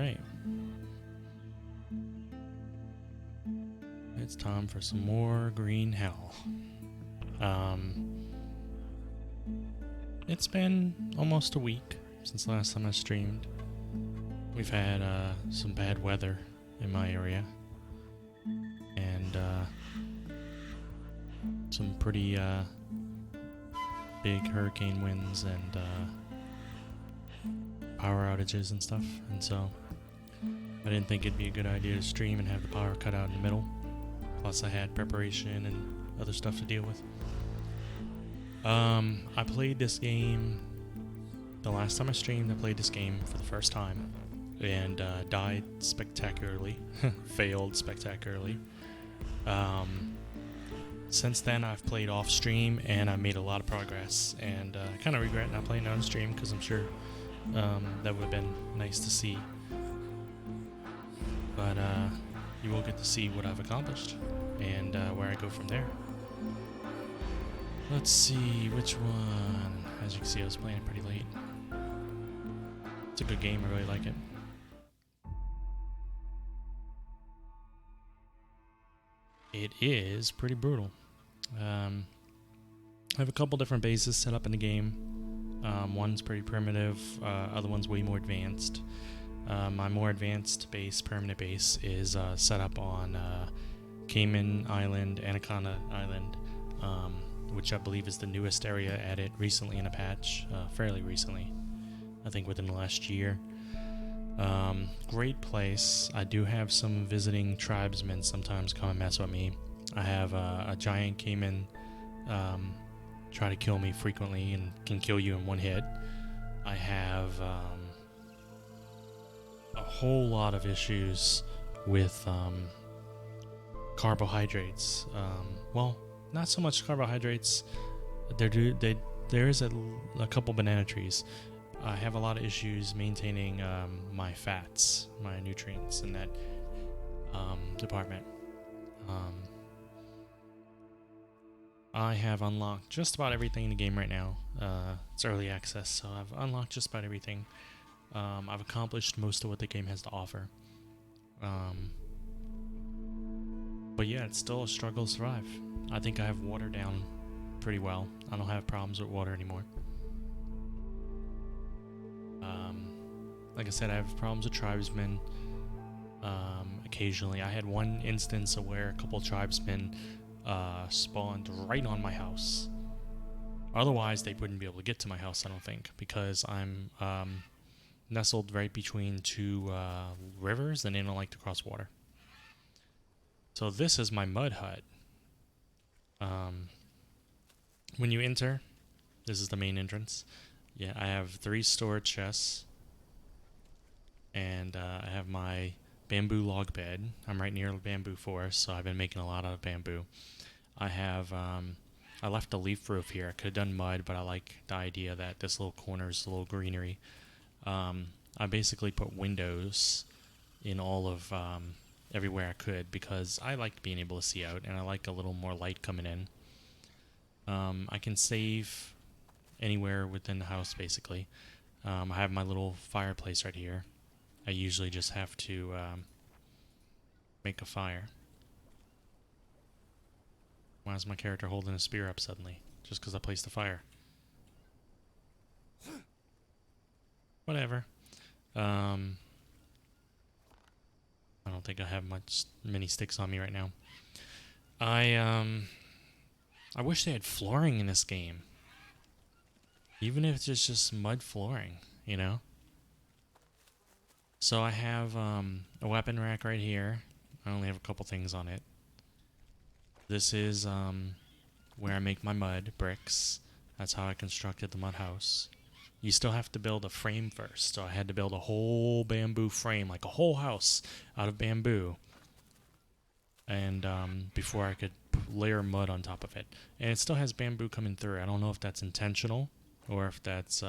Alright. It's time for some more green hell. It's been almost a week since last time I streamed. We've had some bad weather in my area. And some pretty big hurricane winds and power outages and stuff. And so I didn't think it'd be a good idea to stream and have the power cut out in the middle. Plus I had preparation and other stuff to deal with. I played this game, the last time I streamed, I played this game for the first time and died spectacularly, failed spectacularly. Since then I've played off stream and I made a lot of progress, and I kind of regret not playing on stream because I'm sure that would have been nice to see. But you will get to see what I've accomplished and where I go from there. Let's see which one. As you can see, I was playing it pretty late. It's a good game, I really like it. It is pretty brutal. I have a couple different bases set up in the game. One's pretty primitive, other one's way more advanced. My more advanced base, permanent base, is set up on Cayman Island, Anaconda Island, which I believe is the newest area added recently in a patch, fairly recently, I think within the last year. Great place. I do have some visiting tribesmen sometimes come and mess with me. I have a giant caiman try to kill me frequently and can kill you in one hit. I have a whole lot of issues with carbohydrates. Well, not so much carbohydrates. There is a couple banana trees. I have a lot of issues maintaining my fats, my nutrients in that department. I have unlocked just about everything in the game right now. It's early access, so I've unlocked just about everything. I've accomplished most of what the game has to offer. But yeah, it's still a struggle to survive. I think I have water down pretty well. I don't have problems with water anymore. Like I said, I have problems with tribesmen. Occasionally, I had one instance where a couple tribesmen spawned right on my house. Otherwise, they wouldn't be able to get to my house, I don't think, because I'm nestled right between two rivers, and they don't like to cross water. So this is my mud hut. When you enter, this is the main entrance. Yeah, I have 3 storage chests, and I have my bamboo log bed. I'm right near a bamboo forest, so I've been making a lot out of bamboo. I have, I left a leaf roof here. I could have done mud, but I like the idea that this little corner is a little greenery. I basically put windows in all of, everywhere I could, because I like being able to see out, and I like a little more light coming in. I can save anywhere within the house, basically. I have my little fireplace right here. I usually just have to make a fire. Why is my character holding a spear up suddenly? Just because I placed a fire. Whatever. I don't think I have many sticks on me right now. I wish they had flooring in this game. Even if it's just mud flooring, you know? So I have a weapon rack right here. I only have a couple things on it. This is where I make my mud bricks. That's how I constructed the mud house. You still have to build a frame first. So I had to build a whole bamboo frame, like a whole house out of bamboo. And before I could layer mud on top of it. And it still has bamboo coming through. I don't know if that's intentional or if that's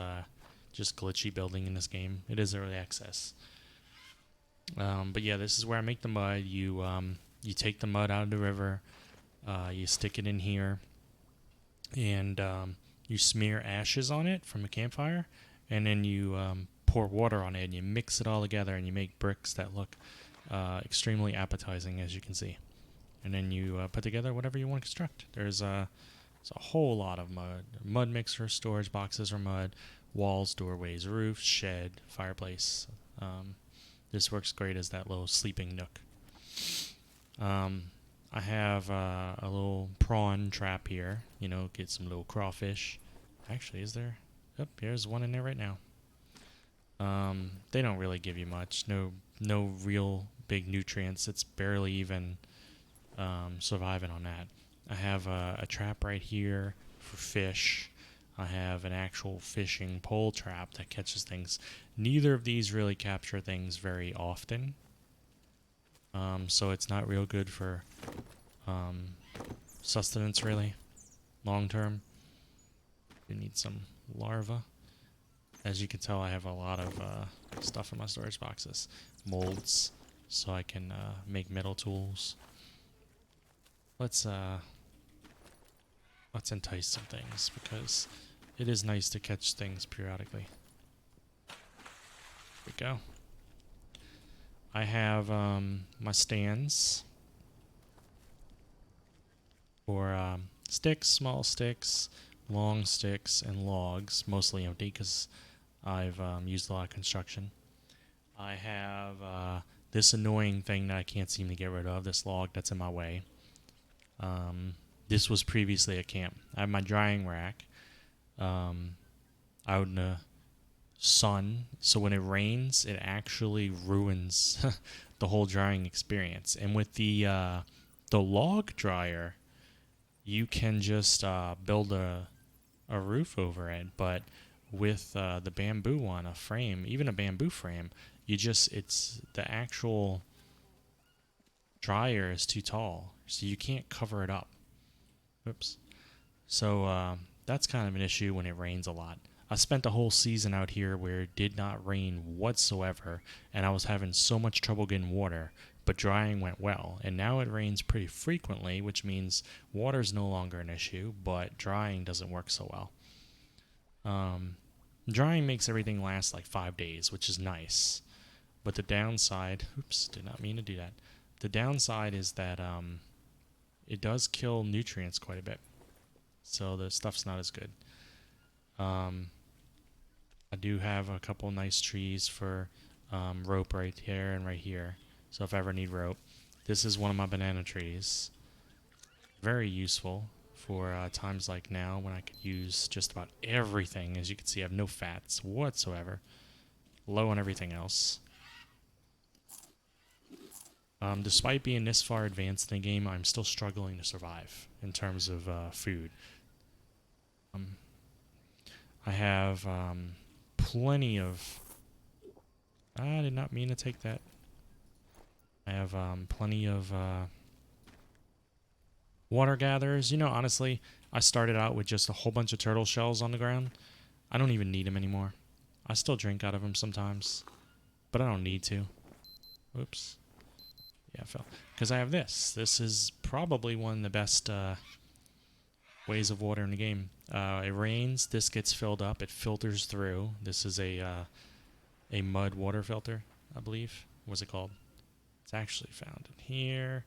just glitchy building in this game. It is early access. But yeah, this is where I make the mud. You take the mud out of the river, you stick it in here, and you smear ashes on it from a campfire, and then you pour water on it, and you mix it all together, and you make bricks that look extremely appetizing, as you can see. And then you put together whatever you want to construct. There's a whole lot of mud. Mud mixer, storage boxes are mud, walls, doorways, roofs, shed, fireplace. This works great as that little sleeping nook. I have a little prawn trap here. You know, get some little crawfish. Actually, is there? Yep, here's one in there right now. They don't really give you much. No real big nutrients. It's barely even surviving on that. I have a trap right here for fish. I have an actual fishing pole trap that catches things. Neither of these really capture things very often. So it's not real good for sustenance, really, long term. You need some larvae. As you can tell, I have a lot of stuff in my storage boxes. Molds, so I can make metal tools. Let's entice some things, because it is nice to catch things periodically. There we go. I have my stands for sticks, small sticks, long sticks, and logs, mostly empty because I've used a lot of construction. I have this annoying thing that I can't seem to get rid of, this log that's in my way. This was previously a camp. I have my drying rack out in the sun, so when it rains, it actually ruins the whole drying experience. And with the log dryer, you can just build a roof over it, but with the bamboo one, a frame, even a bamboo frame, it's the actual dryer is too tall, so you can't cover it up. Oops. So that's kind of an issue when it rains a lot. I spent a whole season out here where it did not rain whatsoever, and I was having so much trouble getting water, but drying went well. And now it rains pretty frequently, which means water's no longer an issue, but drying doesn't work so well. Drying makes everything last like 5 days, which is nice. But the downside, oops, did not mean to do that. The downside is that it does kill nutrients quite a bit. So the stuff's not as good. I do have a couple nice trees for rope right here and right here. So if I ever need rope. This is one of my banana trees. Very useful for times like now when I could use just about everything. As you can see, I have no fats whatsoever. Low on everything else. Despite being this far advanced in the game, I'm still struggling to survive in terms of food. I have plenty of... I did not mean to take that. I have plenty of water gatherers. You know, honestly, I started out with just a whole bunch of turtle shells on the ground. I don't even need them anymore. I still drink out of them sometimes, but I don't need to. Oops. Yeah, I fell. Because I have this. This is probably one of the best ways of water in the game. It rains, this gets filled up, it filters through. This is a mud water filter, I believe. What's it called? It's actually found in here.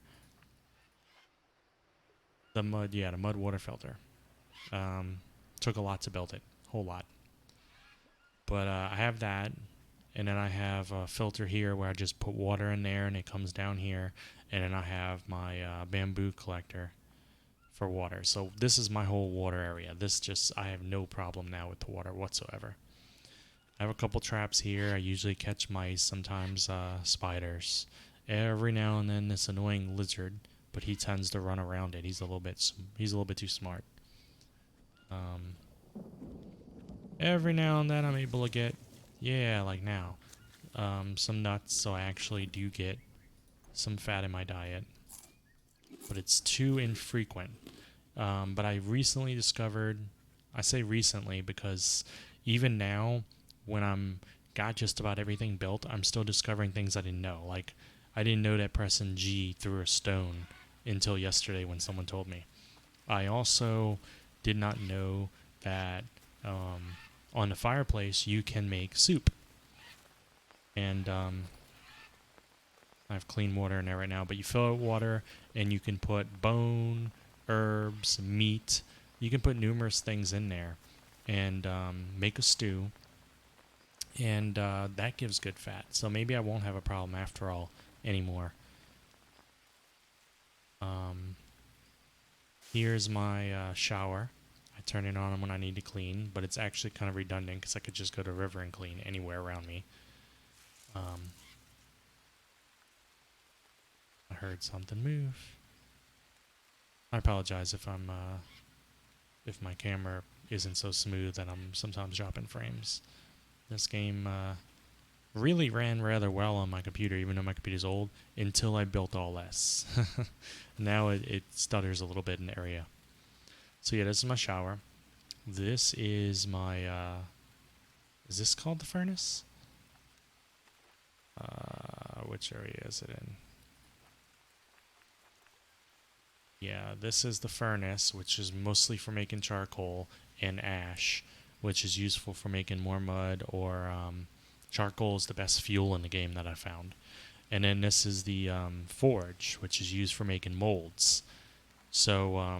The mud water filter. Took a lot to build it, whole lot. But I have that, and then I have a filter here where I just put water in there and it comes down here, and then I have my bamboo collector for water. So this is my whole water area. I have no problem now with the water whatsoever. I have a couple traps here. I usually catch mice, sometimes spiders. Every now and then this annoying lizard, but he tends to run around it. He's a little bit too smart. Every now and then I'm able to get, like now, some nuts, so I actually do get some fat in my diet. But it's too infrequent. But I recently discovered, I say recently because even now, when I'm got just about everything built, I'm still discovering things I didn't know. Like, I didn't know that pressing G threw a stone until yesterday when someone told me. I also did not know that on the fireplace you can make soup. and I have clean water in there right now. But you fill it with water, and you can put bone, herbs, meat. You can put numerous things in there, and make a stew. And that gives good fat. So maybe I won't have a problem after all anymore. Here's my shower. I turn it on when I need to clean, but it's actually kind of redundant because I could just go to the river and clean anywhere around me. I heard something move. I apologize if I'm if my camera isn't so smooth that I'm sometimes dropping frames. This game really ran rather well on my computer, even though my computer's old, until I built OLS. Now it stutters a little bit in the area. So yeah, this is my shower. This is my, is this called the furnace? Which area is it in? Yeah, this is the furnace, which is mostly for making charcoal, and ash, which is useful for making more mud, or charcoal is the best fuel in the game that I found. And then this is the forge, which is used for making molds. So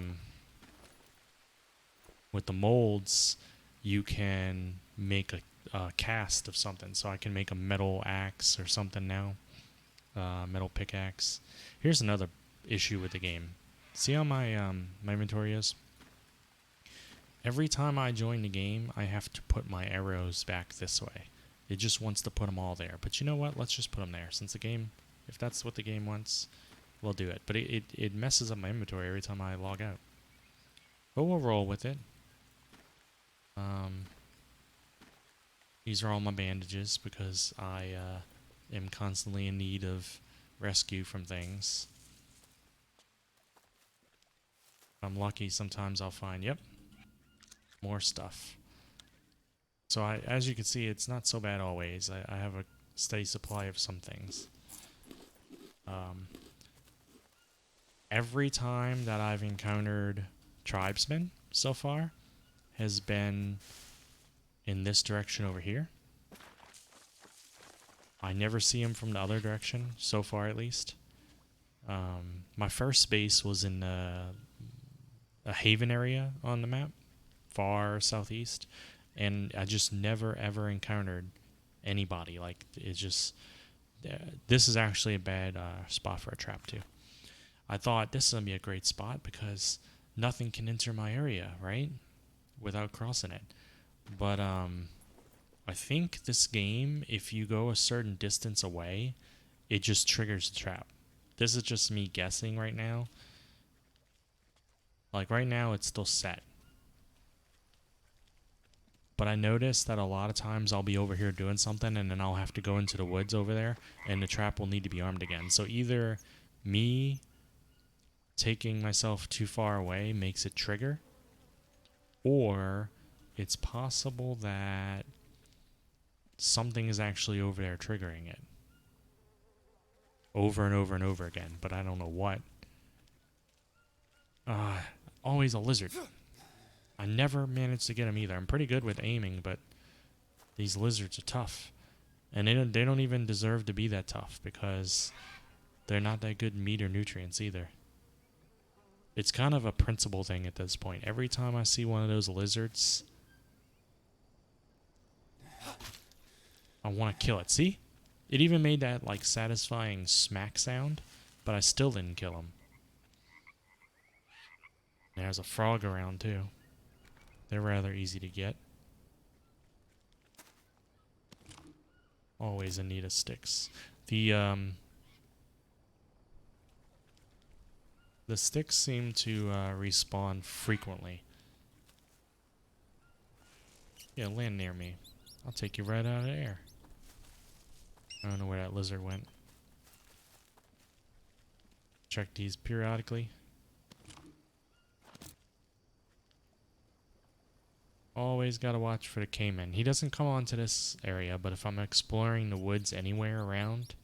with the molds, you can make a cast of something. So I can make a metal axe or something now, metal pickaxe. Here's another issue with the game. See how my my inventory is? Every time I join the game, I have to put my arrows back this way. It just wants to put them all there. But you know what? Let's just put them there. Since the game, if that's what the game wants, we'll do it. But it messes up my inventory every time I log out. But we'll roll with it. These are all my bandages because I am constantly in need of rescue from things. If I'm lucky, sometimes I'll find, yep, more stuff. So as you can see, it's not so bad always. I have a steady supply of some things. Every time that I've encountered tribesmen so far has been in this direction over here. I never see them from the other direction, so far at least. My first base was in a haven area on the map, far southeast, and I just never ever encountered anybody. Like, it's just, this is actually a bad spot for a trap too. I thought this is going to be a great spot because nothing can enter my area, right? Without crossing it. But I think this game, if you go a certain distance away, it just triggers the trap. This is just me guessing right now. Like right now it's still set. But I noticed that a lot of times I'll be over here doing something and then I'll have to go into the woods over there and the trap will need to be armed again. So either me taking myself too far away makes it trigger, or it's possible that something is actually over there triggering it. Over and over and over again, but I don't know what. Always a lizard. I never managed to get him either. I'm pretty good with aiming, but these lizards are tough. And they don't even deserve to be that tough because they're not that good meat or nutrients either. It's kind of a principle thing at this point. Every time I see one of those lizards, I want to kill it. See? It even made that like satisfying smack sound, but I still didn't kill him. There's a frog around too. They're rather easy to get. Always in need of sticks. The sticks seem to respawn frequently. Yeah, land near me. I'll take you right out of the air. I don't know where that lizard went. Check these periodically. Always gotta watch for the caiman. He doesn't come onto this area, but if I'm exploring the woods anywhere around,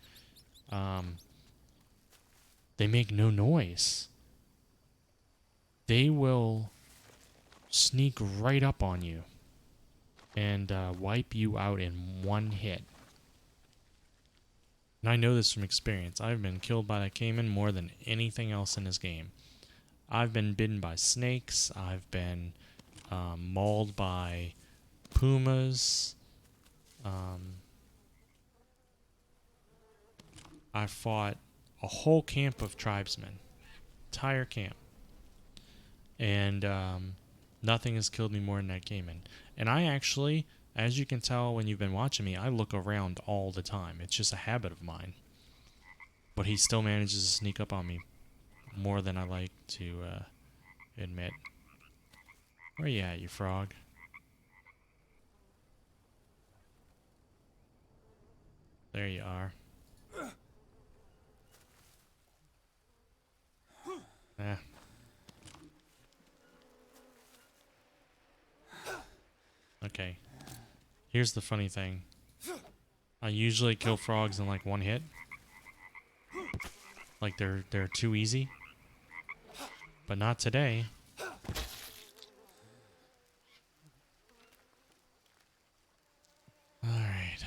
they make no noise. They will sneak right up on you and wipe you out in one hit. And I know this from experience. I've been killed by that caiman more than anything else in this game. I've been bitten by snakes. I've been mauled by pumas. I fought a whole camp of tribesmen. Entire camp. And nothing has killed me more than that caiman. And I actually, as you can tell when you've been watching me, I look around all the time. It's just a habit of mine. But he still manages to sneak up on me more than I like to admit. Where you at, you frog? There you are. Eh. Okay. Here's the funny thing. I usually kill frogs in like one hit. Like they're too easy. But not today. Alright.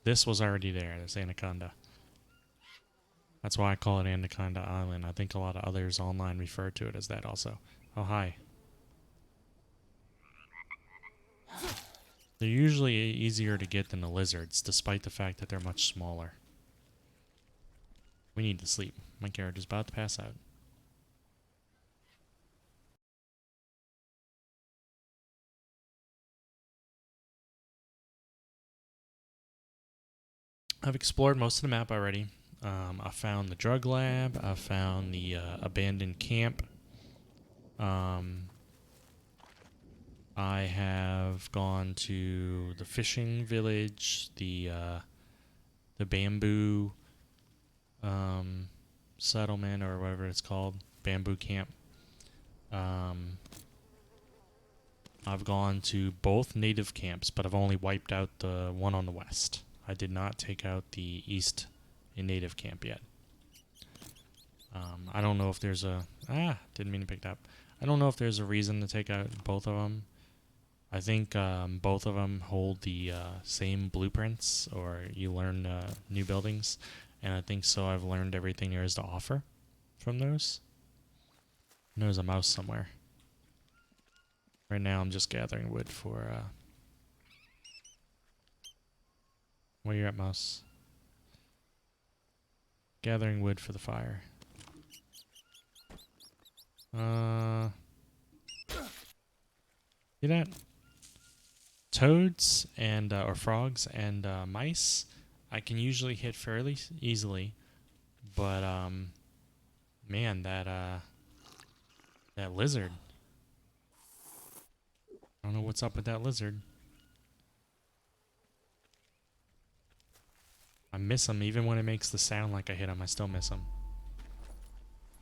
This was already there, this anaconda. That's why I call it Anaconda Island. I think a lot of others online refer to it as that also. Oh, hi. They're usually easier to get than the lizards, despite the fact that they're much smaller. We need to sleep. My character's about to pass out. I've explored most of the map already. I found the drug lab. I found the abandoned camp. I have gone to the fishing village, the bamboo settlement or whatever it's called, bamboo camp. I've gone to both native camps, but I've only wiped out the one on the west. I did not take out the east in native camp yet. I don't know if there's a... didn't mean to pick that up. I don't know if there's a reason to take out both of them. I think both of them hold the same blueprints, or you learn new buildings. And I think so I've learned everything there is to offer from those. And there's a mouse somewhere. Right now I'm just gathering wood for... Where you at, mouse? Gathering wood for the fire. See that? Toads and or frogs and mice I can usually hit fairly easily, but man, that lizard. I don't know what's up with that lizard. I miss him even when it makes the sound like I hit him. I still miss him.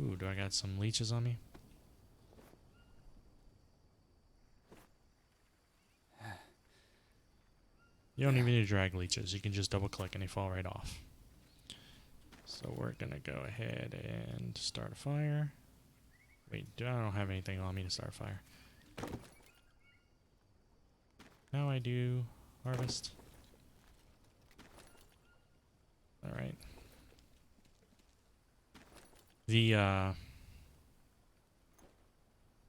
Ooh, do I got some leeches on me? You don't even need to drag leeches. You can just double click and they fall right off. So we're gonna go ahead and start a fire. Wait, I don't have anything on me to start a fire. Now I do harvest. Alright. The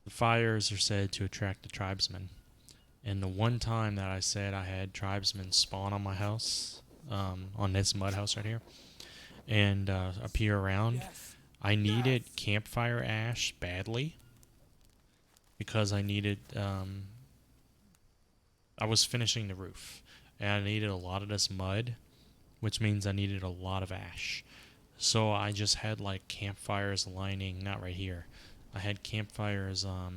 fires are said to attract the tribesmen. And the one time that I said I had tribesmen spawn on my house, on this mud house right here, and appear around, I needed campfire ash badly because I needed, I was finishing the roof, and I needed a lot of this mud, which means I needed a lot of ash. So I just had like campfires lining, not right here. I had campfires, I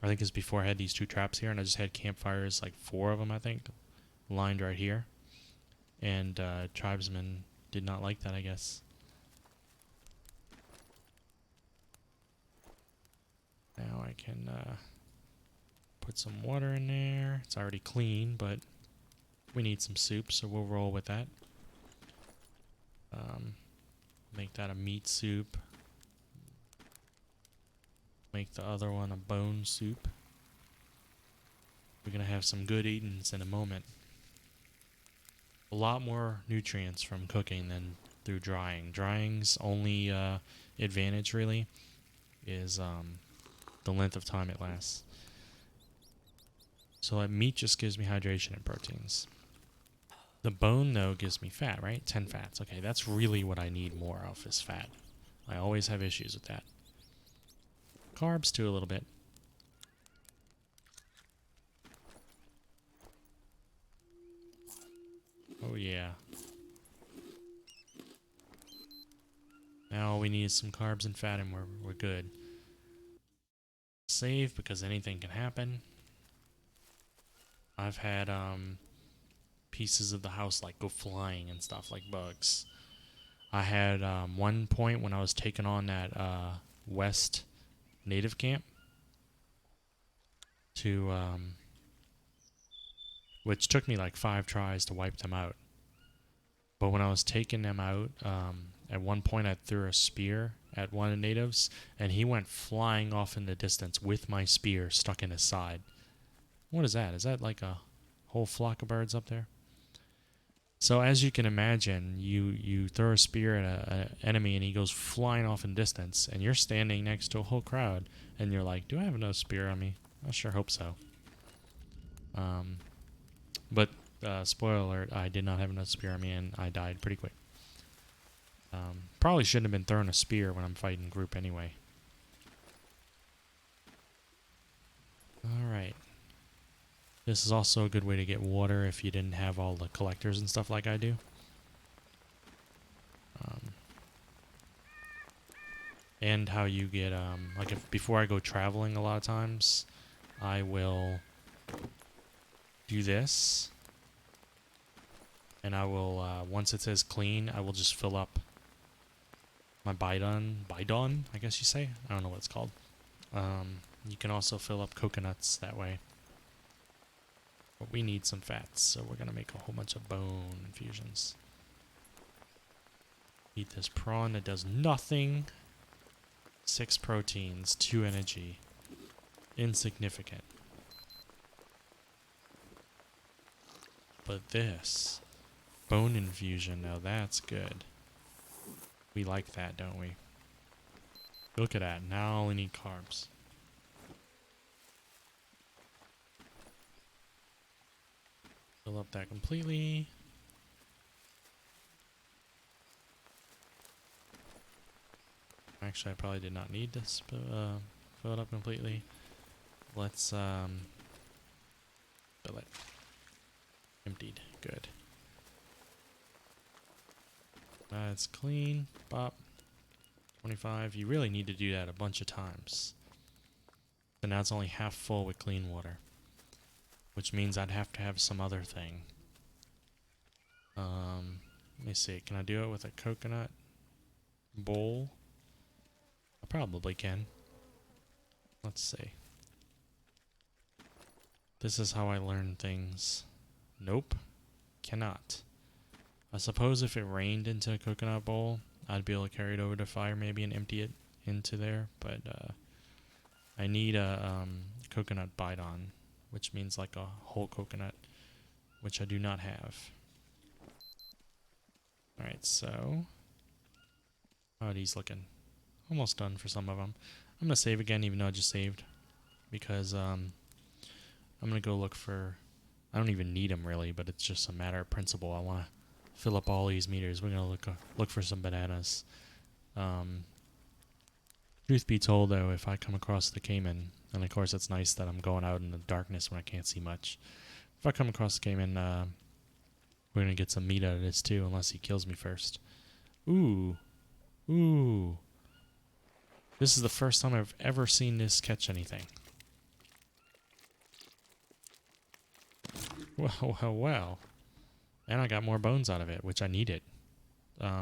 think it's before I had these two traps here, and I just had campfires, like 4 of them, I think, lined right here. And tribesmen did not like that, I guess. Now I can put some water in there. It's already clean, but we need some soup, so we'll roll with that. Make that a meat soup. Make the other one a bone soup. We're going to have some good eatings in a moment. A lot more nutrients from cooking than through drying. Drying's only advantage, really, is the length of time it lasts. So that meat just gives me hydration and proteins. The bone, though, gives me fat, right? 10 fats. Okay, that's really what I need more of is fat. I always have issues with that. Carbs, too, a little bit. Oh, yeah. Now all we need is some carbs and fat, and we're good. Save, because anything can happen. I've had pieces of the house like go flying and stuff, like bugs. I had one point when I was taking on that West Native camp to which took me like 5 tries to wipe them out. But when I was taking them out, at one point I threw a spear at one of the natives, and he went flying off in the distance with my spear stuck in his side. What is that? Is that like a whole flock of birds up there? So as you can imagine, you throw a spear at an enemy and he goes flying off in distance, and you're standing next to a whole crowd, and you're like, do I have another spear on me? I sure hope so. But spoiler alert, I did not have enough spear on me, and I died pretty quick. Probably shouldn't have been throwing a spear when I'm fighting group anyway. Alright. This is also a good way to get water if you didn't have all the collectors and stuff like I do. And how you get, like if before I go traveling a lot of times, I will do this. And I will, once it says clean, I will just fill up my bidon, I guess you say? I don't know what it's called. You can also fill up coconuts that way. But we need some fats, so we're going to make a whole bunch of bone infusions. Eat this prawn that does nothing. 6 proteins, 2 energy. Insignificant. But this bone infusion, now that's good. We like that, don't we? Look at that. Now I only need carbs. Fill up that completely. Actually, I probably did not need this, but fill it up completely. Let's fill it. Emptied. Good. That's clean. Bop. 25. You really need to do that a bunch of times. So now it's only half full with clean water, which means I'd have to have some other thing. Let me see. Can I do it with a coconut bowl? I probably can. Let's see. This is how I learn things. Nope. Cannot. I suppose if it rained into a coconut bowl, I'd be able to carry it over to fire maybe and empty it into there, but I need a coconut bidon, which means like a whole coconut, which I do not have. Alright, so how are these looking? Almost done for some of them. I'm going to save again, even though I just saved, because I'm going to go look for... I don't even need them really, but it's just a matter of principle. I want to fill up all these meters. We're going to look for some bananas. Truth be told, though, if I come across the caiman, and of course it's nice that I'm going out in the darkness when I can't see much. If I come across the caiman, we're going to get some meat out of this too, unless he kills me first. Ooh. Ooh. This is the first time I've ever seen this catch anything. Well, well, well. And I got more bones out of it, which I needed,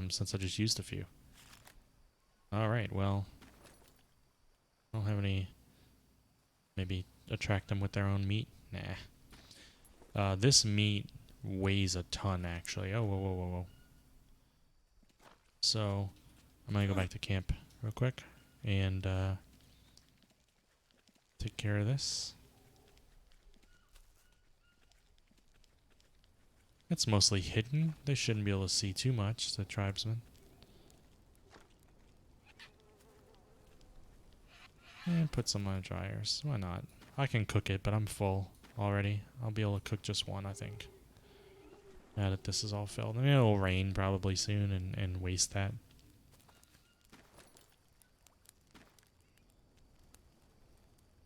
since I just used a few. Alright, well. I don't have any... Maybe attract them with their own meat? Nah. This meat weighs a ton, actually. Oh, whoa, whoa, whoa, whoa. So, I'm gonna go back to camp real quick and take care of this. It's mostly hidden. They shouldn't be able to see too much, the tribesmen. And put some on the dryers. Why not? I can cook it, but I'm full already. I'll be able to cook just one, I think. Now that this is all filled. I mean, it'll rain probably soon and waste that.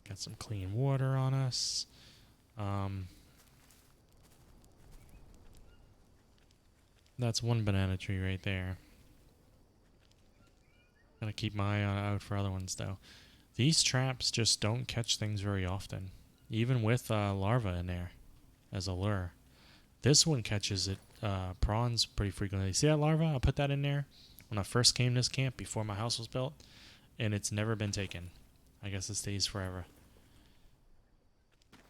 Got some clean water on us. That's one banana tree right there. Gotta keep my eye out for other ones, though. These traps just don't catch things very often. Even with larvae in there as a lure. This one catches it prawns pretty frequently. See that larva? I put that in there when I first came to this camp before my house was built. And it's never been taken. I guess it stays forever.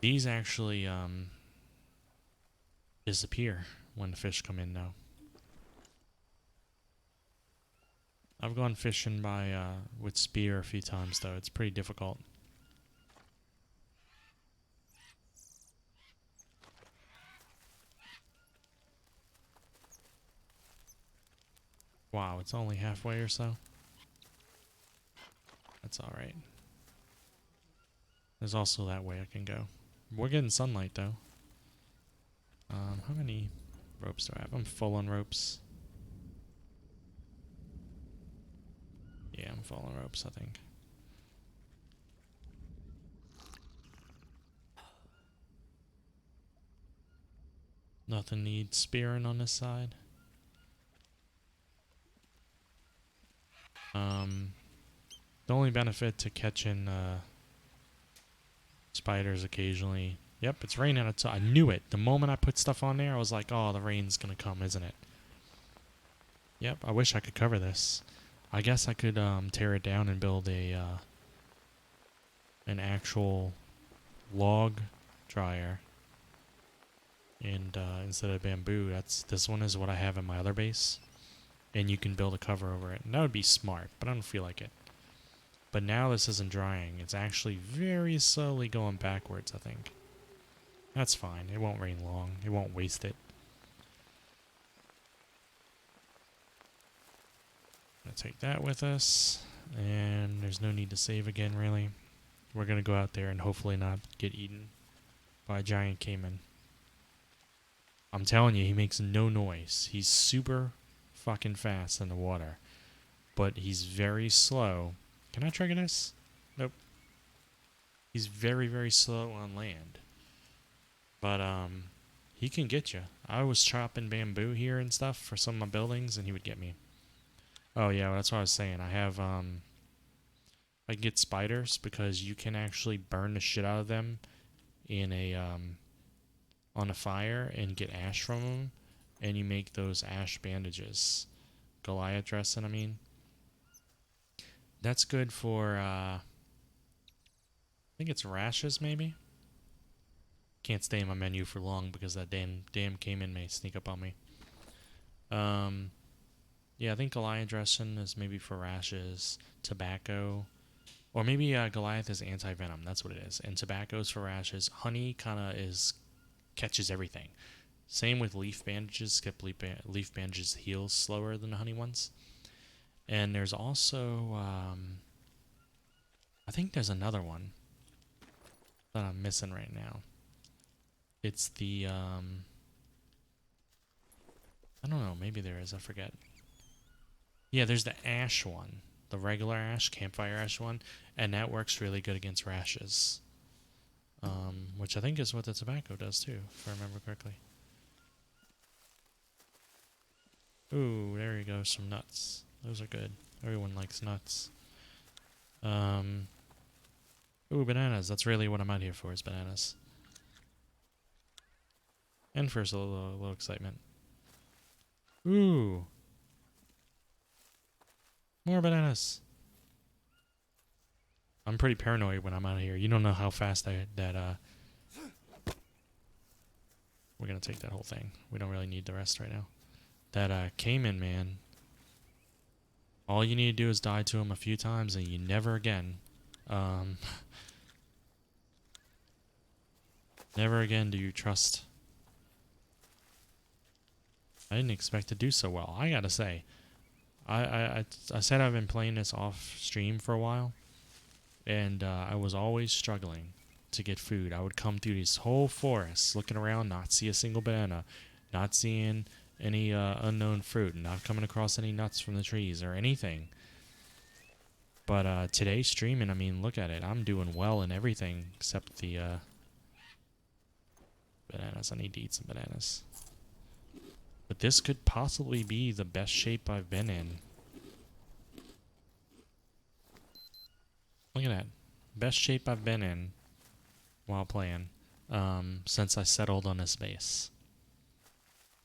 These actually disappear when the fish come in, though. I've gone fishing by with spear a few times, though. It's pretty difficult. Wow, it's only halfway or so. That's alright. There's also that way I can go. We're getting sunlight, though. How many ropes do I have? I'm full on ropes. Yeah, I'm full on ropes, I think. Nothing needs spearing on this side. The only benefit to catching spiders occasionally. Yep, it's raining outside. I knew it. The moment I put stuff on there, I was like, oh, the rain's gonna come, isn't it? Yep, I wish I could cover this. I guess I could tear it down and build a an actual log dryer. And instead of bamboo, this one is what I have in my other base. And you can build a cover over it. And that would be smart, but I don't feel like it. But now this isn't drying. It's actually very slowly going backwards, I think. That's fine. It won't rain long. It won't waste it. Gonna take that with us. And there's no need to save again, really. We're gonna go out there and hopefully not get eaten by a giant caiman. I'm telling you, he makes no noise. He's super fucking fast in the water. But he's very slow. Can I trigger this? Nope. He's very, very slow on land. But, he can get you. I was chopping bamboo here and stuff for some of my buildings, and he would get me. Oh, yeah, well, that's what I was saying. I have, I can get spiders because you can actually burn the shit out of them in a, on a fire and get ash from them, and you make those ash bandages. Goliath dressing, I mean. That's good for, I think it's rashes, maybe? Can't stay in my menu for long because that damn caiman may sneak up on me. Yeah, I think Goliath dressing is maybe for rashes, tobacco, or maybe Goliath is anti-venom. That's what it is. And tobacco's for rashes. Honey kind of catches everything. Same with leaf bandages. Skip leaf bandages heals slower than the honey ones. And there's also, I think there's another one that I'm missing right now. It's the, I don't know, maybe there is, I forget. Yeah, there's the ash one. The regular ash, campfire ash one. And that works really good against rashes. Which I think is what the tobacco does too, if I remember correctly. Ooh, there you go, some nuts. Those are good. Everyone likes nuts. Ooh, bananas. That's really what I'm out here for, is bananas. And for a little excitement. Ooh. More bananas. I'm pretty paranoid when I'm out here. You don't know how fast we're gonna take that whole thing. We don't really need the rest right now. That caiman, man. All you need to do is die to him a few times and you never again. Never again do you trust I didn't expect to do so well. I gotta say, I said I've been playing this off stream for a while, and I was always struggling to get food. I would come through these whole forests, looking around, not see a single banana, not seeing any unknown fruit, not coming across any nuts from the trees or anything. But today streaming, I mean, look at it. I'm doing well in everything except the bananas. I need to eat some bananas. But this could possibly be the best shape I've been in. Look at that. Best shape I've been in while playing since I settled on this base.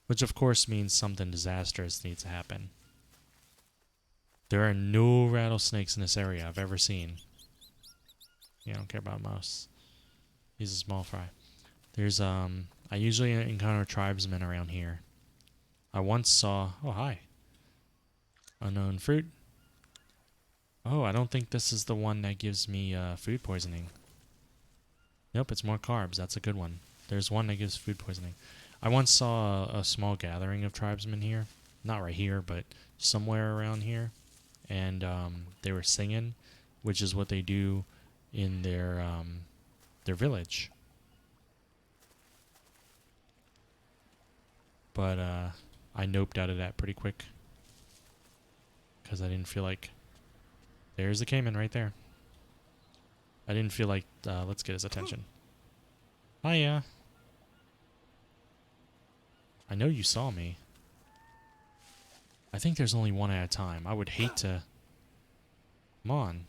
Which of course means something disastrous needs to happen. There are no rattlesnakes in this area I've ever seen. Yeah, I don't care about mouse. He's a small fry. There's I usually encounter tribesmen around here. I once saw oh hi. Unknown fruit. Oh, I don't think this is the one that gives me food poisoning. Nope, it's more carbs. That's a good one. There's one that gives food poisoning. I once saw a small gathering of tribesmen here. Not right here, but somewhere around here. And they were singing, which is what they do in their village. But I noped out of that pretty quick. Because I didn't feel like... There's the caiman right there. I didn't feel like... let's get his attention. Hiya. I know you saw me. I think there's only one at a time. I would hate to... Come on.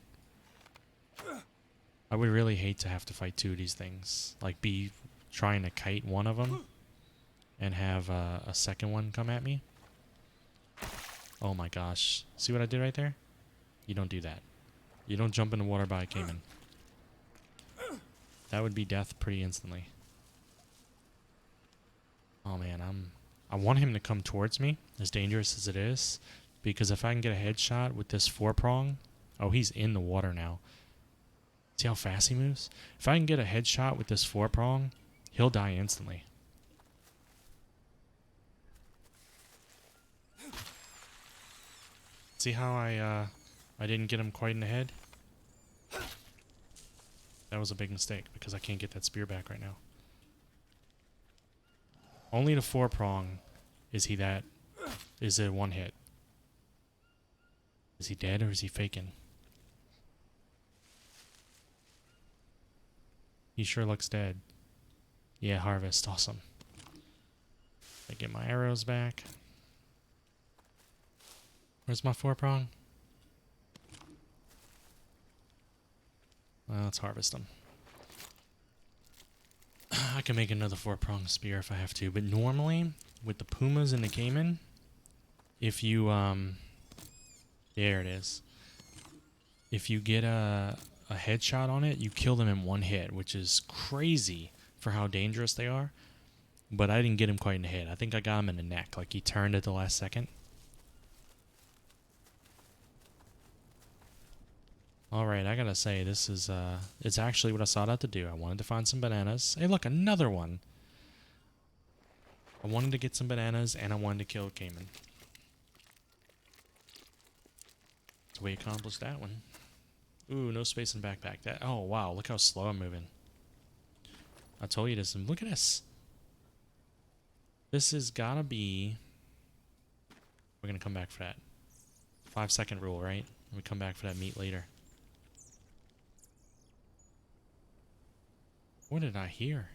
I would really hate to have to fight two of these things. Like, be trying to kite one of them and have a second one come at me. Oh my gosh. See what I did right there? You don't do that. You don't jump in the water by a caiman. That would be death pretty instantly. Oh man, I want him to come towards me, as dangerous as it is, because if I can get a headshot with this 4-prong... Oh, he's in the water now. See how fast he moves? If I can get a headshot with this 4-prong, he'll die instantly. See how I didn't get him quite in the head? That was a big mistake, because I can't get that spear back right now. Only the 4-prong is he that... Is it one hit. Is he dead or is he faking? He sure looks dead. Yeah, harvest. Awesome. I get my arrows back. Where's my 4-prong? Well, let's harvest them. I can make another 4-prong spear if I have to, but normally, with the pumas and the caiman, if you, there it is. If you get a headshot on it, you kill them in one hit, which is crazy for how dangerous they are. But I didn't get him quite in the head. I think I got him in the neck, like he turned at the last second. Alright, I gotta say, this is, it's actually what I sought out to do. I wanted to find some bananas. Hey, look, another one! I wanted to get some bananas, and I wanted to kill a caiman. So we accomplished that one. Ooh, no space in backpack. That, oh, wow, look how slow I'm moving. I told you this, and look at this! This has gotta be... We're gonna come back for that. 5-second rule, right? We come back for that meat later. What did I hear?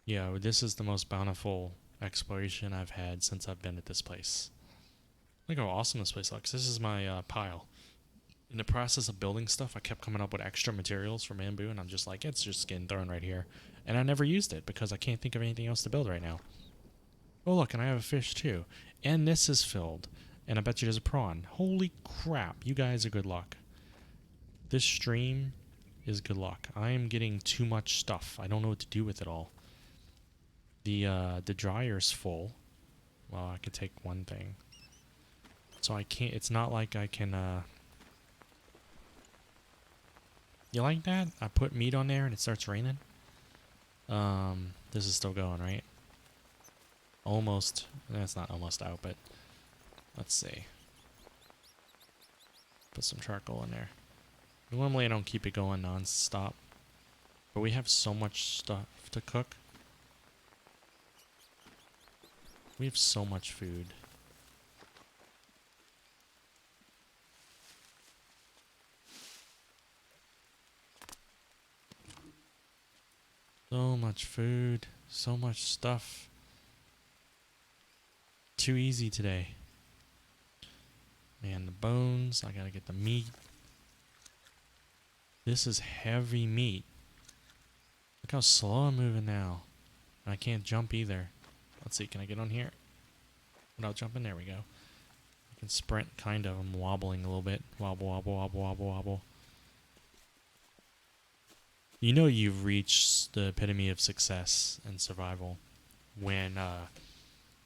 Yeah, this is the most bountiful exploration I've had since I've been at this place. Look how awesome this place looks. This is my pile. In the process of building stuff, I kept coming up with extra materials for bamboo, and I'm just like, it's just getting thrown right here. And I never used it because I can't think of anything else to build right now. Oh look, and I have a fish too. And this is filled. And I bet you there's a prawn. Holy crap, you guys are good luck. This stream is good luck. I am getting too much stuff. I don't know what to do with it all. The dryer's full. Well, I could take one thing. So I can't, it's not like I can, You like that? I put meat on there and it starts raining? This is still going, right? Almost. That's not almost out, but let's see. Put some charcoal in there. Normally I don't keep it going non-stop, but we have so much stuff to cook. We have so much food. So much food, so much stuff. Too easy today. Man, the bones, I gotta get the meat. This is heavy meat. Look how slow I'm moving now. And I can't jump either. Let's see, can I get on here? Without jumping, there we go. I can sprint, kind of. I'm wobbling a little bit. Wobble, wobble, wobble, wobble, wobble. You know you've reached the epitome of success and survival when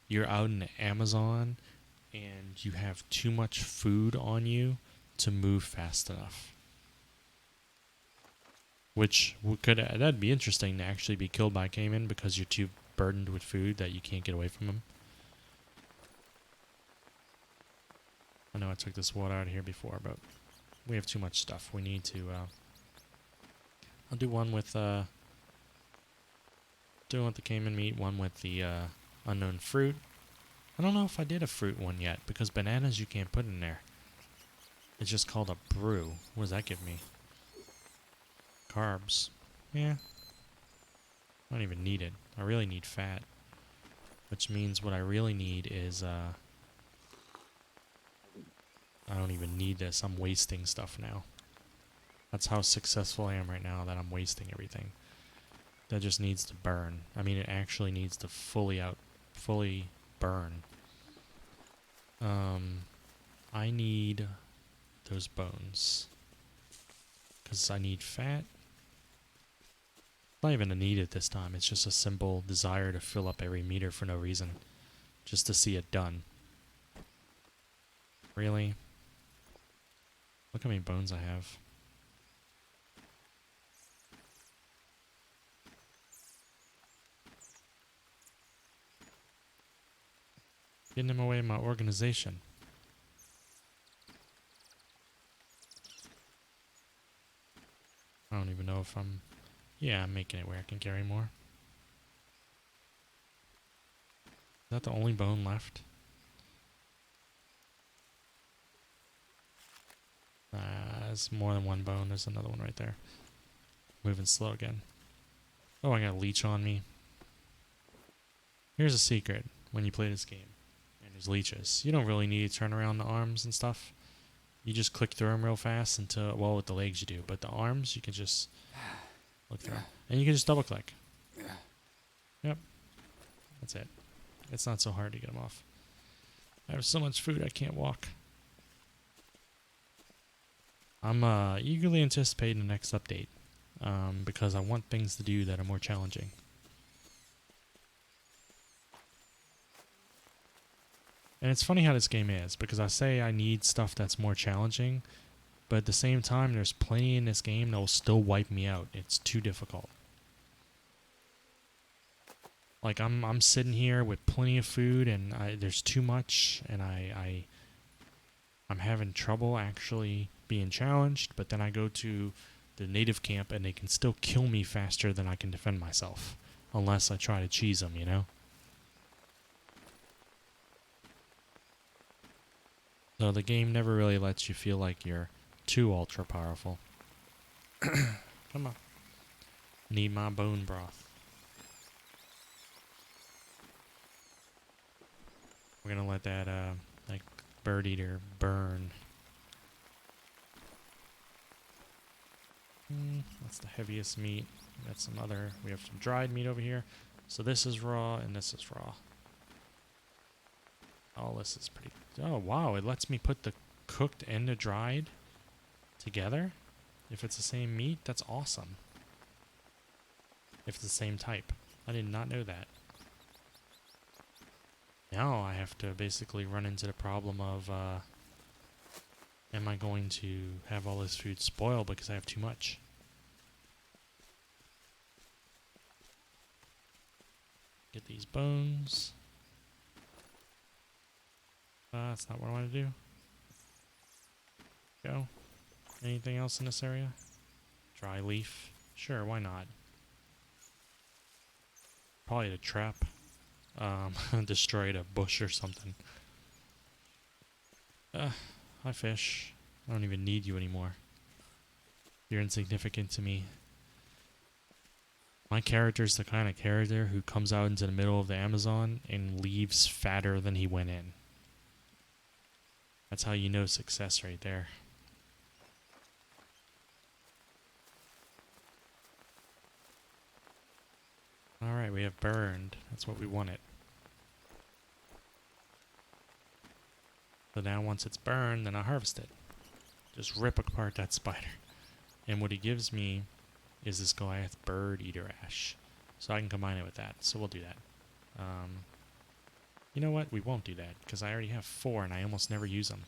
you're out in the Amazon and you have too much food on you to move fast enough. Which that'd be interesting to actually be killed by a caiman because you're too burdened with food that you can't get away from them. I know I took this water out of here before, but we have too much stuff. We need to I'll do one with the caiman meat, one with the unknown fruit. I don't know if I did a fruit one yet, because bananas you can't put in there. It's just called a brew. What does that give me? Carbs. Yeah. I don't even need it. I really need fat. Which means what I really need is, I don't even need this. I'm wasting stuff now. That's how successful I am right now, that I'm wasting everything. That just needs to burn. I mean, it actually needs to fully burn. I need those bones. Because I need fat. Not even a need it this time. It's just a simple desire to fill up every meter for no reason. Just to see it done. Really? Look how many bones I have. Getting in my way of my organization. I don't even know if I'm... Yeah, I'm making it where I can carry more. Is that the only bone left? There's more than one bone. There's another one right there. Moving slow again. Oh, I got a leech on me. Here's a secret when you play this game. And there's leeches. You don't really need to turn around the arms and stuff. You just click through them real fast until... Well, with the legs you do. But the arms, you can just look through. And you can just double click. Yep. That's it. It's not so hard to get them off. I have so much food I can't walk. I'm eagerly anticipating the next update. Because I want things to do that are more challenging. And it's funny how this game is, because I say I need stuff that's more challenging, but at the same time, there's plenty in this game that will still wipe me out. It's too difficult. Like, I'm sitting here with plenty of food, and there's too much, and I'm having trouble actually being challenged, but then I go to the native camp, and they can still kill me faster than I can defend myself. Unless I try to cheese them, you know? So the game never really lets you feel like you're too ultra powerful. Come on. Need my bone broth. We're gonna let that like bird eater burn. That's the heaviest meat. We got some other. We have some dried meat over here. So this is raw and this is raw. Oh, this is pretty... Oh, wow. It lets me put the cooked and the dried together. If it's the same meat, that's awesome. If it's the same type. I did not know that. Now I have to basically run into the problem of... am I going to have all this food spoil because I have too much? Get these bones. That's not what I want to do. Go. Anything else in this area? Dry leaf. Sure, why not? Probably to trap. Destroyed a bush or something. Hi fish. I don't even need you anymore. You're insignificant to me. My character's the kind of character who comes out into the middle of the Amazon and leaves fatter than he went in. That's how you know success right there. Alright, we have burned. That's what we wanted. So now once it's burned, then I harvest it. Just rip apart that spider. And what he gives me is this Goliath Bird Eater Ash. So I can combine it with that. So we'll do that. You know what? We won't do that, because I already have 4 and I almost never use them.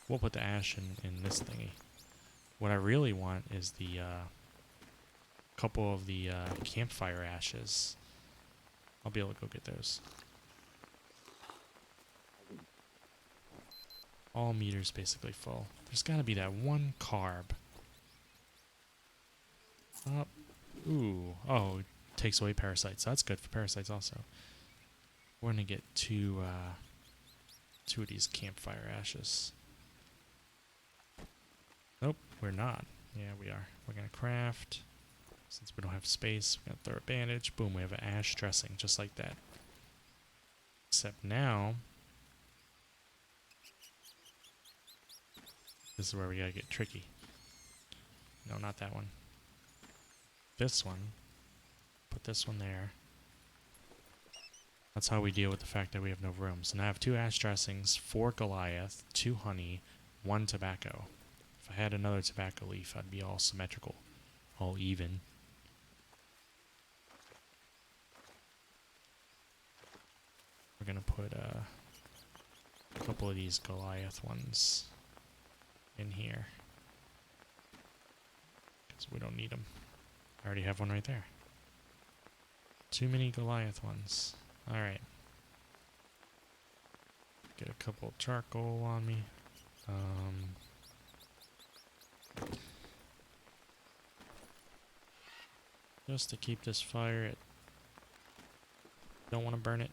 We'll put the ash in this thingy. What I really want is the couple of the campfire ashes. I'll be able to go get those. All meters basically full. There's got to be that one carb. Ooh. Oh, it takes away parasites. That's good for parasites also. We're going to get two of these campfire ashes. Nope, we're not. Yeah, we are. We're going to craft. Since we don't have space, we're going to throw a bandage. Boom, we have an ash dressing, just like that. Except now, this is where we got to get tricky. No, not that one. This one. Put this one there. That's how we deal with the fact that we have no room. So now I have 2 ash dressings, 4 Goliath, 2 honey, 1 tobacco. If I had another tobacco leaf, I'd be all symmetrical, all even. We're going to put a couple of these Goliath ones in here, because we don't need them. I already have one right there. Too many Goliath ones. Alright. Get a couple charcoal on me. Just to keep this fire at... Don't want to burn it.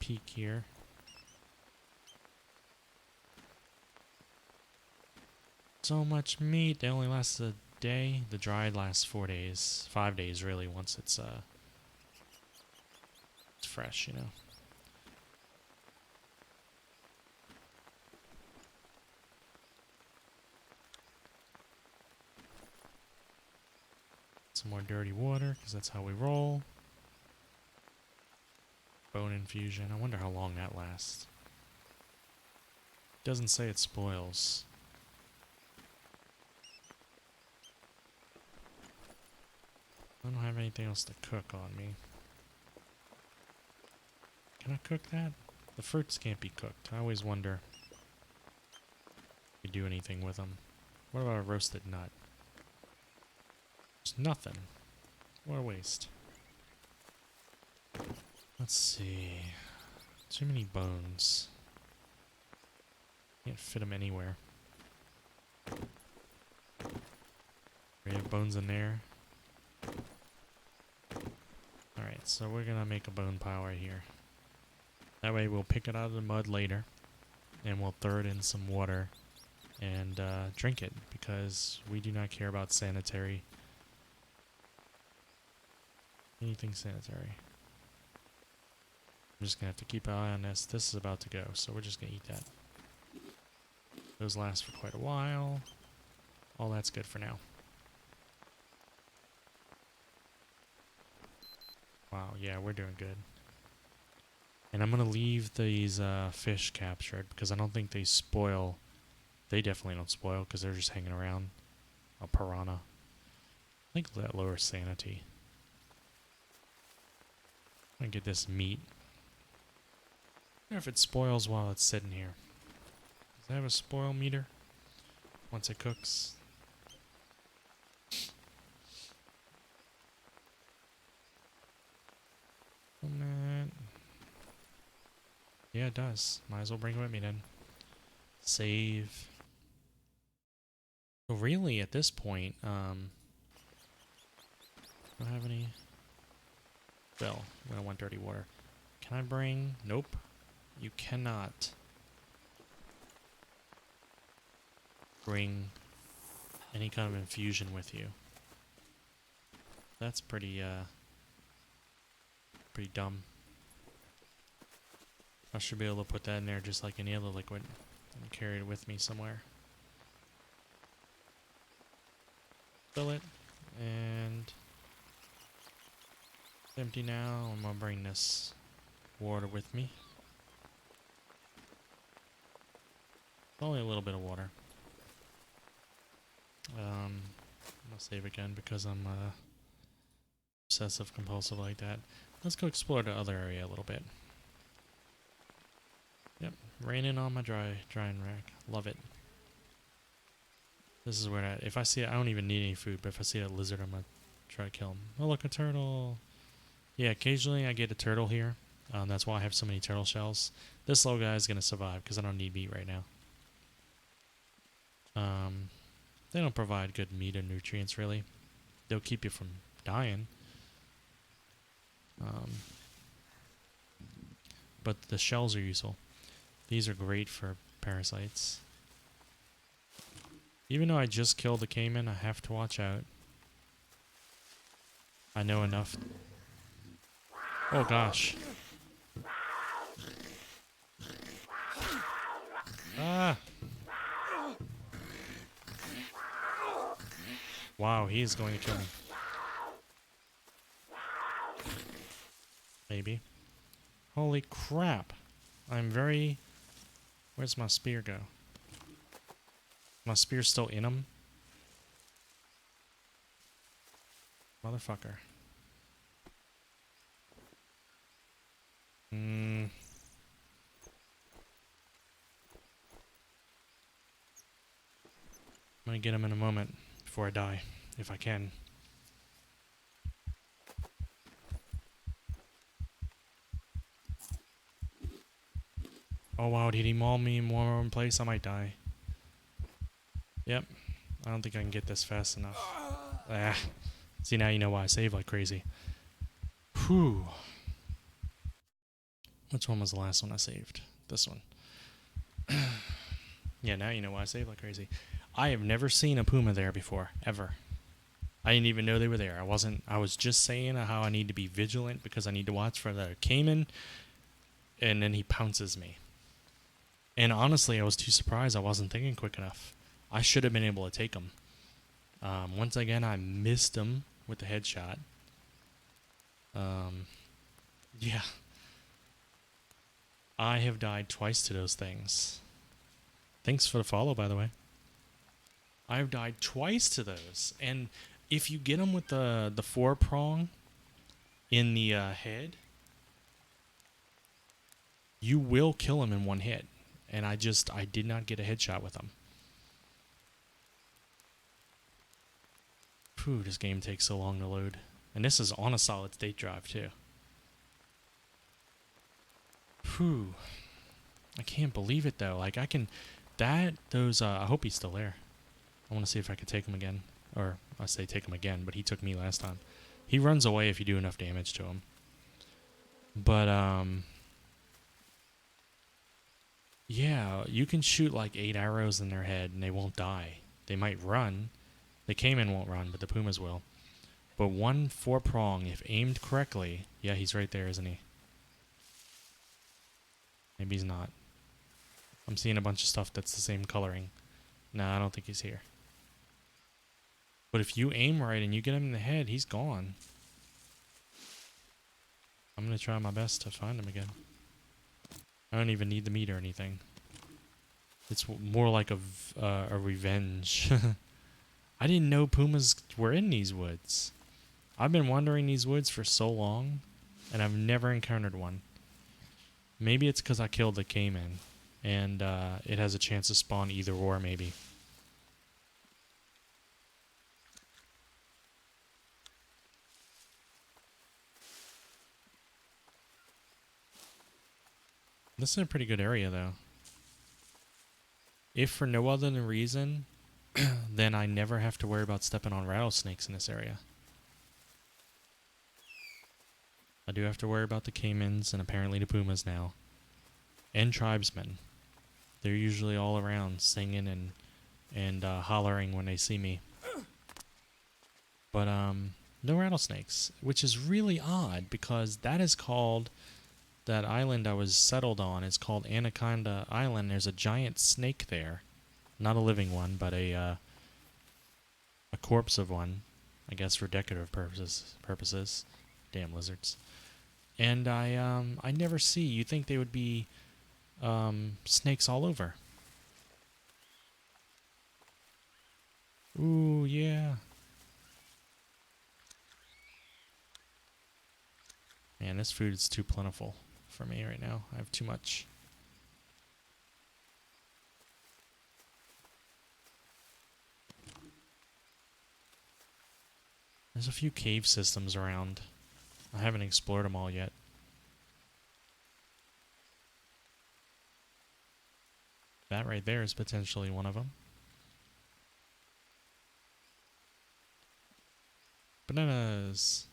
Peak here. So much meat. They only last a day. The dried lasts 4 days. 5 days really, once it's fresh, you know. Some more dirty water, because that's how we roll. Bone infusion. I wonder how long that lasts. Doesn't say it spoils. I don't have anything else to cook on me. Can I cook that? The fruits can't be cooked. I always wonder if you do anything with them. What about a roasted nut? There's nothing. What a waste. Let's see. Too many bones. Can't fit them anywhere. We have bones in there. Alright, so we're gonna make a bone pile right here. That way we'll pick it out of the mud later, and we'll throw it in some water and drink it, because we do not care about sanitary. Anything sanitary. I'm just gonna have to keep an eye on this. This is about to go, so we're just gonna eat that. Those last for quite a while. All that's good for now. Wow, yeah, we're doing good. And I'm going to leave these fish captured, because I don't think they spoil. They definitely don't spoil, because they're just hanging around. A piranha. I think that lowers sanity. I'm going to get this meat. I wonder if it spoils while it's sitting here. Does it have a spoil meter? Once it cooks? Yeah, it does. Might as well bring it with me then. Save. So really, at this point, don't have any. Bill, I want dirty water. Can I bring? Nope. You cannot bring any kind of infusion with you. That's pretty dumb. I should be able to put that in there just like any other liquid and carry it with me somewhere. Fill it, and it's empty now. I'm gonna bring this water with me. Only a little bit of water. I'm gonna save again because I'm obsessive compulsive like that. Let's go explore the other area a little bit. Yep, raining on my drying rack. Love it. This is where if I see it, I don't even need any food, but if I see a lizard, I'm gonna try to kill him. Oh, look, a turtle. Yeah, occasionally I get a turtle here. That's why I have so many turtle shells. This little guy is gonna survive because I don't need meat right now. They don't provide good meat or nutrients, really. They'll keep you from dying. But the shells are useful. These are great for parasites. Even though I just killed the caiman, I have to watch out. I know enough. Oh gosh. Ah! Wow, he is going to kill me. Maybe. Holy crap. I'm very... Where's my spear go? My spear's still in him? Motherfucker. I'm gonna get him in a moment before I die, if I can. Oh wow, did he maul me in one place? I might die. Yep. I don't think I can get this fast enough. Ah. See, now you know why I save like crazy. Whew. Which one was the last one I saved? This one. Yeah, now you know why I save like crazy. I have never seen a puma there before, ever. I didn't even know they were there. I was just saying how I need to be vigilant because I need to watch for the caiman, and then he pounces me. And honestly, I was too surprised I wasn't thinking quick enough. I should have been able to take him. Once again, I missed him with the headshot. Yeah. I have died twice to those things. Thanks for the follow, by the way. I've died twice to those. And if you get them with the 4-prong in the head, you will kill him in one hit. And I did not get a headshot with him. Phew, this game takes so long to load. And this is on a solid state drive, too. Phew. I can't believe it, though. Like, I can... I hope he's still there. I want to see if I can take him again. Or, I say take him again, but he took me last time. He runs away if you do enough damage to him. But, yeah, you can shoot like 8 arrows in their head and they won't die. They might run. The caiman won't run, but the pumas will. But 1 4-prong, if aimed correctly... Yeah, he's right there, isn't he? Maybe he's not. I'm seeing a bunch of stuff that's the same coloring. No, I don't think he's here. But if you aim right and you get him in the head, he's gone. I'm going to try my best to find him again. I don't even need the meat or anything. It's more like a revenge. I didn't know pumas were in these woods. I've been wandering these woods for so long, and I've never encountered one. Maybe it's because I killed the caiman, and it has a chance to spawn either or, maybe. This is a pretty good area, though. If for no other reason, then I never have to worry about stepping on rattlesnakes in this area. I do have to worry about the caimans and apparently the pumas now. And tribesmen. They're usually all around singing and hollering when they see me. But no rattlesnakes, which is really odd because that is called, that island I was settled on is called Anaconda Island. There's a giant snake there. Not a living one, but a corpse of one, I guess for decorative purposes. Damn lizards. And I never see. You'd think they would be snakes all over. Ooh, yeah. Man, this food is too plentiful for me right now. I have too much. There's a few cave systems around. I haven't explored them all yet. That right there is potentially one of them. Bananas.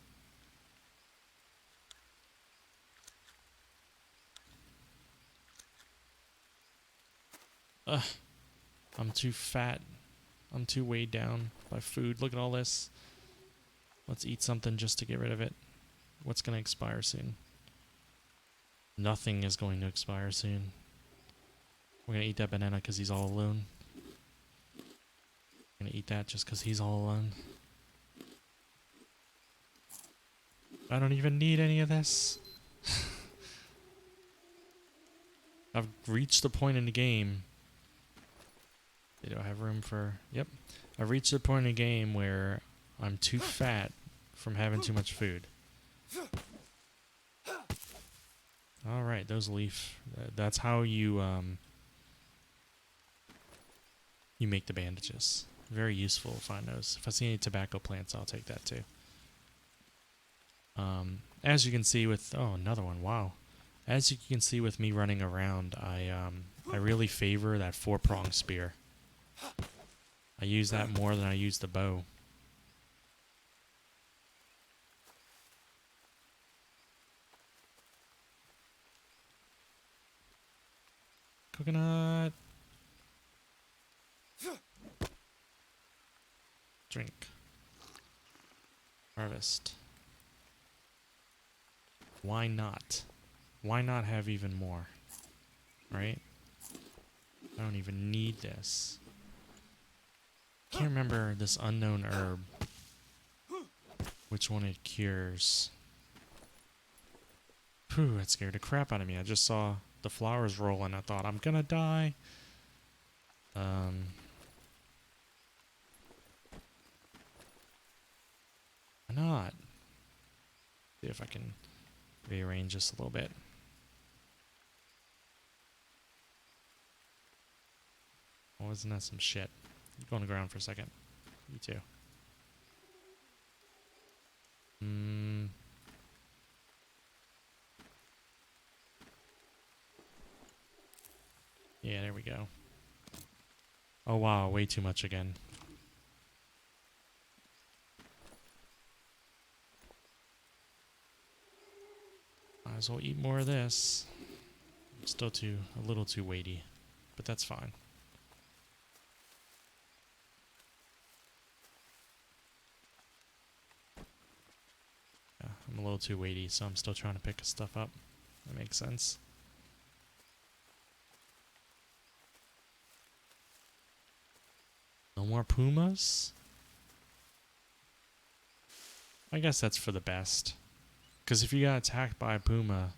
Ugh. I'm too fat. I'm too weighed down by food. Look at all this. Let's eat something just to get rid of it. What's going to expire soon? Nothing is going to expire soon. We're going to eat that banana because he's all alone. We're going to eat that just because he's all alone. I don't even need any of this. I've reached the point in the game. Do I have room for... Yep. I've reached the point in the game where I'm too fat from having too much food. Alright, those leaf... That's how you, you make the bandages. Very useful to find those. If I see any tobacco plants, I'll take that too. As you can see with... Oh, another one. Wow. As you can see with me running around, I really favor that 4-pronged spear. I use that more than I use the bow. Coconut. Drink. Harvest. Why not? Why not have even more? Right? I don't even need this. Can't remember this unknown herb. Which one it cures. Phew, that scared the crap out of me. I just saw the flowers rolling. I thought, I'm gonna die. Why not? See if I can rearrange this a little bit. Oh, isn't that some shit? You go on the ground for a second. You too. Yeah, there we go. Oh wow, way too much again. Might as well eat more of this. I'm still a little too weighty, but that's fine. Yeah, I'm a little too weighty, so I'm still trying to pick stuff up. That makes sense. No more pumas? I guess that's for the best. Because if you got attacked by a puma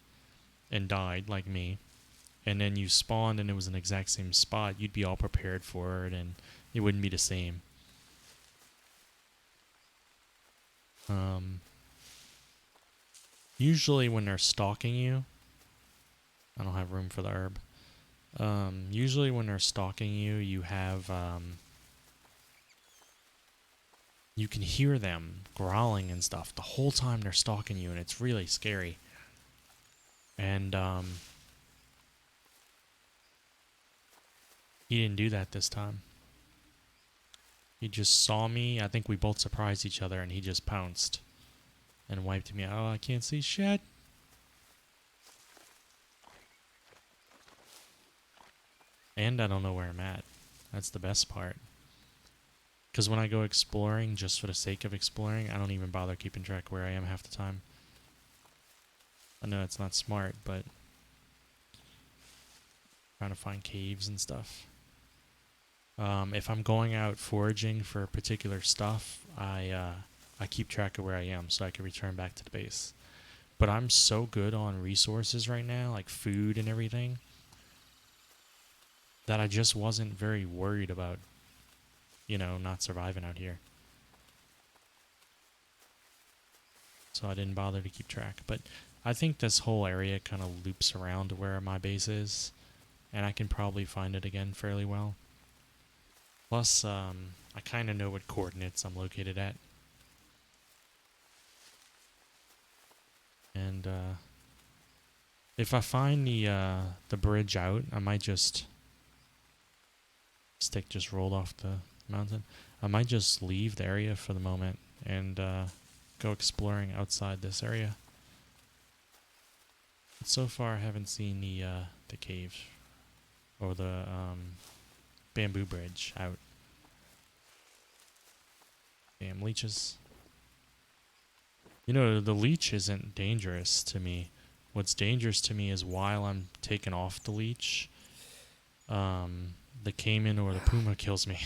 and died, like me, and then you spawned and it was in the exact same spot, you'd be all prepared for it and it wouldn't be the same. Usually when they're stalking you, I don't have room for the herb. Usually when they're stalking you, you have, you can hear them growling and stuff the whole time they're stalking you, and it's really scary. And, He didn't do that this time. He just saw me. I think we both surprised each other, and he just pounced and wiped me out. Oh, I can't see shit. And I don't know where I'm at. That's the best part. Because when I go exploring, just for the sake of exploring, I don't even bother keeping track where I am half the time. I know it's not smart, but trying to find caves and stuff. If I'm going out foraging for particular stuff, I keep track of where I am so I can return back to the base. But I'm so good on resources right now, like food and everything, that I just wasn't very worried about, you know, not surviving out here. So I didn't bother to keep track. But I think this whole area kind of loops around to where my base is, and I can probably find it again fairly well. Plus, I kind of know what coordinates I'm located at. And if I find the bridge out, I might just... Stick just rolled off the mountain. I might just leave the area for the moment and go exploring outside this area. But so far, I haven't seen the cave or the bamboo bridge out. Damn leeches. You know, the leech isn't dangerous to me. What's dangerous to me is while I'm taking off the leech, the caiman or the puma kills me.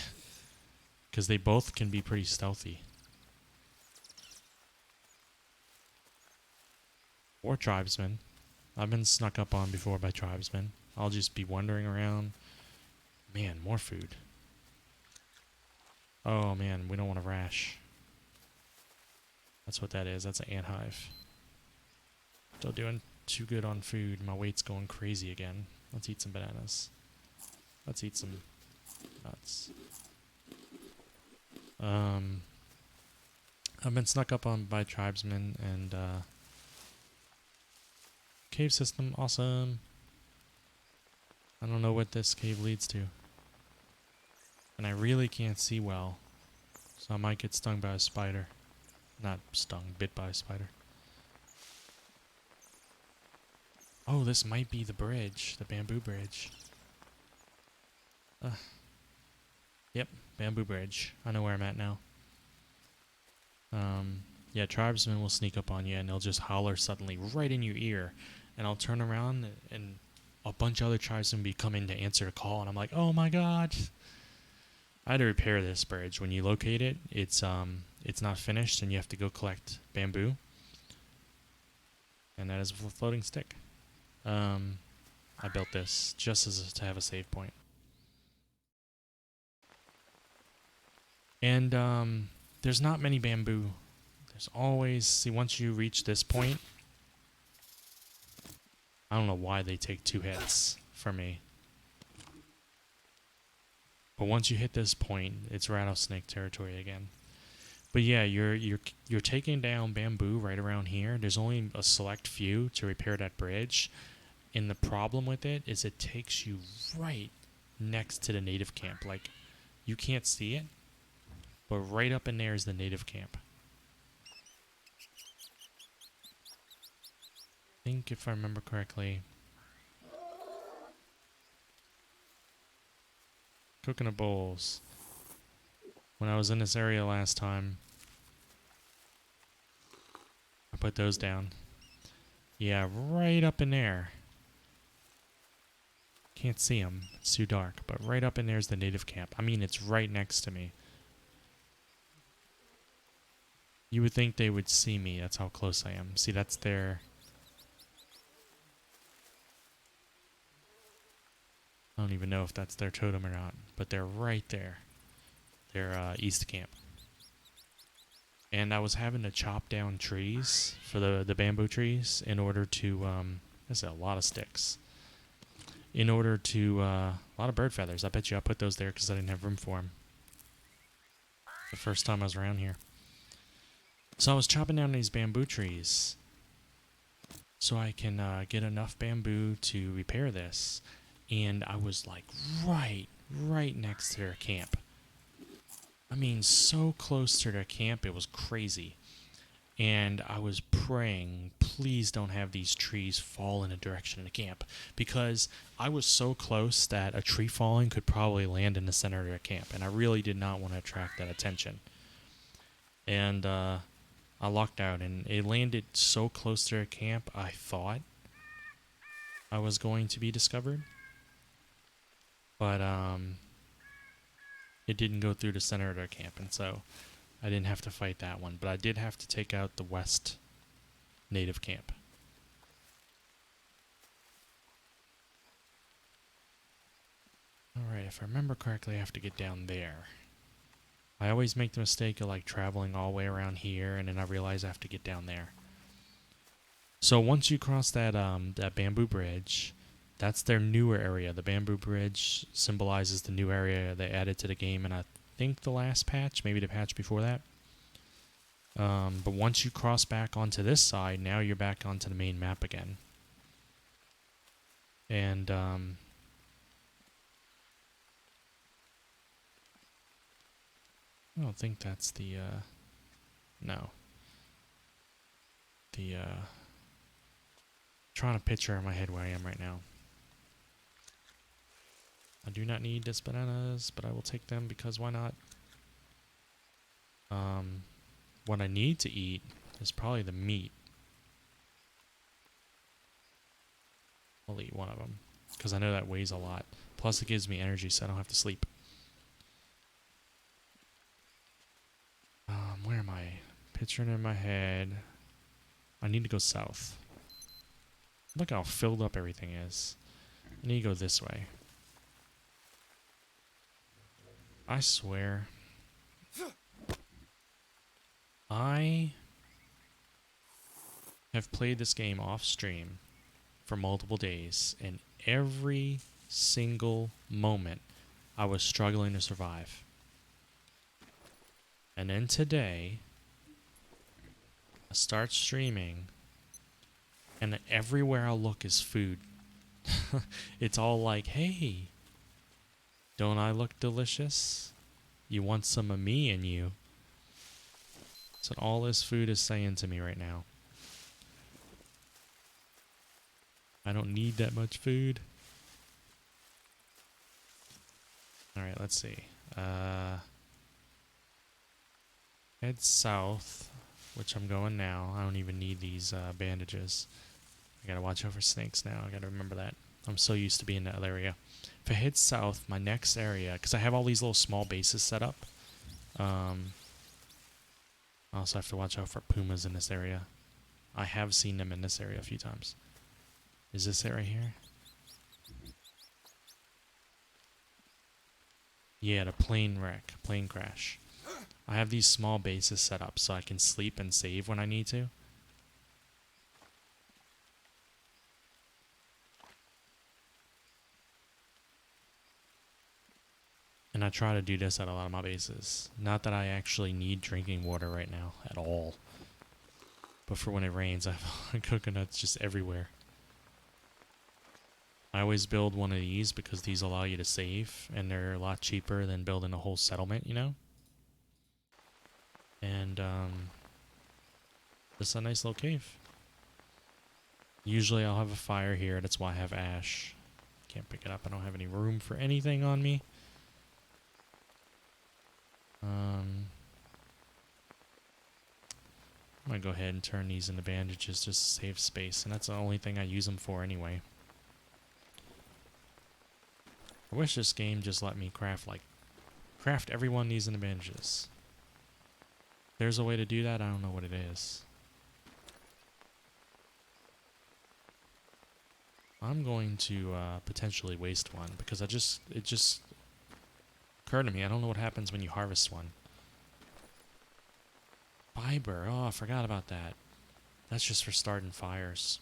Because they both can be pretty stealthy. Or tribesmen. I've been snuck up on before by tribesmen. I'll just be wandering around. Man, more food. Oh man, we don't want to rash. That's what that is. That's an ant hive. Still doing too good on food. My weight's going crazy again. Let's eat some bananas. Let's eat some nuts. I've been snuck up on by tribesmen and cave system, awesome. I don't know what this cave leads to. And I really can't see well. So I might get stung by a spider. Not stung, bit by a spider. Oh, this might be the bridge, the bamboo bridge. Yep, bamboo bridge. I know where I'm at now. Yeah, tribesmen will sneak up on you and they'll just holler suddenly right in your ear. And I'll turn around and a bunch of other tribesmen will be coming to answer the call. And I'm like, oh my god. I had to repair this bridge. When you locate it, it's not finished and you have to go collect bamboo. And that is a floating stick. I built this just to have a save point. And there's not many bamboo. There's always... See, once you reach this point... I don't know why they take 2 hits for me. But once you hit this point, it's rattlesnake territory again. But yeah, you're taking down bamboo right around here. There's only a select few to repair that bridge. And the problem with it is it takes you right next to the native camp. Like, you can't see it, but right up in there is the native camp. I think if I remember correctly... Coconut bowls. When I was in this area last time, I put those down. Yeah, right up in there. Can't see them. It's too dark. But right up in there is the native camp. I mean, it's right next to me. You would think they would see me. That's how close I am. See, that's their... I don't even know if that's their totem or not. But they're right there. They're east camp. And I was having to chop down trees for the bamboo trees in order to... There's a lot of sticks. In order to... a lot of bird feathers. I bet you I put those there because I didn't have room for them. The first time I was around here. So I was chopping down these bamboo trees so I can get enough bamboo to repair this. And I was like right right next to their camp. I mean, so close to their camp, it was crazy. And I was praying, please don't have these trees fall in the direction of the camp, because I was so close that a tree falling could probably land in the center of their camp, and I really did not want to attract that attention. And I lucked out, and it landed so close to their camp, I thought I was going to be discovered. But it didn't go through the center of their camp, and so I didn't have to fight that one. But I did have to take out the west native camp. Alright, if I remember correctly, I have to get down there. I always make the mistake of like traveling all the way around here, and then I realize I have to get down there. So once you cross that that bamboo bridge, that's their newer area. The bamboo bridge symbolizes the new area they added to the game, and I think the last patch, maybe the patch before that. But once you cross back onto this side, now you're back onto the main map again. And I don't think that's the no. The trying to picture in my head where I am right now. I do not need this bananas, but I will take them because why not? What I need to eat is probably the meat. I'll eat one of them because I know that weighs a lot. Plus it gives me energy so I don't have to sleep. Where am I? Picturing in my head. I need to go south. Look how filled up everything is. I need to go this way. I swear. I have played this game off stream for multiple days, and every single moment I was struggling to survive. And then today, I start streaming, and everywhere I look is food. It's all like, hey, don't I look delicious? You want some of me and you. That's what all this food is saying to me right now. I don't need that much food. Alright, let's see. Head south, which I'm going now. I don't even need these bandages. I gotta watch out for snakes now. I gotta remember that. I'm so used to being in that area. If I head south, my next area, because I have all these little small bases set up. I also have to watch out for pumas in this area. I have seen them in this area a few times. Is this it right here? Yeah, the plane wreck, plane crash. I have these small bases set up so I can sleep and save when I need to. And I try to do this at a lot of my bases. Not that I actually need drinking water right now at all. But for when it rains, I have coconuts just everywhere. I always build one of these because these allow you to save, and they're a lot cheaper than building a whole settlement, you know? And, this is a nice little cave. Usually I'll have a fire here, that's why I have ash. Can't pick it up, I don't have any room for anything on me. I'm gonna go ahead and turn these into bandages just to save space, and that's the only thing I use them for anyway. I wish this game just let me craft every one of these into bandages. If there's a way to do that, I don't know what it is. I'm going to potentially waste one because it just occurred to me. I don't know what happens when you harvest one. Fiber. Oh, I forgot about that. That's just for starting fires.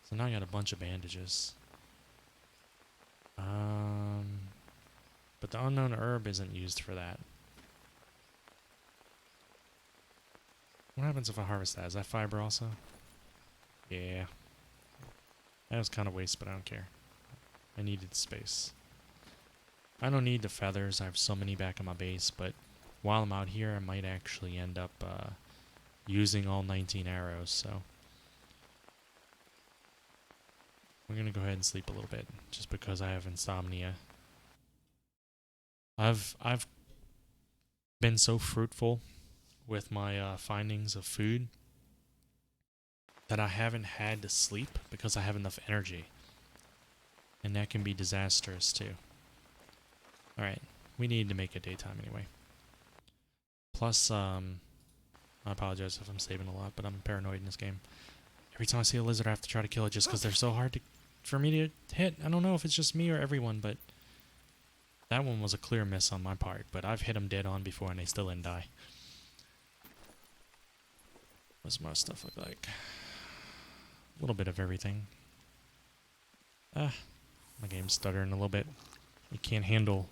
So now I got a bunch of bandages. But the unknown herb isn't used for that. What happens if I harvest that? Is that fiber also? Yeah. That was kind of waste, but I don't care. I needed space. I don't need the feathers. I have so many back on my base, but while I'm out here, I might actually end up using all 19 arrows, so we're gonna go ahead and sleep a little bit, just because I have insomnia. I've been so fruitful with my findings of food that I haven't had to sleep because I have enough energy. And that can be disastrous too. Alright, we need to make it daytime anyway. Plus, I apologize if I'm saving a lot, but I'm paranoid in this game. Every time I see a lizard, I have to try to kill it just because they're so hard for me to hit. I don't know if it's just me or everyone, but that one was a clear miss on my part. But I've hit them dead on before and they still didn't die. What's my stuff look like? A little bit of everything. My game's stuttering a little bit. It can't handle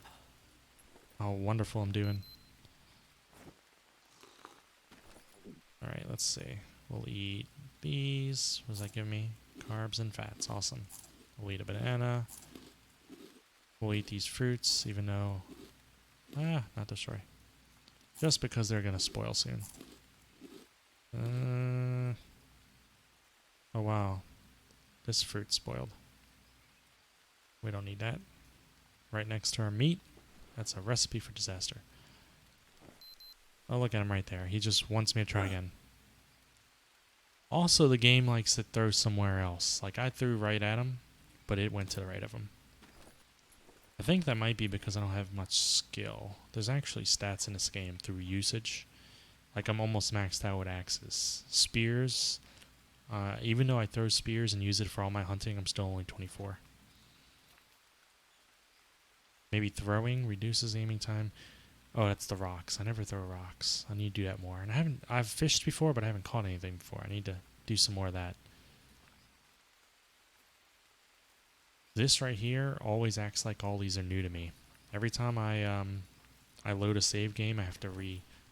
how wonderful I'm doing. Alright, let's see. We'll eat these. What does that give me? Carbs and fats. Awesome. We'll eat a banana. We'll eat these fruits, even though... not destroy. Just because they're going to spoil soon. Oh wow. This fruit spoiled. We don't need that. Right next to our meat. That's a recipe for disaster. Oh, look at him right there. He just wants me to try again. Also, the game likes to throw somewhere else. Like, I threw right at him, but it went to the right of him. I think that might be because I don't have much skill. There's actually stats in this game through usage. Like, I'm almost maxed out with axes. Spears, even though I throw spears and use it for all my hunting, I'm still only 24. Maybe throwing reduces aiming time. Oh, that's the rocks. I never throw rocks. I need to do that more. And I've fished before, but I haven't caught anything before. I need to do some more of that. This right here always acts like all these are new to me. Every time I load a save game, I have to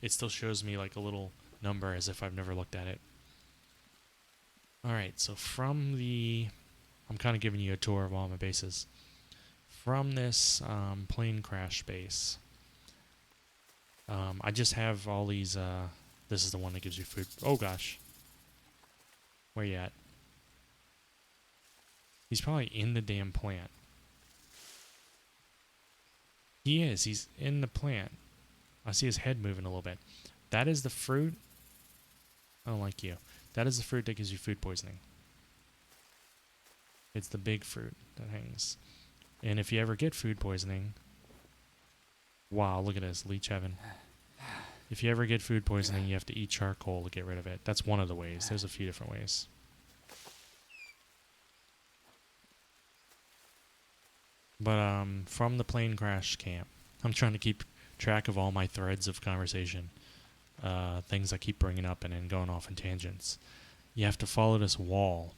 it still shows me like a little number as if I've never looked at it. Alright, so I'm kind of giving you a tour of all my bases. From this plane crash base, I just have all these, this is the one that gives you food. Oh gosh. Where you at? He's probably in the damn plant. He is. He's in the plant. I see his head moving a little bit. That is the fruit. I don't like you. That is the fruit that gives you food poisoning. It's the big fruit that hangs. And if you ever get food poisoning... Wow, look at this. Leech heaven. If you ever get food poisoning, you have to eat charcoal to get rid of it. That's one of the ways. There's a few different ways. But from the plane crash camp, I'm trying to keep track of all my threads of conversation. Things I keep bringing up and then going off in tangents. You have to follow this wall.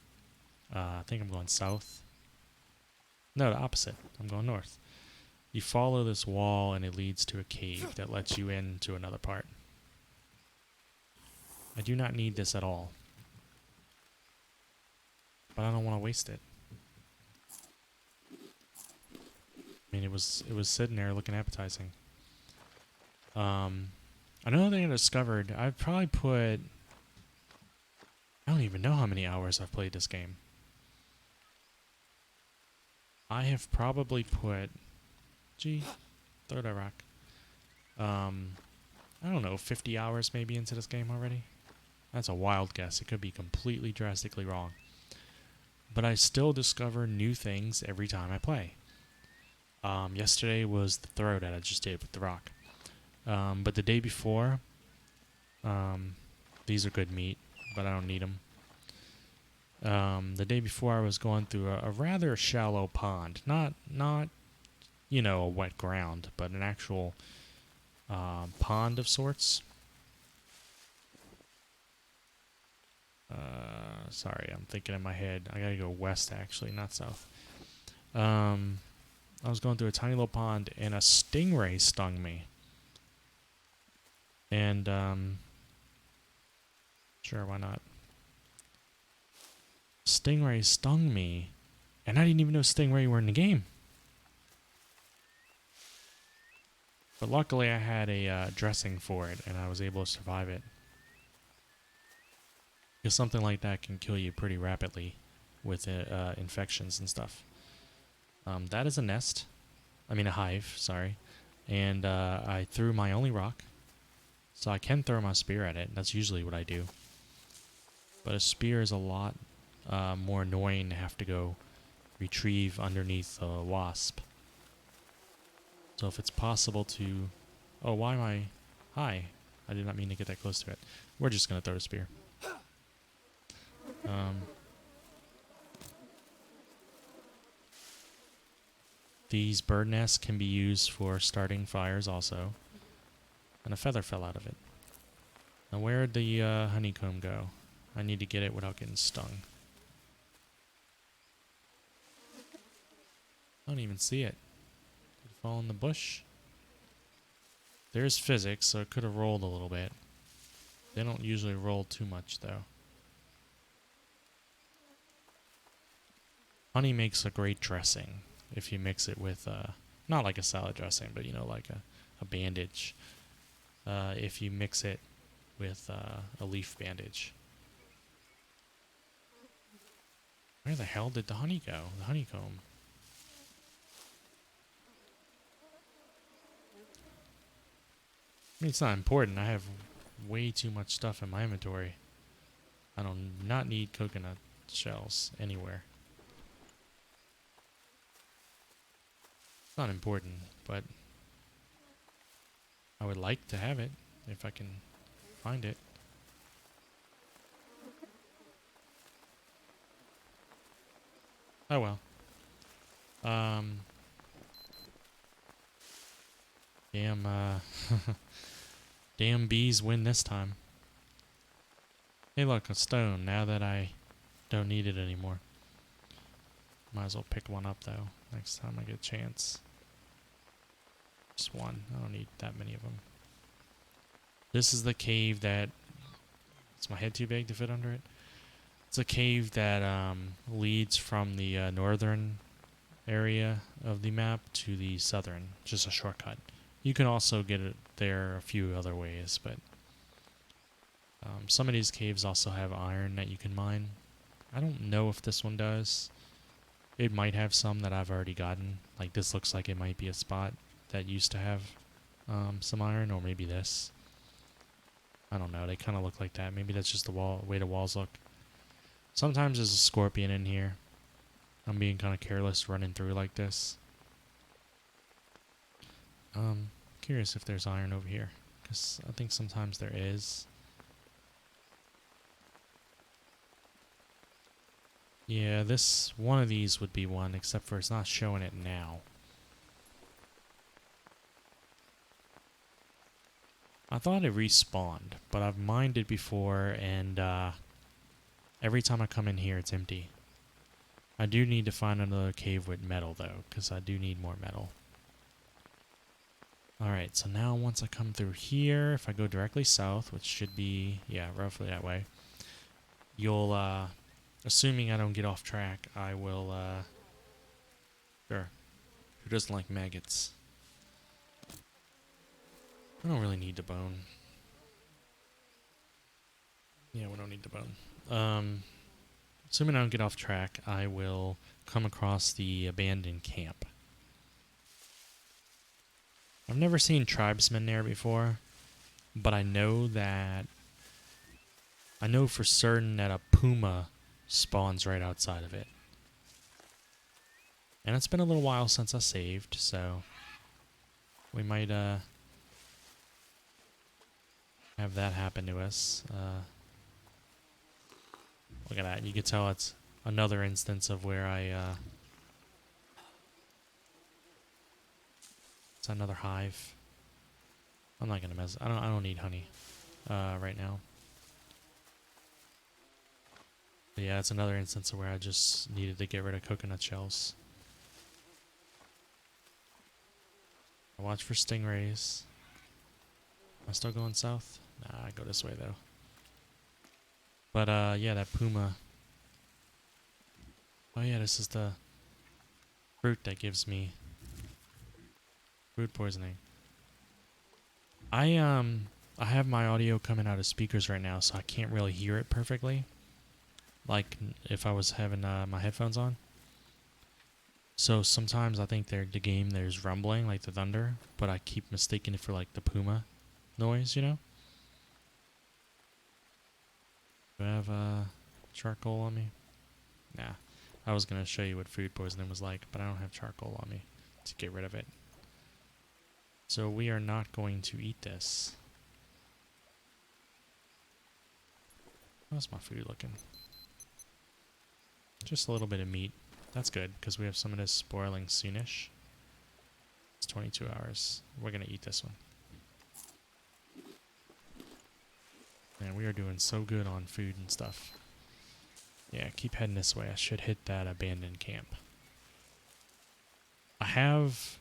I think I'm going south. No, the opposite. I'm going north. You follow this wall and it leads to a cave that lets you into another part. I do not need this at all. But I don't want to waste it. I mean, it was sitting there looking appetizing. Another thing I discovered, I've probably put... I don't even know how many hours I've played this game. I have probably put... throw that rock. I don't know, 50 hours maybe into this game already? That's a wild guess. It could be completely drastically wrong. But I still discover new things every time I play. Yesterday was the throw that I just did with the rock. But the day before, these are good meat, but I don't need them. The day before I was going through a rather shallow pond. Not a wet ground, but an actual pond of sorts. Sorry, I'm thinking in my head. I gotta go west, actually, not south. I was going through a tiny little pond, and a stingray stung me. And, sure, why not? Stingray stung me, and I didn't even know stingray were in the game. But luckily I had a dressing for it, and I was able to survive it. Because something like that can kill you pretty rapidly with infections and stuff. That is a nest. I mean a hive, sorry. And I threw my only rock. So I can throw my spear at it. That's usually what I do. But a spear is a lot more annoying to have to go retrieve underneath a wasp. So if it's possible to... Oh, why am I... Hi. I did not mean to get that close to it. We're just going to throw a spear. These bird nests can be used for starting fires also. And a feather fell out of it. Now where'd the honeycomb go? I need to get it without getting stung. I don't even see it. Did it fall in the bush? There's physics, so it could have rolled a little bit. They don't usually roll too much, though. Honey makes a great dressing if you mix it with, not like a salad dressing, but you know, like a bandage. If you mix it with a leaf bandage. Where the hell did the honey go? The honeycomb. I mean, it's not important. I have way too much stuff in my inventory. I do not need coconut shells anywhere. It's not important, but I would like to have it if I can find it. Oh well. Damn, damn bees win this time. Hey look, a stone, now that I don't need it anymore. Might as well pick one up though, next time I get a chance. Just one, I don't need that many of them. This is the cave that... Is my head too big to fit under it? It's a cave that leads from the northern area of the map to the southern. Just a shortcut. You can also get it there a few other ways, but some of these caves also have iron that you can mine. I don't know if this one does. It might have some that I've already gotten. Like this looks like it might be a spot that used to have some iron, or maybe this. I don't know. They kind of look like that. Maybe that's just the way the walls look. Sometimes there's a scorpion in here. I'm being kind of careless running through like this. Curious if there's iron over here, because I think sometimes there is. Yeah, one of these would be one, except for it's not showing it now. I thought it respawned, but I've mined it before, and every time I come in here, it's empty. I do need to find another cave with metal, though, because I do need more metal. Alright, so now once I come through here, if I go directly south, which should be, yeah, roughly that way, you'll, assuming I don't get off track, I will, sure. Who doesn't like maggots? I don't really need the bone. Yeah, we don't need the bone. Assuming I don't get off track, I will come across the abandoned camp. I've never seen tribesmen there before, but I know for certain that a puma spawns right outside of it. And it's been a little while since I saved, so we might have that happen to us. Look at that. You can tell it's another instance of where it's another hive. I'm not gonna mess. I don't need honey right now. But yeah, it's another instance of where I just needed to get rid of coconut shells. I watch for stingrays. Am I still going south? Nah, I go this way though. But yeah, that puma. Oh yeah, this is the fruit that gives me food poisoning. I have my audio coming out of speakers right now, so I can't really hear it perfectly. Like if I was having my headphones on. So sometimes I think the game there's rumbling like the thunder, but I keep mistaking it for like the puma noise, you know? Do I have charcoal on me? Nah. I was gonna show you what food poisoning was like, but I don't have charcoal on me to get rid of it. So we are not going to eat this. How's my food looking? Just a little bit of meat. That's good, because we have some of this spoiling soonish. It's 22 hours. We're going to eat this one. Man, we are doing so good on food and stuff. Yeah, keep heading this way. I should hit that abandoned camp. I have...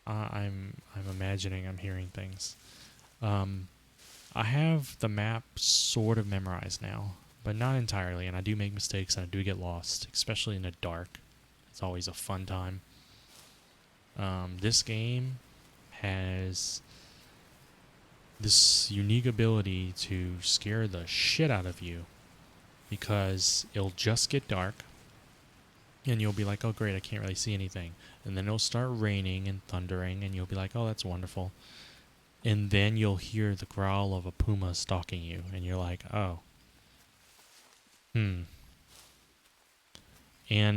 I'm imagining I'm hearing things. I have the map sort of memorized now, but not entirely, and I do make mistakes and I do get lost, especially in the dark. It's always a fun time. This game has this unique ability to scare the shit out of you because it'll just get dark and you'll be like, oh great, I can't really see anything. And then it'll start raining and thundering and you'll be like, oh, that's wonderful. And then you'll hear the growl of a puma stalking you and you're like, oh. And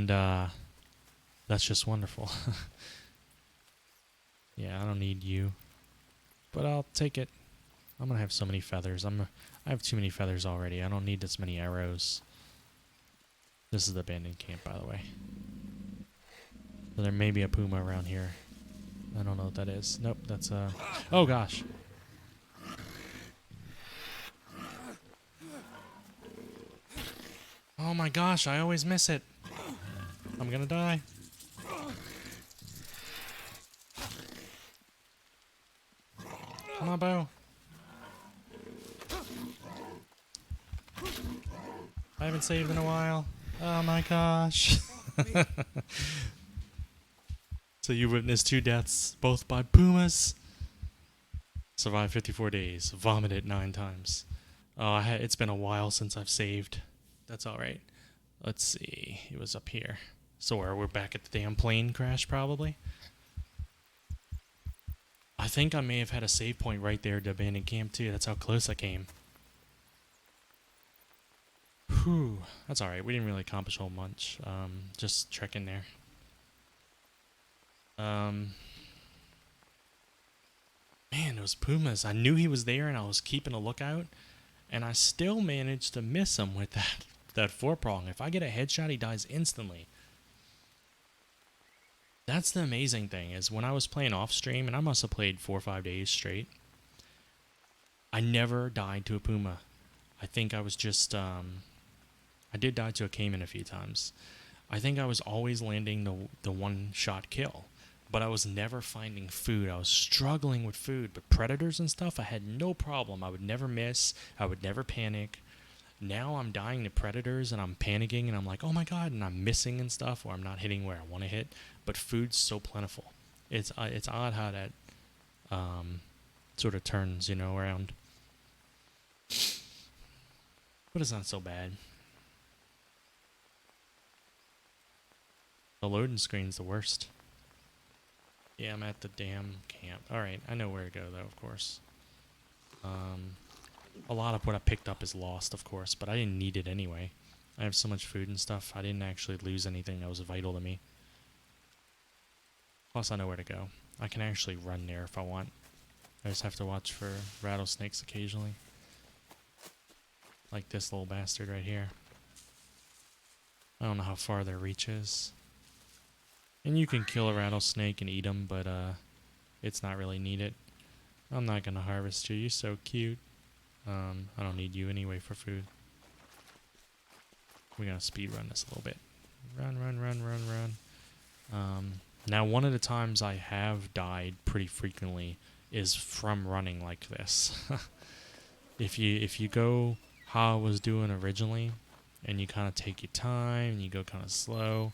that's just wonderful. Yeah, I don't need you. But I'll take it. I'm going to have so many feathers. I have too many feathers already. I don't need this many arrows. This is the abandoned camp, by the way. So there may be a puma around here. I don't know what that is. Nope, that's oh gosh. Oh my gosh, I always miss it. I'm gonna die. Come on, bow. I haven't saved in a while. Oh my gosh. So you witnessed 2 deaths, both by pumas. Survived 54 days. Vomited 9 times. Oh, it's been a while since I've saved. That's alright. Let's see. It was up here. So we're back at the damn plane crash, probably. I think I may have had a save point right there at the abandoned camp, too. That's how close I came. Whew. That's alright. We didn't really accomplish a whole bunch. Just trekking there. Man, those pumas. I knew he was there and I was keeping a lookout. And I still managed to miss him with that 4-prong. If I get a headshot, he dies instantly. That's the amazing thing, is when I was playing off stream, and I must have played 4 or 5 days straight, I never died to a puma. I think I was just, I did die to a caiman a few times. I think I was always landing the one-shot kill, but I was never finding food. I was struggling with food, but predators and stuff, I had no problem. I would never miss. I would never panic. Now I'm dying to predators and I'm panicking and I'm like, oh my god, and I'm missing and stuff, or I'm not hitting where I want to hit. But food's so plentiful. It's odd how that sort of turns, around. But it's not so bad. The loading screen's the worst. Yeah, I'm at the damn camp. Alright, I know where to go though, of course. A lot of what I picked up is lost, of course, but I didn't need it anyway. I have so much food and stuff, I didn't actually lose anything that was vital to me. Plus, I know where to go. I can actually run there if I want. I just have to watch for rattlesnakes occasionally. Like this little bastard right here. I don't know how far their reach is. And you can kill a rattlesnake and eat them, but it's not really needed. I'm not going to harvest you. You're so cute. I don't need you anyway for food. We're going to speed run this a little bit. Run, run, run, run, run. Now, one of the times I have died pretty frequently is from running like this. If you go how I was doing originally, and you kind of take your time, and you go kind of slow,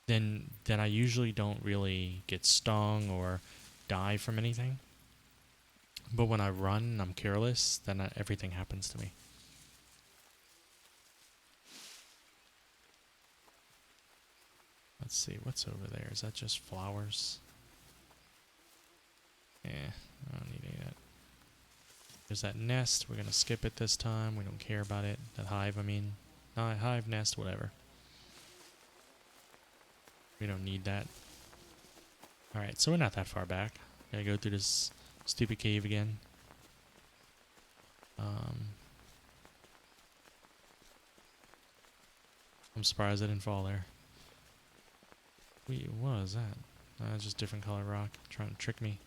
then I usually don't really get stung or die from anything. But when I run and I'm careless, then everything happens to me. Let's see, what's over there? Is that just flowers? Yeah, I don't need any of that. There's that nest. We're going to skip it this time. We don't care about it. That hive, I mean. Hive, nest, whatever. We don't need that. Alright, so we're not that far back. Gotta go through this stupid cave again. I'm surprised I didn't fall there. Wait, what is that? Just different color rock. Trying to trick me.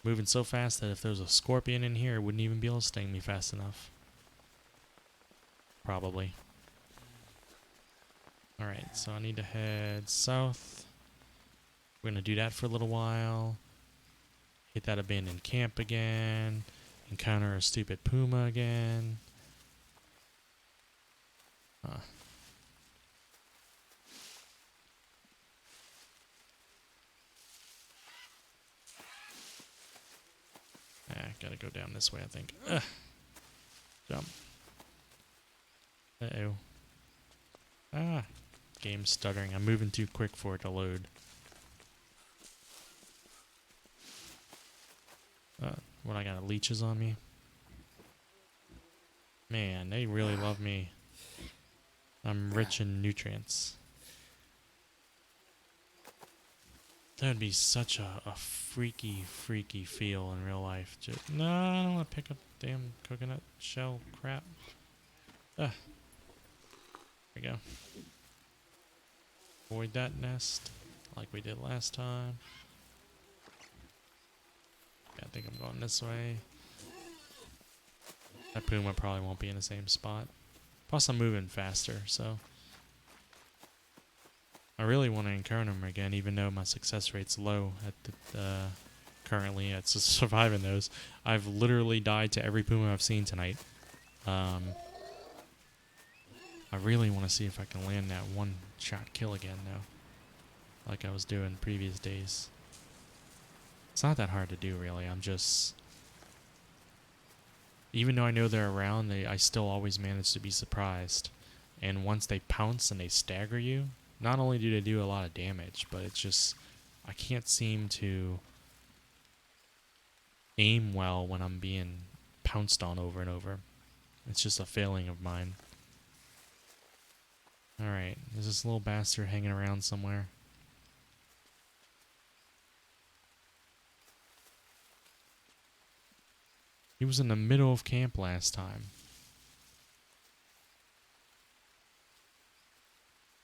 Moving so fast that if there was a scorpion in here, it wouldn't even be able to sting me fast enough. Probably. Alright, so I need to head south. We're going to do that for a little while. Hit that abandoned camp again. Encounter a stupid puma again. Gotta go down this way, I think. Jump. Uh-oh. Game's stuttering. I'm moving too quick for it to load. What, I got leeches on me? Man, they really love me. I'm rich in nutrients. That would be such a freaky feel in real life. No, I don't want to pick up damn coconut shell crap. There we go. Avoid that nest like we did last time. Yeah, I think I'm going this way. That puma probably won't be in the same spot. Plus I'm moving faster, so I really want to encounter him again, even though my success rate's low at the currently at surviving those. I've literally died to every puma I've seen tonight. I really want to see if I can land that one-shot kill again, though, like I was doing previous days. It's not that hard to do, really. I'm just... Even though I know they're around, I still always manage to be surprised. And once they pounce and they stagger you, not only do they do a lot of damage, but it's just... I can't seem to aim well when I'm being pounced on over and over. It's just a failing of mine. Alright, there's this little bastard hanging around somewhere. He was in the middle of camp last time.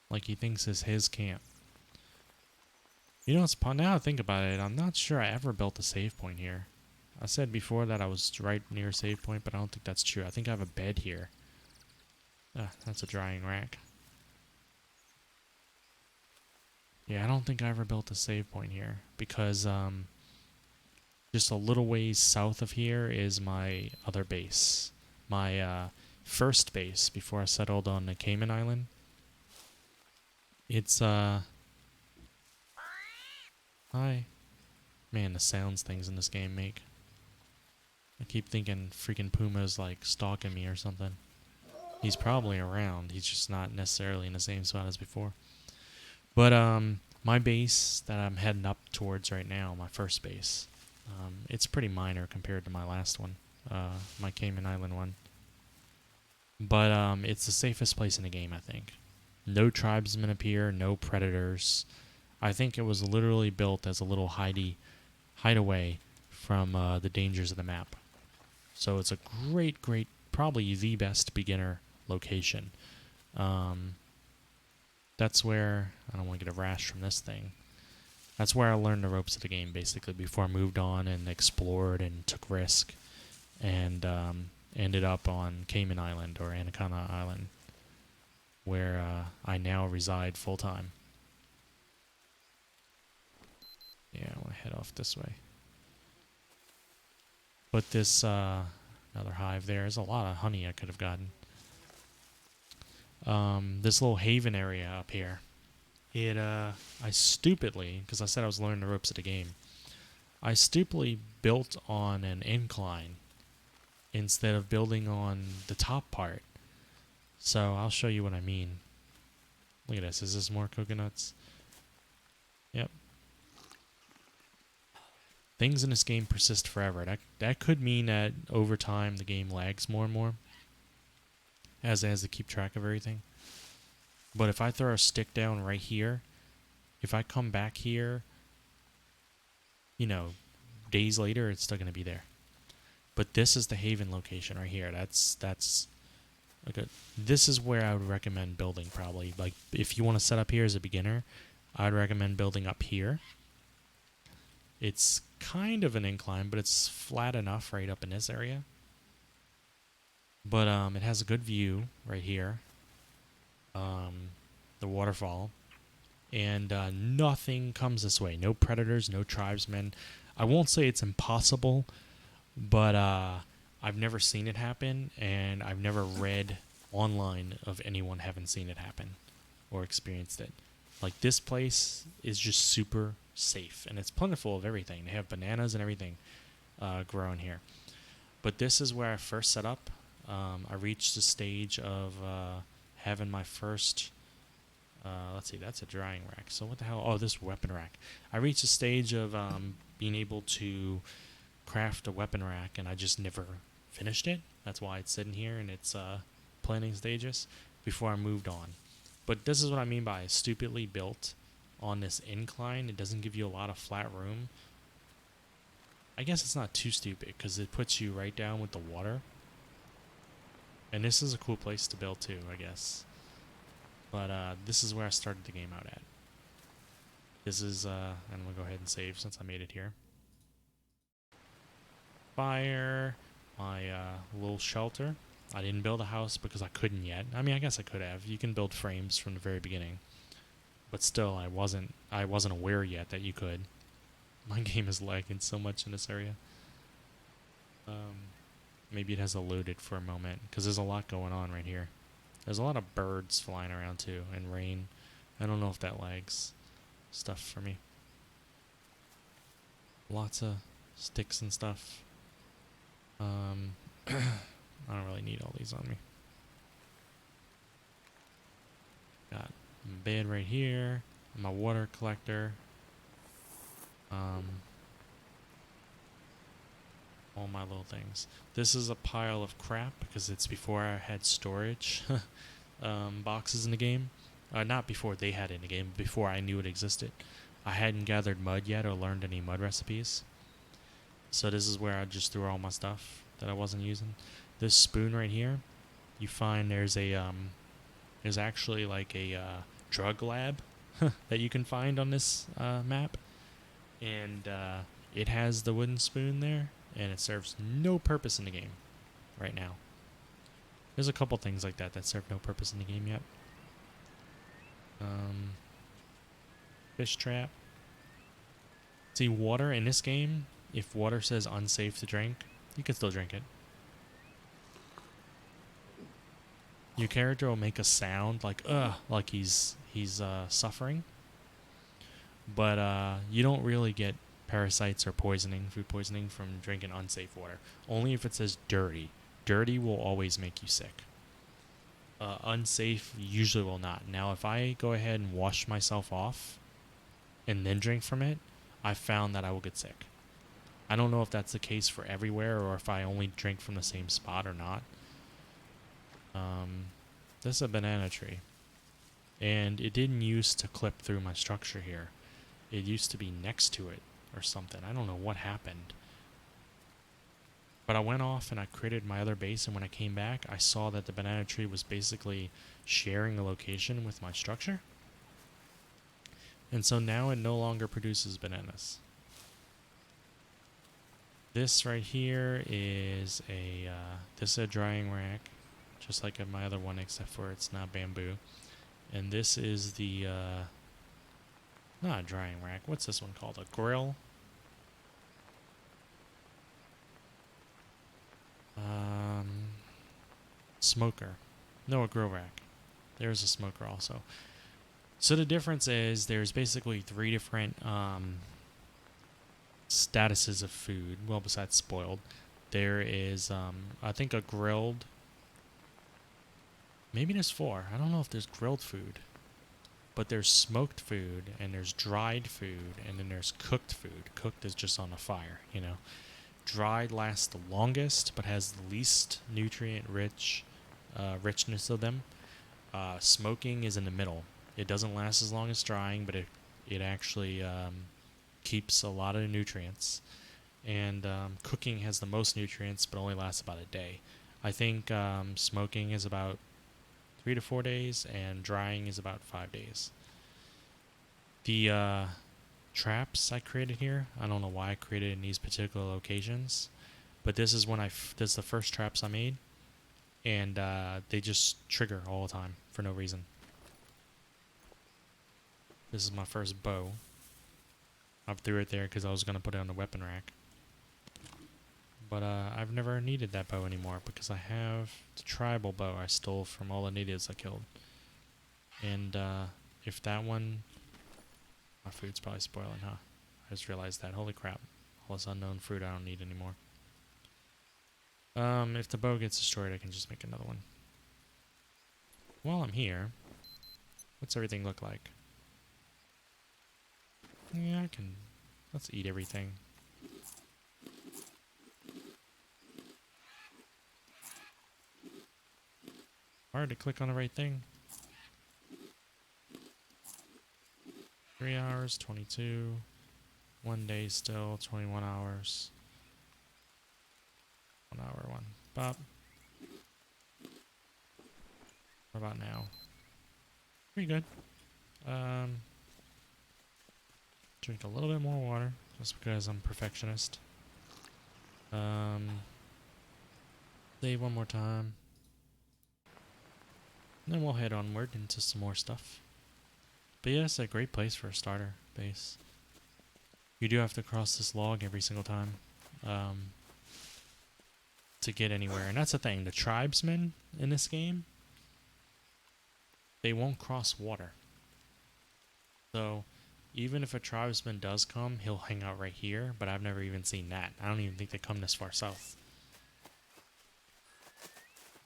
Like he thinks it's his camp. You know, now I think about it, I'm not sure I ever built a save point here. I said before that I was right near save point, but I don't think that's true. I think I have a bed here. That's a drying rack. Yeah, I don't think I ever built a save point here because just a little ways south of here is my other base. My first base before I settled on the Cayman Island. It's Hi. Man, the sounds things in this game make. I keep thinking freaking Puma's like stalking me or something. He's probably around. He's just not necessarily in the same spot as before. But my base that I'm heading up towards right now, my first base, it's pretty minor compared to my last one, my Cayman Island one. But it's the safest place in the game, I think. No tribesmen appear, no predators. I think it was literally built as a little hideaway from the dangers of the map. So it's a great, probably the best beginner location. That's where, I don't want to get a rash from this thing. That's where I learned the ropes of the game, basically, before I moved on and explored and took risk. And ended up on Cayman Island, or Anaconda Island, where I now reside full-time. Yeah, I want to head off this way. But this, another hive there. There's a lot of honey I could have gotten. this little haven area up here. I stupidly, because I said I was learning the ropes of the game, I stupidly built on an incline instead of building on the top part. So I'll show you what I mean. Look at this. Is this more coconuts? Yep. Things in this game persist forever. That could mean that over time the game lags more and more as it has to keep track of everything. But if I throw a stick down right here, if I come back here, you know, days later, it's still going to be there. But this is the haven location right here. That's okay. This is where I would recommend building probably. Like if you want to set up here as a beginner, I'd recommend building up here. It's kind of an incline, but it's flat enough right up in this area. But it has a good view right here. The waterfall. And nothing comes this way. No predators, no tribesmen. I won't say it's impossible, but I've never seen it happen, and I've never read online of anyone having seen it happen or experienced it. Like, this place is just super safe, and it's plentiful of everything. They have bananas and everything growing here. But this is where I first set up. I reached the stage of having my first... let's see, that's a drying rack. So what the hell? Oh, this weapon rack. I reached a stage of being able to craft a weapon rack, and I just never finished it. That's why it's sitting here in its planning stages before I moved on. But this is what I mean by stupidly built on this incline. It doesn't give you a lot of flat room. I guess it's not too stupid because it puts you right down with the water. And this is a cool place to build too, I guess. But this is where I started the game out at. This is, and I'm going to go ahead and save since I made it here. Fire, my little shelter. I didn't build a house because I couldn't yet. I mean, I guess I could have. You can build frames from the very beginning. But still, I wasn't aware yet that you could. My game is lagging so much in this area. Maybe it has loaded for a moment because there's a lot going on right here. There's a lot of birds flying around too, and rain. I don't know if that lags stuff for me. Lots of sticks and stuff. I don't really need all these on me. Got my bed right here, my water collector. All my little things. This is a pile of crap because it's before I had storage boxes in the game. Not before they had it in the game, before I knew it existed. I hadn't gathered mud yet or learned any mud recipes. So this is where I just threw all my stuff that I wasn't using. This spoon right here, you find there's actually like a drug lab that you can find on this map. And it has the wooden spoon there. And it serves no purpose in the game right now. There's a couple things like that serve no purpose in the game yet. Fish trap. See, water in this game, if water says unsafe to drink, you can still drink it. Your character will make a sound like he's suffering. But you don't really get parasites or food poisoning from drinking unsafe water. Only if it says dirty. Dirty will always make you sick. Unsafe usually will not. Now, if I go ahead and wash myself off and then drink from it, I've found that I will get sick. I don't know if that's the case for everywhere or if I only drink from the same spot or not. This is a banana tree. And it didn't used to clip through my structure here. It used to be next to it or something. I don't know what happened. But I went off and I created my other base, and when I came back, I saw that the banana tree was basically sharing a location with my structure. And so now it no longer produces bananas. This right here is a drying rack, just like my other one, except for it's not bamboo. And this is the not a drying rack. What's this one called? A grill. Smoker. No, a grill rack. There's a smoker also. So the difference is there's basically 3 different statuses of food. Well, besides spoiled, there is I think a grilled. Maybe there's 4. I don't know if there's grilled food, but there's smoked food and there's dried food and then there's cooked food. Cooked is just on a fire, you know. Dried lasts the longest, but has the least nutrient richness of them. Smoking is in the middle. It doesn't last as long as drying, but it actually keeps a lot of nutrients. And cooking has the most nutrients, but only lasts about a day. I think smoking is about 3 to 4 days, and drying is about 5 days. The traps I created here, I don't know why I created in these particular locations, but this is when this is the first traps I made, and they just trigger all the time for no reason. This is my first bow. I threw it there because I was going to put it on the weapon rack. But I've never needed that bow anymore because I have the tribal bow I stole from all the natives I killed. And if that one... My food's probably spoiling, huh? I just realized that. Holy crap. All this unknown fruit I don't need anymore. If the bow gets destroyed, I can just make another one. While I'm here, what's everything look like? Yeah, I can... Let's eat everything. Hard to click on the right thing. 3 hours, 22. 1 day still, 21 hours. 1 hour, 1. Bop. What about now? Pretty good. Drink a little bit more water, just because I'm a perfectionist. Save one more time. And then we'll head onward into some more stuff. But yeah, it's a great place for a starter base. You do have to cross this log every single time to get anywhere. And that's the thing. The tribesmen in this game, they won't cross water. So even if a tribesman does come, he'll hang out right here. But I've never even seen that. I don't even think they come this far south.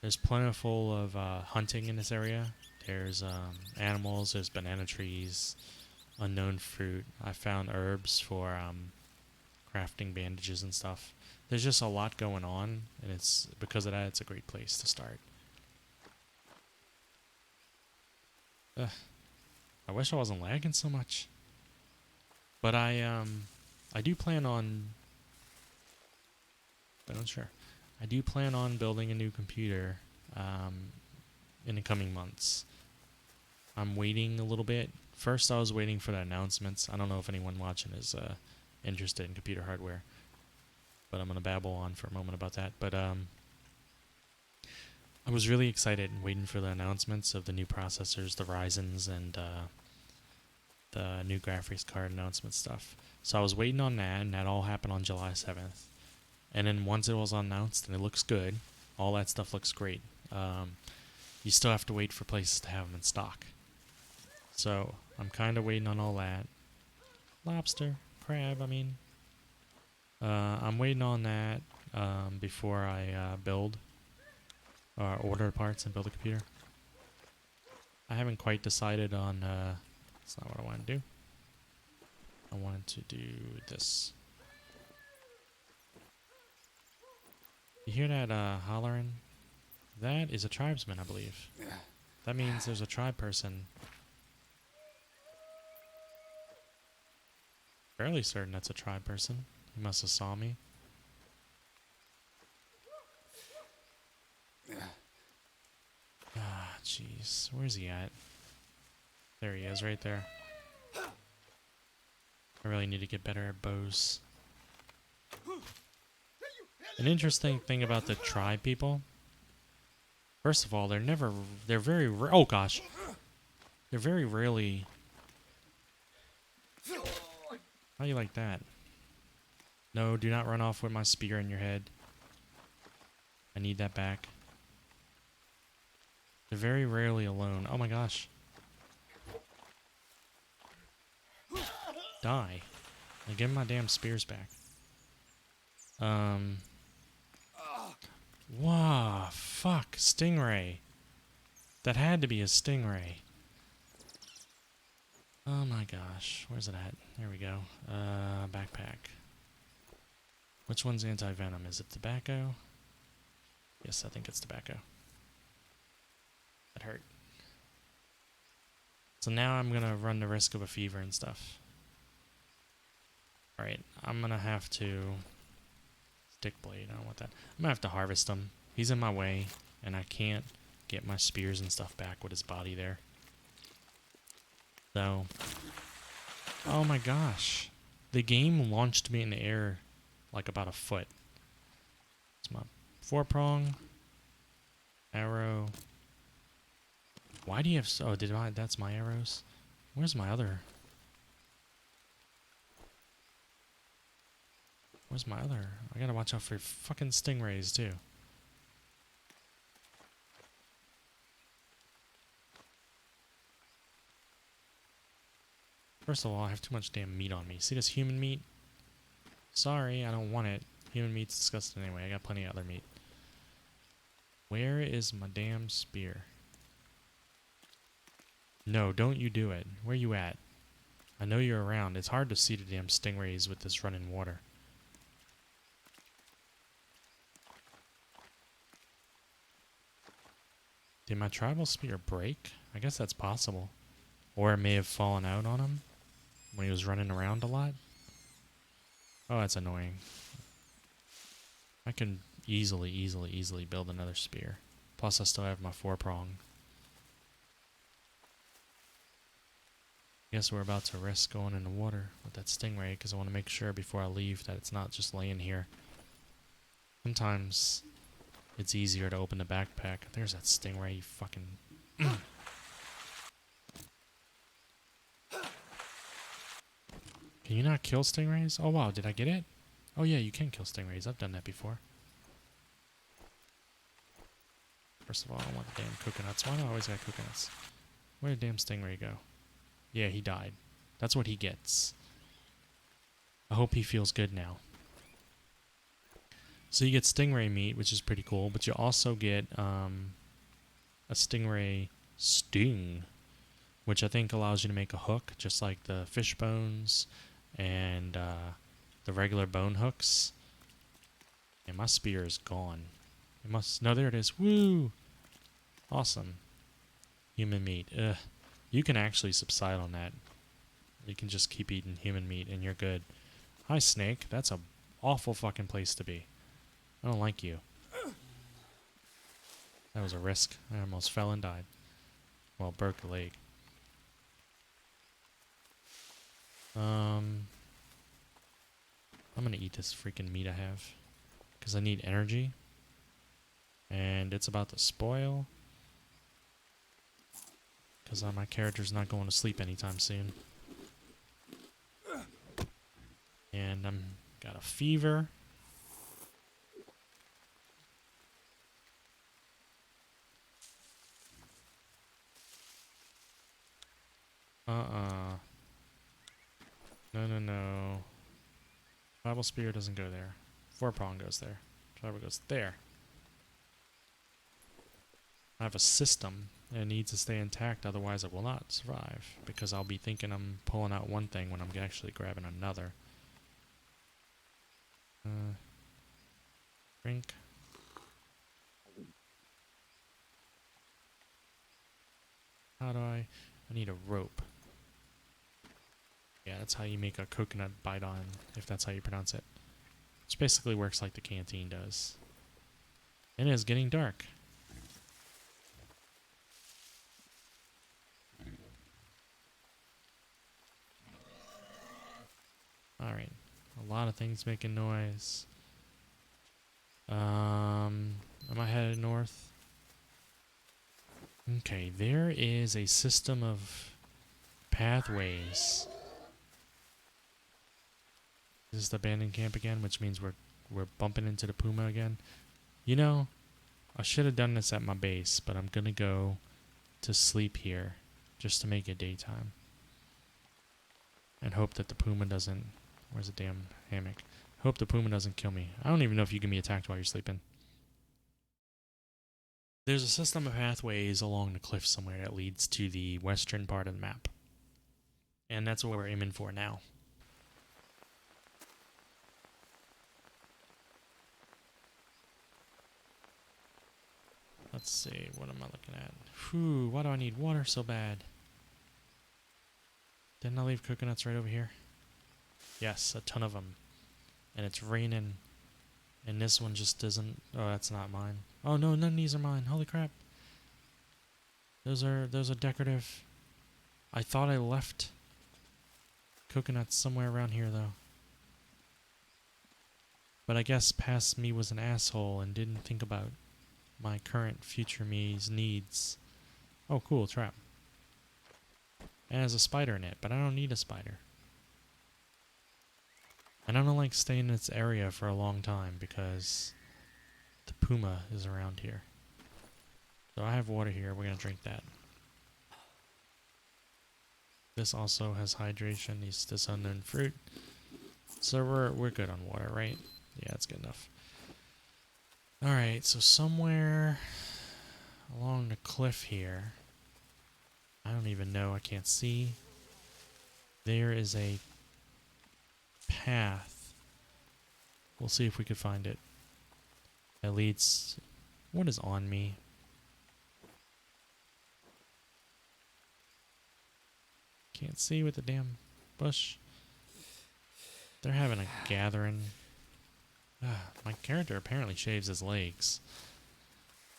There's plentiful of hunting in this area. There's animals, there's banana trees, unknown fruit. I found herbs for crafting bandages and stuff. There's just a lot going on, and it's because of that, it's a great place to start. I wish I wasn't lagging so much. But I do plan on... I'm not sure. I do plan on building a new computer in the coming months. I'm waiting a little bit. First, I was waiting for the announcements. I don't know if anyone watching is interested in computer hardware, but I'm going to babble on for a moment about that. But I was really excited and waiting for the announcements of the new processors, the Ryzens, and the new graphics card announcement stuff. So I was waiting on that, and that all happened on July 7th. And then once it was announced and it looks good, all that stuff looks great. You still have to wait for places to have them in stock. So I'm kind of waiting on all that. Lobster, crab, I mean. I'm waiting on that before I build or order parts and build a computer. I haven't quite decided on... that's not what I want to do. I wanted to do this. You hear that hollering? That is a tribesman, I believe. That means there's a tribe person. Fairly certain that's a tribe person. He must have saw me. Ah, jeez. Where's he at? There he is, right there. I really need to get better at bows. An interesting thing about the tribe people. First of all, they're very, oh gosh. They're very rarely... How you like that? No, do not run off with my spear in your head. I need that back. They're very rarely alone. Oh my gosh. Die. Like, give me my damn spears back. Wow, fuck. Stingray. That had to be a stingray. Oh my gosh. Where's it at? There we go. Backpack. Which one's anti-venom? Is it tobacco? Yes, I think it's tobacco. That hurt. So now I'm gonna run the risk of a fever and stuff. Alright, I'm gonna have to... Stick blade, I don't want that. I'm gonna have to harvest him. He's in my way, and I can't get my spears and stuff back with his body there. So... Oh my gosh. The game launched me in the air like about a foot. It's my 4-prong. Arrow. Why do you have... Oh, that's my arrows? Where's my other... Where's my other... I gotta watch out for fucking stingrays, too. First of all, I have too much damn meat on me. See this human meat? Sorry, I don't want it. Human meat's disgusting anyway. I got plenty of other meat. Where is my damn spear? No, don't you do it. Where you at? I know you're around. It's hard to see the damn stingrays with this running water. Did my tribal spear break? I guess that's possible. Or it may have fallen out on him when he was running around a lot. Oh, that's annoying. I can easily build another spear. Plus, I still have my 4-prong. Guess we're about to risk going in the water with that stingray because I want to make sure before I leave that it's not just laying here. Sometimes it's easier to open the backpack. There's that stingray, you fucking... Can you not kill stingrays? Oh wow, did I get it? Oh yeah, you can kill stingrays. I've done that before. First of all, I don't want the damn coconuts. Why do I always got coconuts? Where did the damn stingray go? Yeah, he died. That's what he gets. I hope he feels good now. So you get stingray meat, which is pretty cool, but you also get a stingray sting, which I think allows you to make a hook, just like the fish bones and the regular bone hooks. And my spear is gone. It must... No, there it is. Woo! Awesome. Human meat. Ugh. You can actually subside on that. You can just keep eating human meat and you're good. Hi, snake. That's a awful fucking place to be. I don't like you. That was a risk. I almost fell and died. Well, broke a leg. I'm gonna eat this freaking meat I have. Because I need energy. And it's about to spoil. Because my character's not going to sleep anytime soon. And I'm got a fever. No. Tribal spear doesn't go there. 4-prong goes there. Tribal goes there. I have a system and it needs to stay intact, otherwise I will not survive. Because I'll be thinking I'm pulling out one thing when I'm actually grabbing another. Drink. How do I need a rope. Yeah, that's how you make a coconut bidon, if that's how you pronounce it. Which basically works like the canteen does. And it is getting dark. Alright. A lot of things making noise. Am I headed north? Okay, there is a system of pathways. This is the abandoned camp again, which means we're bumping into the puma again. You know, I should have done this at my base, but I'm gonna go to sleep here just to make it daytime. And hope that the puma doesn't... Where's the damn hammock? Hope the puma doesn't kill me. I don't even know if you can be attacked while you're sleeping. There's a system of pathways along the cliff somewhere that leads to the western part of the map. And that's what we're aiming for now. Let's see, what am I looking at? Whew, why do I need water so bad? Didn't I leave coconuts right over here? Yes, a ton of them. And it's raining. And this one just doesn't... Oh, that's not mine. Oh no, none of these are mine. Holy crap. Those are decorative. I thought I left coconuts somewhere around here though. But I guess past me was an asshole and didn't think about my current future me's needs. Oh cool, trap. And there's a spider in it, but I don't need a spider. And I don't like staying in this area for a long time because the puma is around here. So I have water here, we're gonna drink that. This also has hydration, this unknown fruit. So we're good on water, right? Yeah, that's good enough. Alright, so somewhere along the cliff here, I don't even know, I can't see. There is a path. We'll see if we could find it. That leads... What is on me? Can't see with the damn bush. They're having a gathering. My character apparently shaves his legs.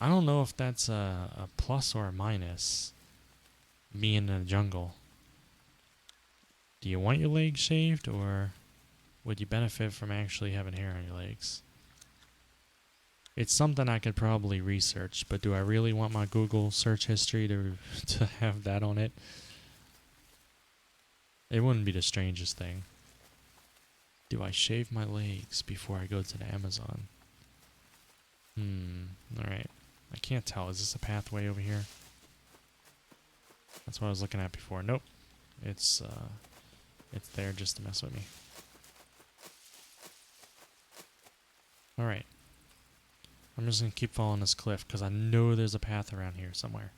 I don't know if that's a plus or a minus. Being in the jungle. Do you want your legs shaved, or would you benefit from actually having hair on your legs? It's something I could probably research, but do I really want my Google search history to have that on it? It wouldn't be the strangest thing. Do I shave my legs before I go to the Amazon? Alright. I can't tell. Is this a pathway over here? That's what I was looking at before. Nope. It's there just to mess with me. Alright. I'm just going to keep following this cliff because I know there's a path around here somewhere.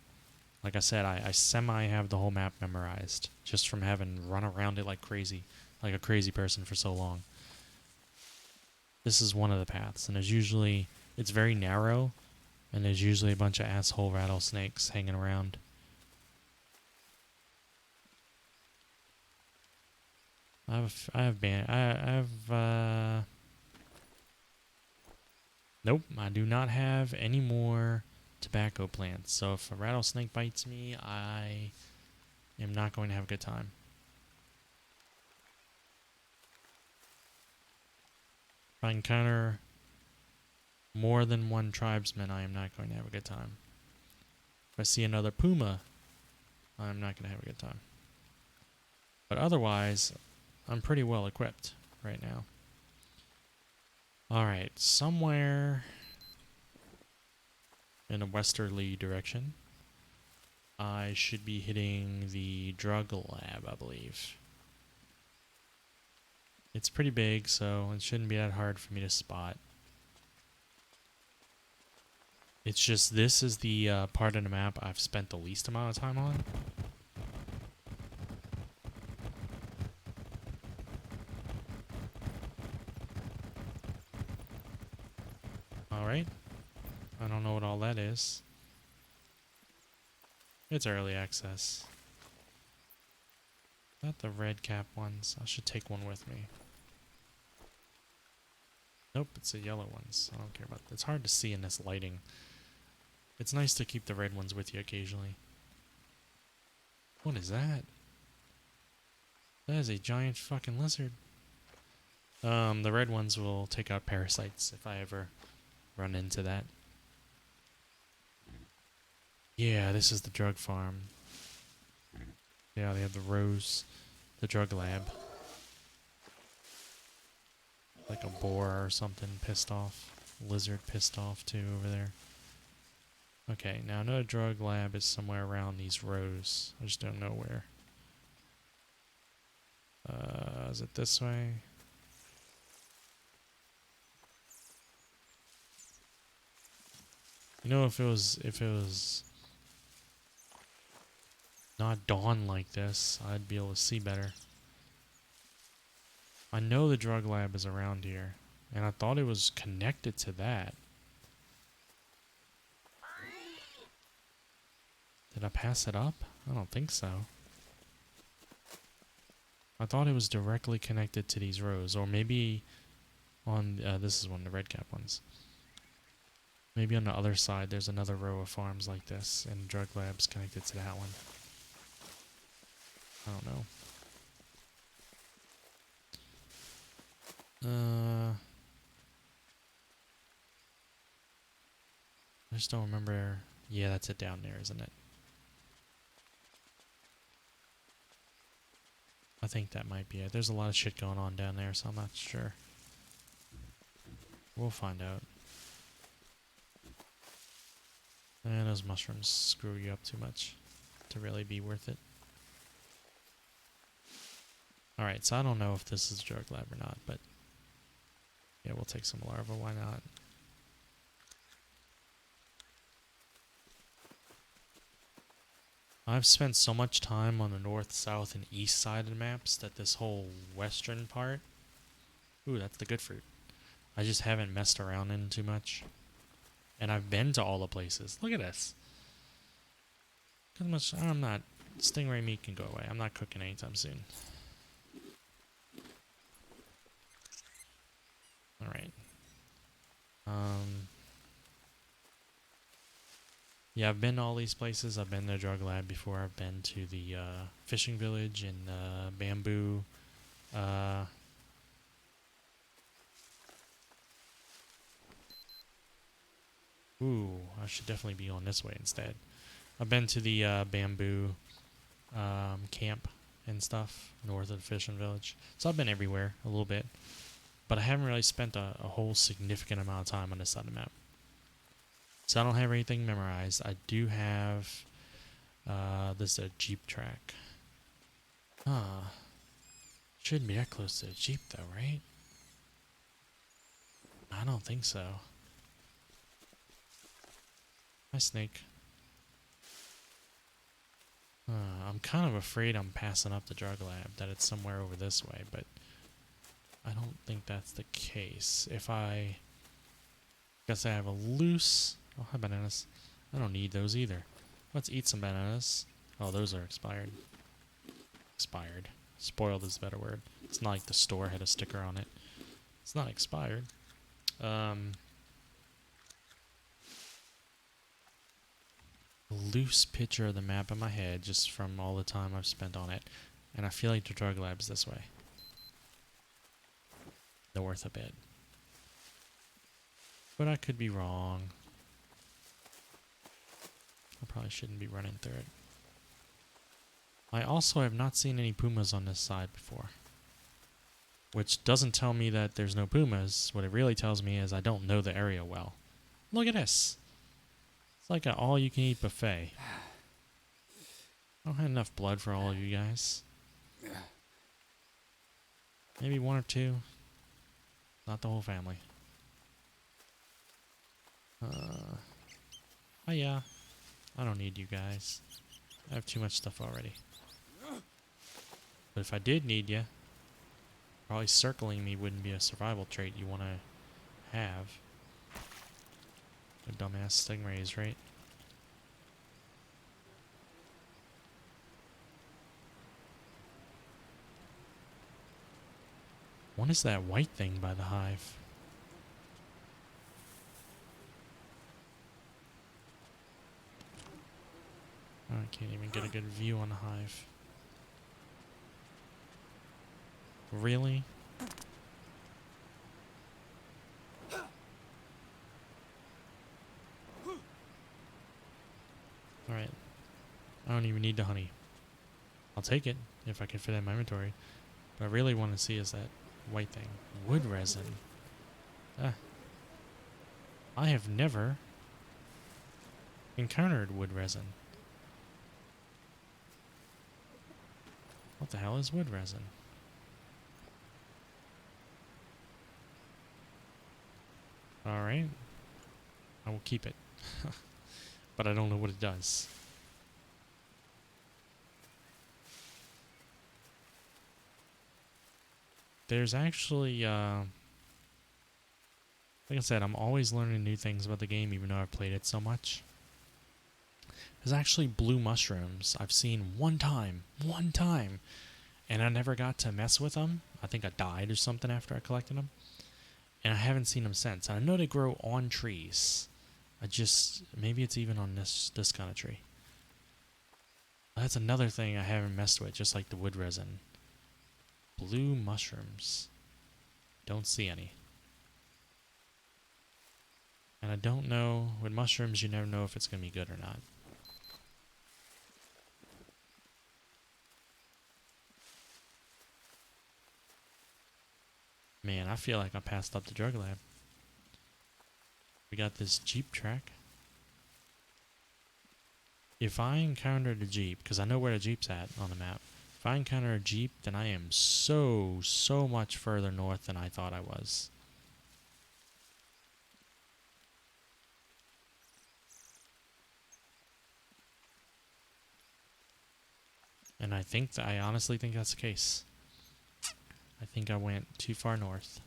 Like I said, I semi have the whole map memorized just from having run around it like crazy. Like a crazy person for so long. This is one of the paths, and it's very narrow, and there's usually a bunch of asshole rattlesnakes hanging around. Nope, I do not have any more tobacco plants, so if a rattlesnake bites me, I am not going to have a good time. If I encounter more than one tribesman, I am not going to have a good time. If I see another puma, I'm not going to have a good time. But otherwise, I'm pretty well equipped right now. Alright, somewhere in a westerly direction, I should be hitting the drug lab, I believe. It's pretty big, so it shouldn't be that hard for me to spot. It's just this is the part of the map I've spent the least amount of time on. Alright. I don't know what all that is. It's early access. Is that the red cap ones? I should take one with me. Nope, it's the yellow ones. I don't care about that. It's hard to see in this lighting. It's nice to keep the red ones with you occasionally. What is that? That is a giant fucking lizard. The red ones will take out parasites if I ever run into that. Yeah, this is the drug farm. Yeah, they have the Rose, the drug lab. Like a boar or something pissed off. Lizard pissed off too over there. Okay, now I know a drug lab is somewhere around these rows. I just don't know where. Is it this way? You know, if it was not dawn like this, I'd be able to see better. I know the drug lab is around here, and I thought it was connected to that. Did I pass it up? I don't think so. I thought it was directly connected to these rows, or maybe on, this is one of the red cap ones. Maybe on the other side there's another row of farms like this, and drug labs connected to that one. I don't know. I just don't remember. Yeah, that's it down there, isn't it? I think that might be it. There's a lot of shit going on down there, so I'm not sure. We'll find out. And those mushrooms screw you up too much to really be worth it. Alright, so I don't know if this is a drug lab or not, but yeah, we'll take some larva, why not? I've spent so much time on the north, south, and east side of the maps that this whole western part... Ooh, that's the good fruit. I just haven't messed around in too much. And I've been to all the places. Look at this. I'm not... Stingray meat can go away. I'm not cooking anytime soon. Alright. Yeah, I've been to all these places. I've been to the drug lab before. I've been to the fishing village and bamboo. Ooh, I should definitely be going this way instead. I've been to the bamboo camp and stuff north of the fishing village. So I've been everywhere a little bit. But I haven't really spent a whole significant amount of time on this side of the map. So I don't have anything memorized. I do have this a Jeep track. Shouldn't be that close to a Jeep though, right? I don't think so. Hi, Snake. I'm kind of afraid I'm passing up the drug lab, that it's somewhere over this way, but I don't think that's the case. If I... Guess I have a loose... Oh, hi, bananas. I don't need those either. Let's eat some bananas. Oh, those are expired. Expired. Spoiled is a better word. It's not like the store had a sticker on it. It's not expired. Loose picture of the map in my head just from all the time I've spent on it. And I feel like the drug lab's this way. North a bit. But I could be wrong. I probably shouldn't be running through it. I also have not seen any pumas on this side before. Which doesn't tell me that there's no pumas. What it really tells me is I don't know the area well. Look at this. It's like an all-you-can-eat buffet. I don't have enough blood for all of you guys. Maybe one or two. Not the whole family. Oh yeah. I don't need you guys. I have too much stuff already. But if I did need you, probably circling me wouldn't be a survival trait you want to have. The dumbass stingrays, right? What is that white thing by the hive? I can't even get a good view on the hive. Really? Alright. I don't even need the honey. I'll take it if I can fit it in my inventory. But I really want to see is that white thing. Wood resin. I have never encountered wood resin. What the hell is wood resin? Alright. I will keep it. But I don't know what it does. There's actually, like I said, I'm always learning new things about the game, even though I've played it so much. There's actually blue mushrooms I've seen one time, and I never got to mess with them. I think I died or something after I collected them, and I haven't seen them since. I know they grow on trees. Maybe it's even on this kind of tree. That's another thing I haven't messed with, just like the wood resin. Blue mushrooms. Don't see any. And I don't know, with mushrooms you never know if it's going to be good or not. Man, I feel like I passed up the drug lab. We got this Jeep track. If I encountered a Jeep, because I know where the Jeep's at on the map. If I encounter a Jeep, then I am so much further north than I thought I was. And I honestly think that's the case. I think I went too far north.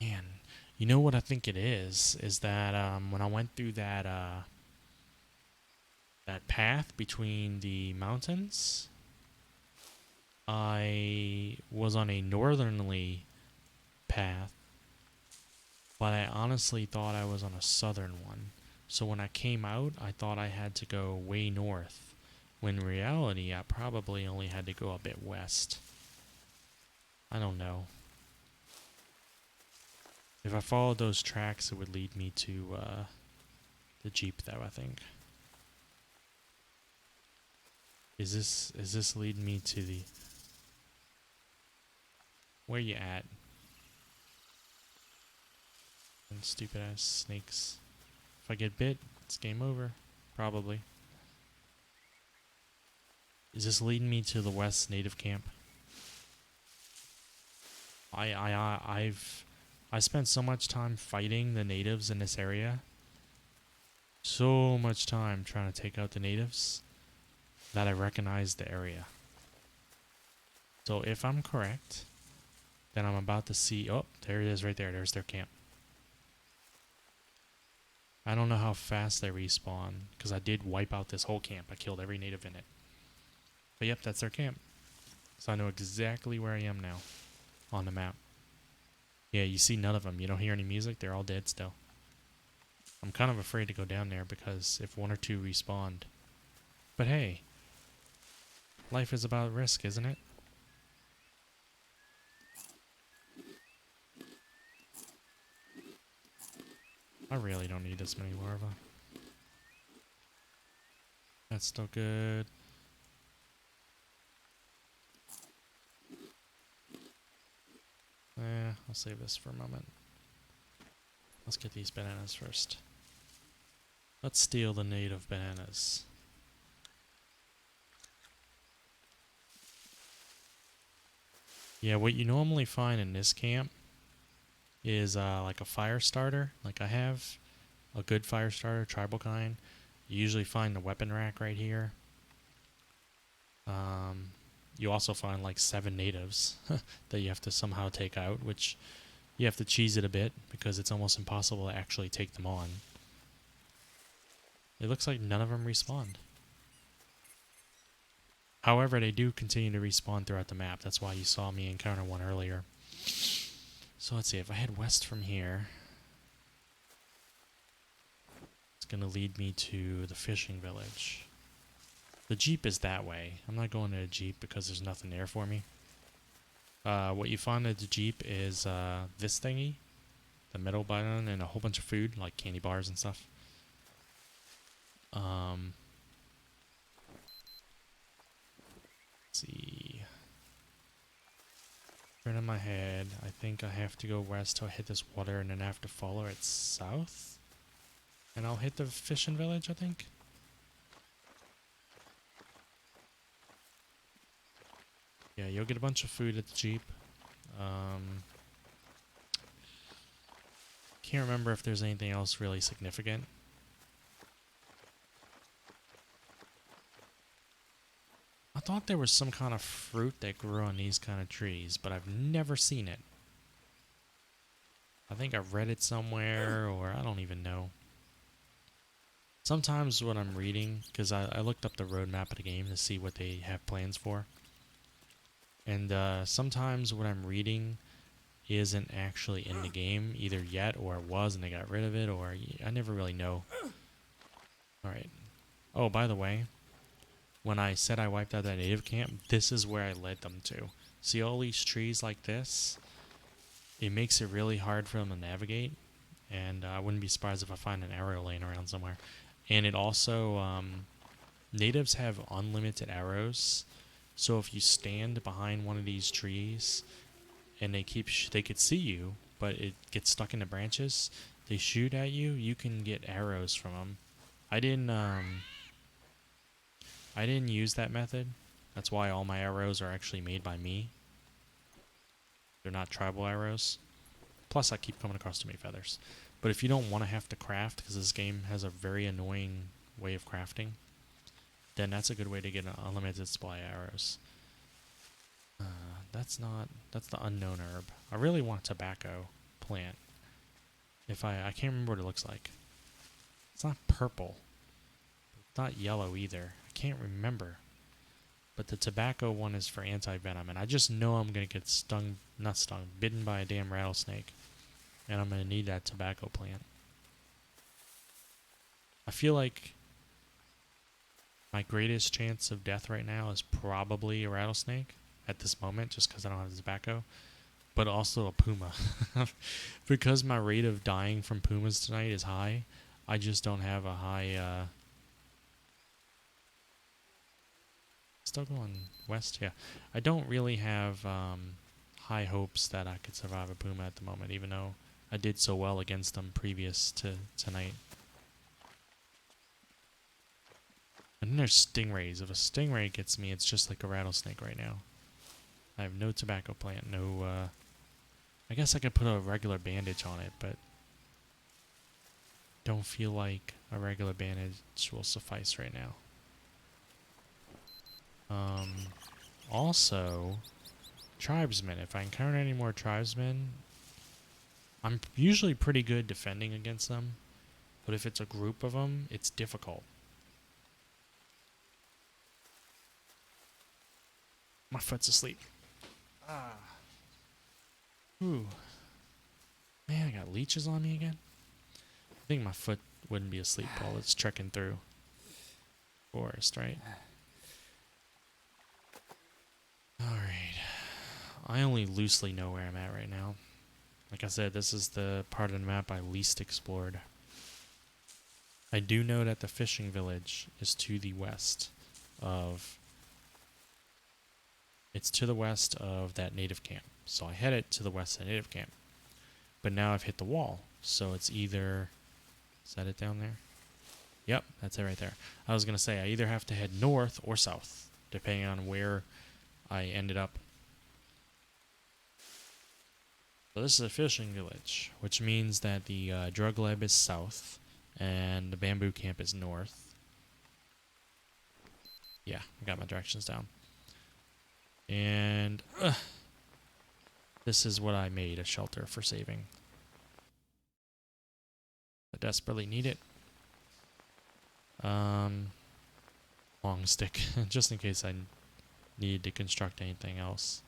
Man, you know what I think it is that when I went through that that path between the mountains, I was on a northerly path, but I honestly thought I was on a southern one. So when I came out, I thought I had to go way north, when in reality I probably only had to go a bit west. I don't know. If I followed those tracks, it would lead me to the Jeep, though, I think. Is this leading me to the... Where you at? And stupid ass snakes. If I get bit, it's game over. Probably. Is this leading me to the West Native Camp? I spent so much time fighting the natives in this area. So much time trying to take out the natives that I recognized the area. So if I'm correct, then I'm about to see... Oh, there it is right there. There's their camp. I don't know how fast they respawn, because I did wipe out this whole camp. I killed every native in it. But yep, that's their camp. So I know exactly where I am now on the map. Yeah, you see none of them. You don't hear any music. They're all dead still. I'm kind of afraid to go down there because if one or two respawned. But hey, life is about risk, isn't it? I really don't need this many larvae. That's still good. I'll save this for a moment. Let's get these bananas first. Let's steal the native bananas. Yeah, what you normally find in this camp is like a fire starter. Like I have a good fire starter, tribal kind. You usually find the weapon rack right here. You also find like 7 natives that you have to somehow take out, which you have to cheese it a bit because it's almost impossible to actually take them on. It looks like none of them respawned. However, they do continue to respawn throughout the map. That's why you saw me encounter one earlier. So let's see, if I head west from here, it's going to lead me to the fishing village. The Jeep is that way. I'm not going to the Jeep because there's nothing there for me. What you find at the Jeep is this thingy, the metal button, and a whole bunch of food, like candy bars and stuff. Let's see. Turning my head, I think I have to go west till I hit this water, and then I have to follow it south. And I'll hit the fishing village, I think. Yeah, you'll get a bunch of food at the Jeep. Can't remember if there's anything else really significant. I thought there was some kind of fruit that grew on these kind of trees, but I've never seen it. I think I've read it somewhere, or I don't even know. Sometimes when I'm reading, because I looked up the roadmap of the game to see what they have plans for. And sometimes what I'm reading isn't actually in the game either yet, or it was and they got rid of it, or I never really know. Alright. Oh, by the way, when I said I wiped out that native camp, this is where I led them to. See all these trees like this? It makes it really hard for them to navigate, and I wouldn't be surprised if I find an arrow laying around somewhere. And it also, natives have unlimited arrows, so if you stand behind one of these trees and they could see you, but it gets stuck in the branches, they shoot at you, you can get arrows from them. I didn't use that method. That's why all my arrows are actually made by me. They're not tribal arrows. Plus, I keep coming across too many feathers. But if you don't want to have to craft, because this game has a very annoying way of crafting, then that's a good way to get an unlimited supply of arrows. That's the unknown herb. I really want a tobacco plant. I can't remember what it looks like. It's not purple. It's not yellow either. I can't remember. But the tobacco one is for anti-venom, and I just know I'm going to get bitten by a damn rattlesnake. And I'm going to need that tobacco plant. I feel like my greatest chance of death right now is probably a rattlesnake at this moment, just because I don't have the tobacco. But also a puma. Because my rate of dying from pumas tonight is high, I just don't have a high... Still going west? Yeah. I don't really have high hopes that I could survive a puma at the moment, even though I did so well against them previous to tonight. And then there's stingrays. If a stingray gets me, it's just like a rattlesnake right now. I have no tobacco plant, no... I guess I could put a regular bandage on it, but... don't feel like a regular bandage will suffice right now. Also, tribesmen. If I encounter any more tribesmen, I'm usually pretty good defending against them, but if it's a group of them, it's difficult. My foot's asleep. Ooh. Man, I got leeches on me again. I think my foot wouldn't be asleep while it's trekking through forest, right? Alright. I only loosely know where I'm at right now. Like I said, this is the part of the map I least explored. I do know that the fishing village is to the west of... It's to the west of that native camp. So I headed to the west of the native camp. But now I've hit the wall. So it's either... Is that it down there? Yep, that's it right there. I was going to say I either have to head north or south, depending on where I ended up. So this is a fishing village, which means that the drug lab is south and the bamboo camp is north. Yeah, I got my directions down. And this is what I made, a shelter for saving. I desperately need it. Long stick, just in case I need to construct anything else.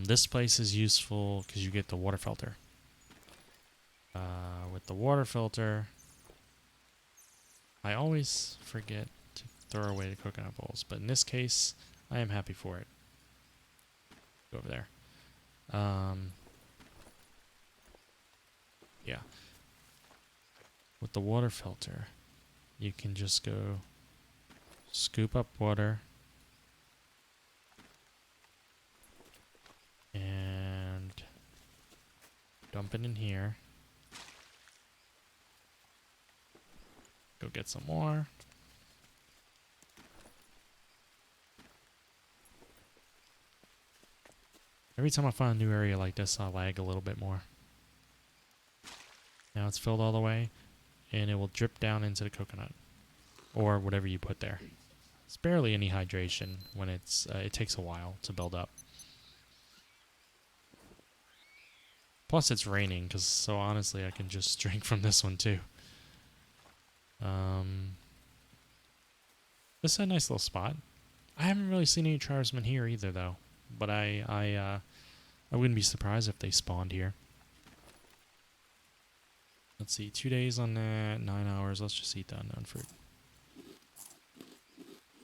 This place is useful because you get the water filter. With the water filter, I always forget to throw away the coconut bowls, but in this case, I am happy for it. Go over there. Yeah. With the water filter, you can just go scoop up water and dump it in here. Go get some more. Every time I find a new area like this, I lag a little bit more. Now it's filled all the way, and it will drip down into the coconut, or whatever you put there. It's barely any hydration when it's, it takes a while to build up. Plus it's raining, so honestly I can just drink from this one too. This is a nice little spot. I haven't really seen any tribesmen here either though, but I wouldn't be surprised if they spawned here. Let's see, 2 days on that, 9 hours. Let's just eat the unknown fruit.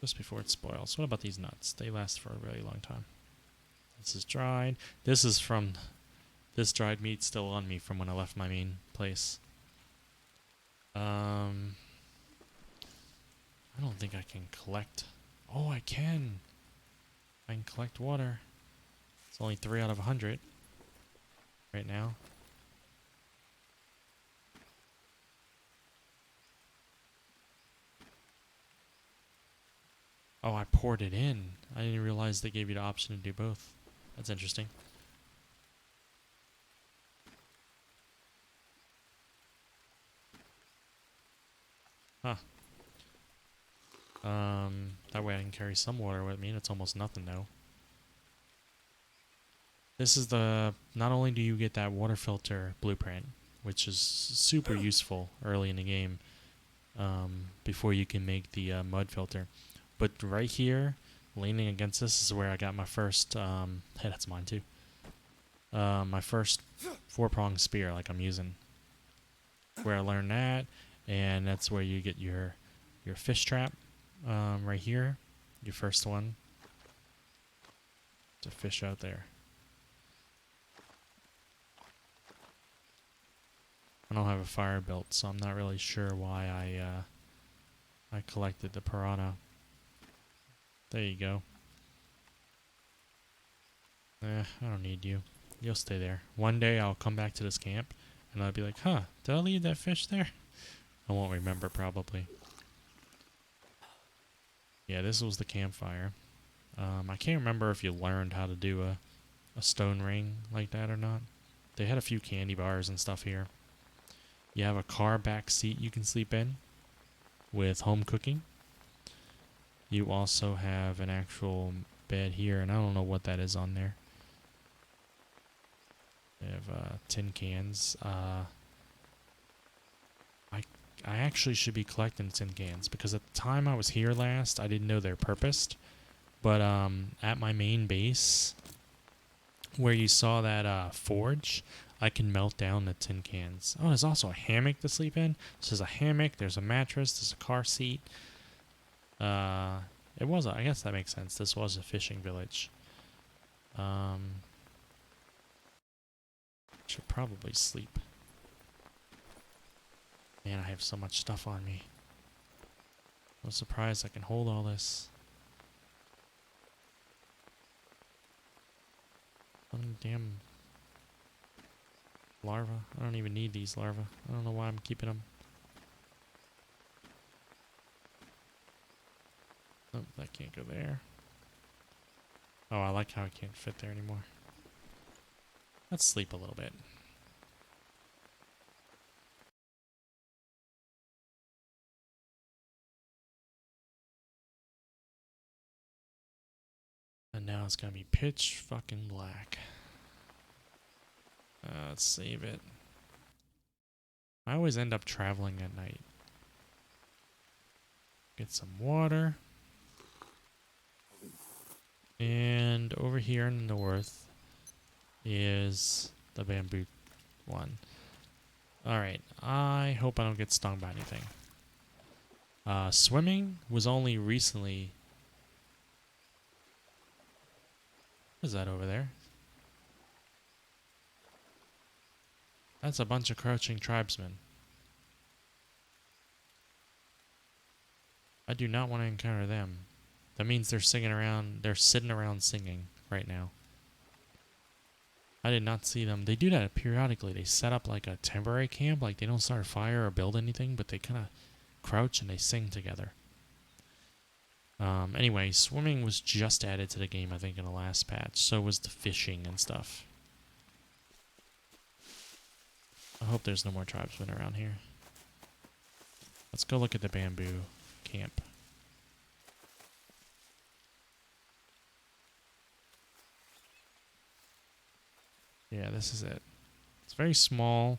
Just before it spoils. What about these nuts? They last for a really long time. This is dried. This is from... This dried meat still on me from when I left my main place. I don't think I can collect... Oh, I can! I can collect water. It's only 3 out of 100 right now. Oh, I poured it in. I didn't realize they gave you the option to do both. That's interesting. Huh. That way I can carry some water with me, and it's almost nothing though. This is the... Not only do you get that water filter blueprint, which is super useful early in the game, before you can make the mud filter, but right here, leaning against this, is where I got my first... hey, that's mine too. My first 4-pronged spear, like I'm using. Where I learned that, and that's where you get your fish trap. Right here, your first one. There's a fish out there. I don't have a fire built, so I'm not really sure why I collected the piranha. There you go. I don't need you. You'll stay there. One day I'll come back to this camp, and I'll be like, huh, did I leave that fish there? I won't remember, probably. Yeah, this was the campfire. I can't remember if you learned how to do a stone ring like that or not. They had a few candy bars and stuff here. You have a car back seat you can sleep in with home cooking. You also have an actual bed here, and I don't know what that is on there. They have tin cans. I actually should be collecting tin cans because at the time I was here last, I didn't know their purpose. But at my main base, where you saw that forge, I can melt down the tin cans. Oh, there's also a hammock to sleep in. So there's a hammock, there's a mattress, there's a car seat. I guess that makes sense. This was a fishing village. Should probably sleep. Man, I have so much stuff on me. I'm surprised I can hold all this. Damn larva. I don't even need these larvae. I don't know why I'm keeping them. Oh, that can't go there. Oh, I like how I can't fit there anymore. Let's sleep a little bit. And now it's gonna be pitch fucking black. Let's save it. I always end up traveling at night. Get some water. And over here in the north is the bamboo one. Alright, I hope I don't get stung by anything. Swimming was only recently... What is that over there? That's a bunch of crouching tribesmen. I do not want to encounter them. That means they're singing around, they're sitting around singing right now. I did not see them. They do that periodically. They set up like a temporary camp, like they don't start a fire or build anything, but they kind of crouch and they sing together. Anyway, swimming was just added to the game, I think, in the last patch. So was the fishing and stuff. I hope there's no more tribesmen around here. Let's go look at the bamboo camp. Yeah, this is it. It's very small,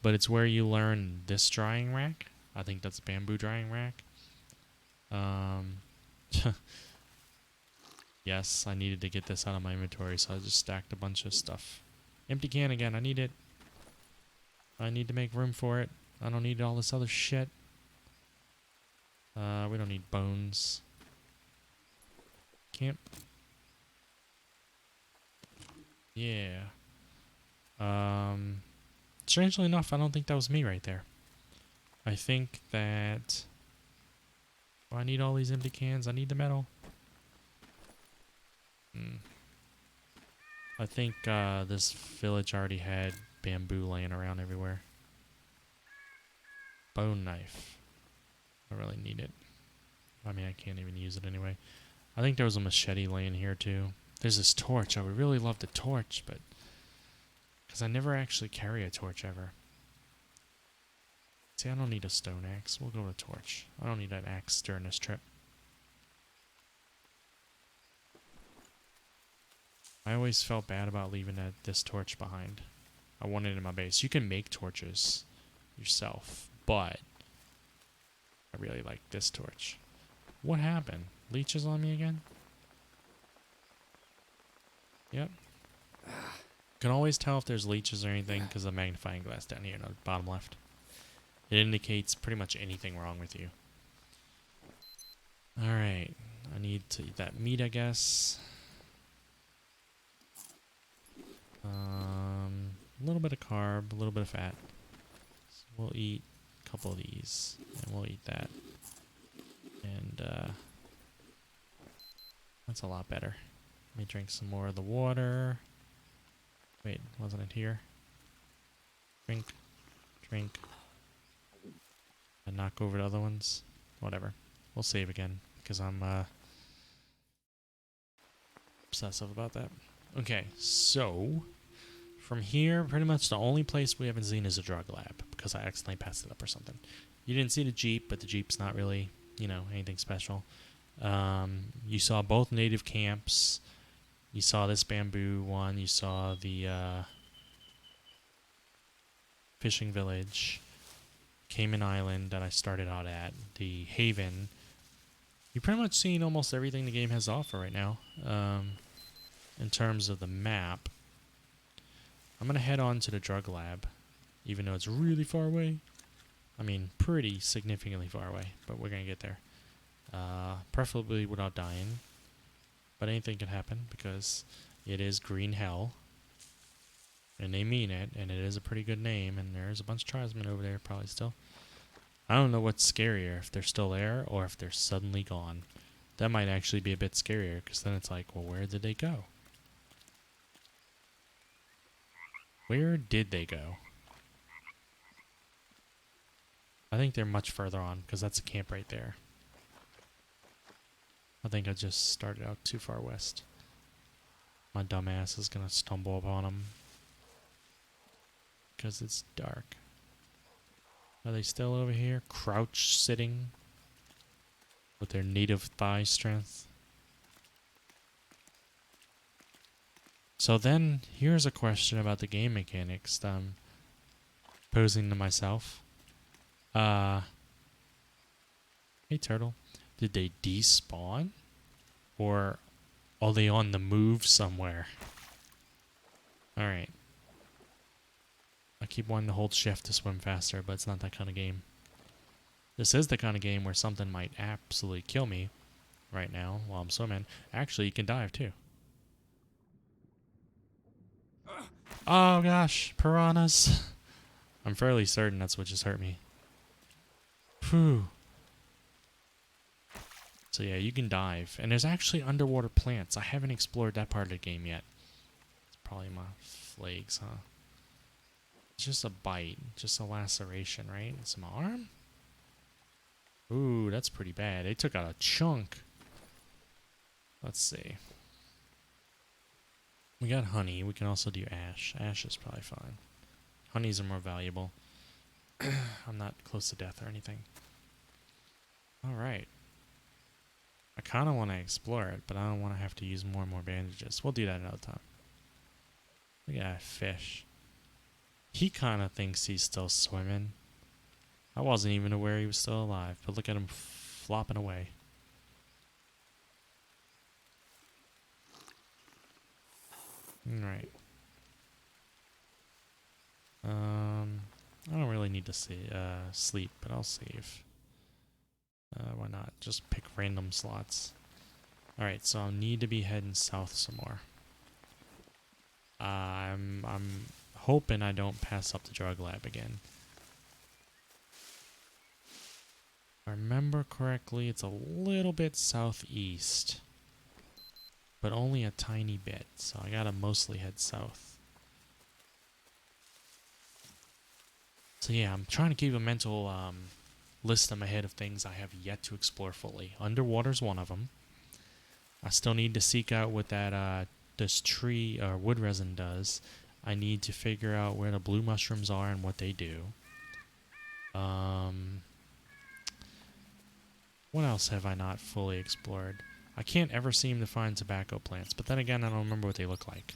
but it's where you learn this drying rack. I think that's a bamboo drying rack. Yes, I needed to get this out of my inventory, so I just stacked a bunch of stuff. Empty can again, I need it. I need to make room for it. I don't need all this other shit. We don't need bones. Camp. Yeah. Strangely enough, I don't think that was me right there. I think that... Oh, I need all these empty cans. I need the metal. I think this village already had bamboo laying around everywhere. Bone knife. I really need it. I mean, I can't even use it anyway. I think there was a machete laying here too. There's this torch. I would really love the torch, but... Because I never actually carry a torch ever. See, I don't need a stone axe. We'll go with a torch. I don't need an axe during this trip. I always felt bad about leaving this torch behind. I wanted it in my base. You can make torches yourself, but I really like this torch. What happened? Leeches on me again? Yep. Can always tell if there's leeches or anything because of the magnifying glass down here in the bottom left. It indicates pretty much anything wrong with you. Alright. I need to eat that meat, I guess. A little bit of carb, a little bit of fat. So we'll eat a couple of these, and we'll eat that. And, that's a lot better. Let me drink some more of the water. Wait, wasn't it here? Drink. Drink. And knock over the other ones. Whatever. We'll save again, because I'm, obsessive about that. Okay, so... From here, pretty much the only place we haven't seen is a drug lab, because I accidentally passed it up or something. You didn't see the Jeep, but the Jeep's not really, you know, anything special. You saw both native camps. You saw this bamboo one. You saw the fishing village. Cayman Island that I started out at. The Haven. You've pretty much seen almost everything the game has to offer right now. In terms of the map. I'm going to head on to the drug lab, even though it's really far away. I mean, pretty significantly far away, but we're going to get there. Preferably without dying, but anything can happen because it is Green Hell, and they mean it, and it is a pretty good name, and there's a bunch of tribesmen over there probably still. I don't know what's scarier, if they're still there or if they're suddenly gone. That might actually be a bit scarier, because then it's like, well, where did they go? Where did they go? I think they're much further on, because that's a camp right there. I think I just started out too far west. My dumbass is gonna stumble upon them. Because it's dark. Are they still over here? Crouch sitting? With their native thigh strength? So then, here's a question about the game mechanics that I'm posing to myself. Hey turtle, did they despawn? Or are they on the move somewhere? Alright. I keep wanting to hold shift to swim faster, but it's not that kind of game. This is the kind of game where something might absolutely kill me right now while I'm swimming. Actually, you can dive too. Oh gosh, piranhas. I'm fairly certain that's what just hurt me. Phew. So yeah, you can dive. And there's actually underwater plants. I haven't explored that part of the game yet. It's probably my flakes, huh? It's just a bite. Just a laceration, right? It's my arm? Ooh, that's pretty bad. They took out a chunk. Let's see. We got honey. We can also do ash. Ash is probably fine. Honeys are more valuable. I'm not close to death or anything. Alright. I kind of want to explore it, but I don't want to have to use more and more bandages. We'll do that another time. Look at that fish. He kind of thinks he's still swimming. I wasn't even aware he was still alive, but look at him flopping away. Alright. I don't really need to sleep, but I'll save. Why not? Just pick random slots. Alright, so I'll need to be heading south some more. I'm hoping I don't pass up the drug lab again. If I remember correctly, it's a little bit southeast. But only a tiny bit, so I gotta mostly head south. So yeah, I'm trying to keep a mental list in my head of things I have yet to explore fully. Underwater's one of them. I still need to seek out what that this tree or wood resin does. I need to figure out where the blue mushrooms are and what they do. What else have I not fully explored? I can't ever seem to find tobacco plants, but then again, I don't remember what they look like.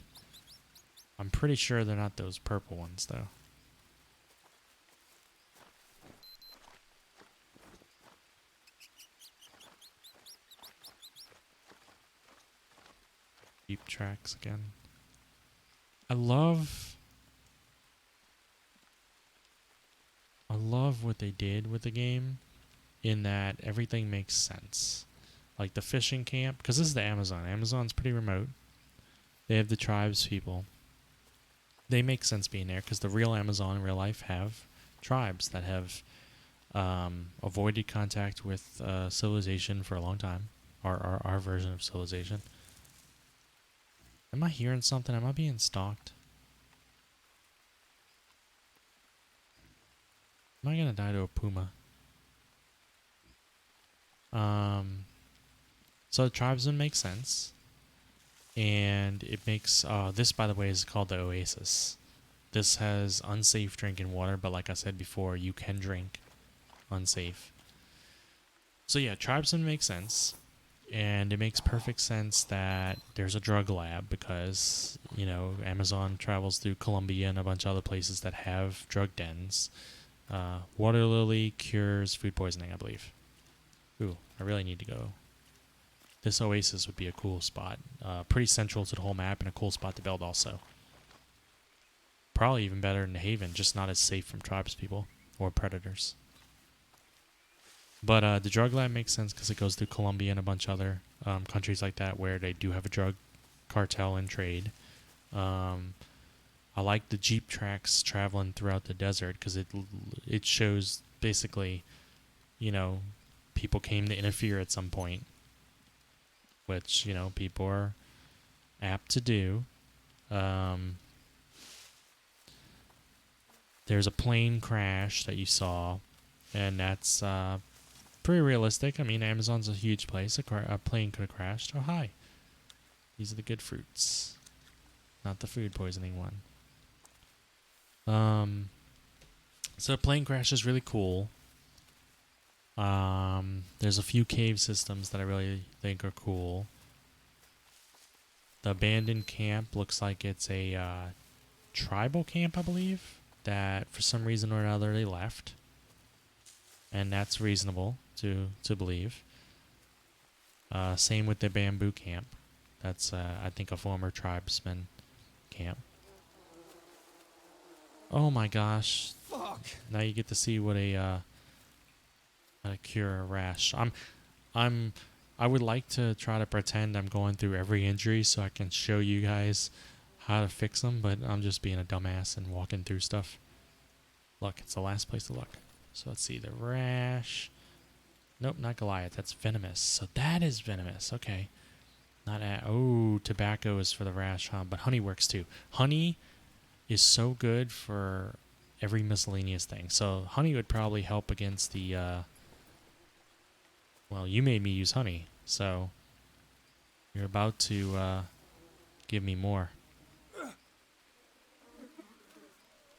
I'm pretty sure they're not those purple ones, though. Deep tracks again. I love what they did with the game in that everything makes sense. Like the fishing camp, because this is the Amazon. Amazon's pretty remote. They have the tribes people. They make sense being there because the real Amazon in real life have tribes that have avoided contact with civilization for a long time. Our version of civilization. Am I hearing something? Am I being stalked? Am I gonna die to a puma? So the tribesmen make sense. And it makes, this by the way is called the Oasis. This has unsafe drinking water, but like I said before, you can drink unsafe. So yeah, tribesmen make sense. And it makes perfect sense that there's a drug lab because, you know, Amazon travels through Colombia and a bunch of other places that have drug dens. Water lily cures food poisoning, I believe. Ooh, I really need to go. This oasis would be a cool spot. Pretty central to the whole map and a cool spot to build also. Probably even better than the Haven, just not as safe from tribes people or predators. But the drug lab makes sense because it goes through Colombia and a bunch of other countries like that where they do have a drug cartel and trade. I like the jeep tracks traveling throughout the desert because it shows basically, you know, people came to interfere at some point, which, you know, people are apt to do. There's a plane crash that you saw, and that's pretty realistic. I mean, Amazon's a huge place. A plane could have crashed. Oh, hi. These are the good fruits, not the food poisoning one. So plane crash is really cool. There's a few cave systems that I really think are cool. The abandoned camp looks like it's a tribal camp, I believe, that for some reason or another they left. And that's reasonable to believe. Same with the bamboo camp. That's, I think, a former tribesman camp. Oh my gosh. Fuck. Now you get to see what how to cure a rash. I would like to try to pretend I'm going through every injury so I can show you guys how to fix them, but I'm just being a dumbass and walking through stuff. Look, it's the last place to look. So let's see, the rash. Nope, not Goliath. That's venomous. So that is venomous. Okay. Oh, tobacco is for the rash, huh? But honey works too. Honey is so good for every miscellaneous thing. So honey would probably help against the Well, you made me use honey, so you're about to give me more.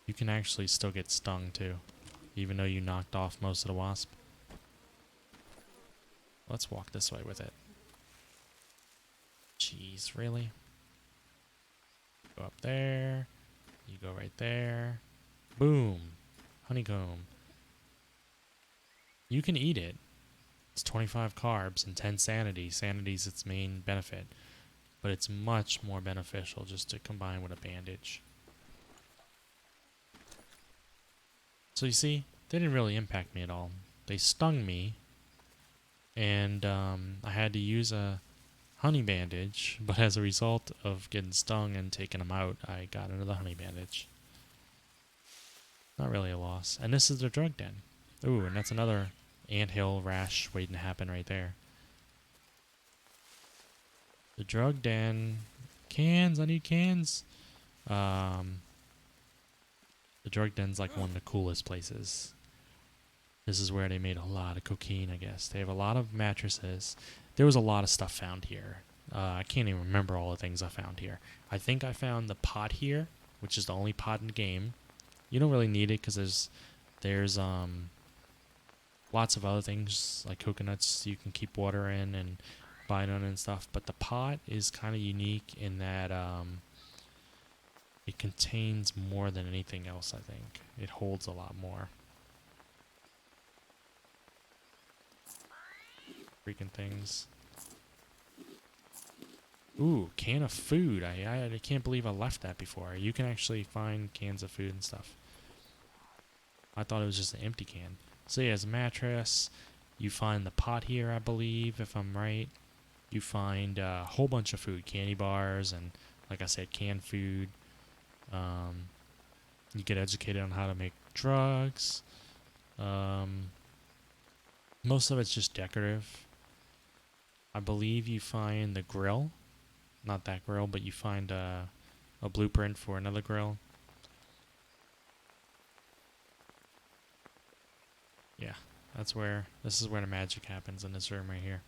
You can actually still get stung too, even though you knocked off most of the wasp. Let's walk this way with it. Jeez, really? Go up there. You go right there. Boom. Honeycomb. You can eat it. It's 25 carbs and 10 sanity. Sanity's its main benefit. But it's much more beneficial just to combine with a bandage. So you see, they didn't really impact me at all. They stung me, and I had to use a honey bandage, but as a result of getting stung and taking them out, I got another honey bandage. Not really a loss. And this is the drug den. Ooh, and that's another anthill rash waiting to happen right there. The drug den. Cans, I need cans. The drug den's like one of the coolest places. This is where they made a lot of cocaine, I guess. They have a lot of mattresses. There was a lot of stuff found here. I can't even remember all the things I found here. I think I found the pot here, which is the only pot in the game. You don't really need it because there's lots of other things like coconuts you can keep water in and bite on and stuff. But the pot is kind of unique in that it contains more than anything else, I think. It holds a lot more. Freaking things. Ooh, can of food. I can't believe I left that before. You can actually find cans of food and stuff. I thought it was just an empty can. So yeah, as a mattress, you find the pot here, I believe, if I'm right. You find a whole bunch of food, candy bars, and like I said, canned food. You get educated on how to make drugs. Most of it's just decorative. I believe you find the grill. Not that grill, but you find a blueprint for another grill. Yeah, this is where the magic happens, in this room right here.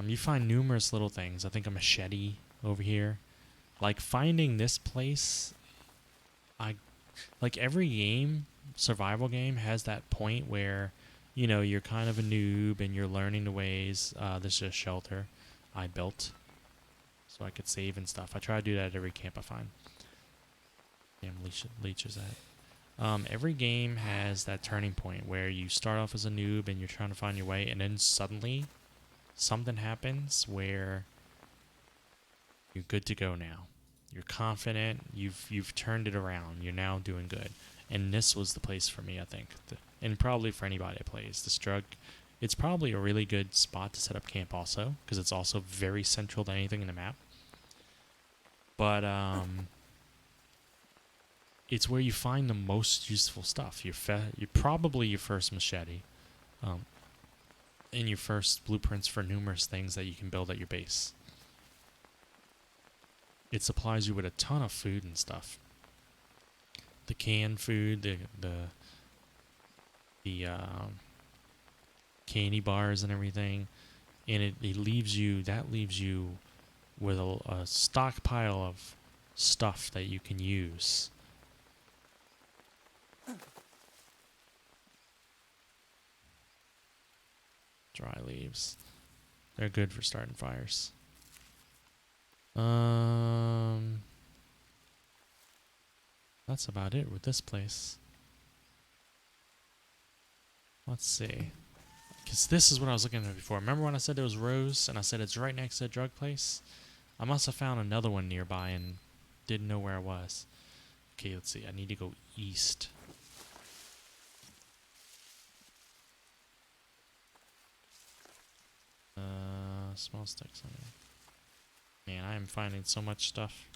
You find numerous little things. I think a machete over here. Like finding this place, like every game, survival game has that point where, you know, you're kind of a noob and you're learning the ways. This is a shelter I built so I could save and stuff. I try to do that at every camp I find. Damn leeches at. Every game has that turning point where you start off as a noob and you're trying to find your way, and then suddenly something happens where you're good to go now. You're confident. You've turned it around. You're now doing good. And this was the place for me, I think. And probably for anybody that plays. This drug, it's probably a really good spot to set up camp also, because it's also very central to anything in the map. But it's where you find the most useful stuff. You're probably your first machete, and your first blueprints for numerous things that you can build at your base. It supplies you with a ton of food and stuff. The canned food, the candy bars and everything, and it leaves you with a stockpile of stuff that you can use. Dry leaves. They're good for starting fires. That's about it with this place. Let's see. Because this is what I was looking at before. Remember when I said there was Rose and I said it's right next to the drug place? I must have found another one nearby and didn't know where I was. Okay, let's see. I need to go east. Small sticks on it. Man, I am finding so much stuff.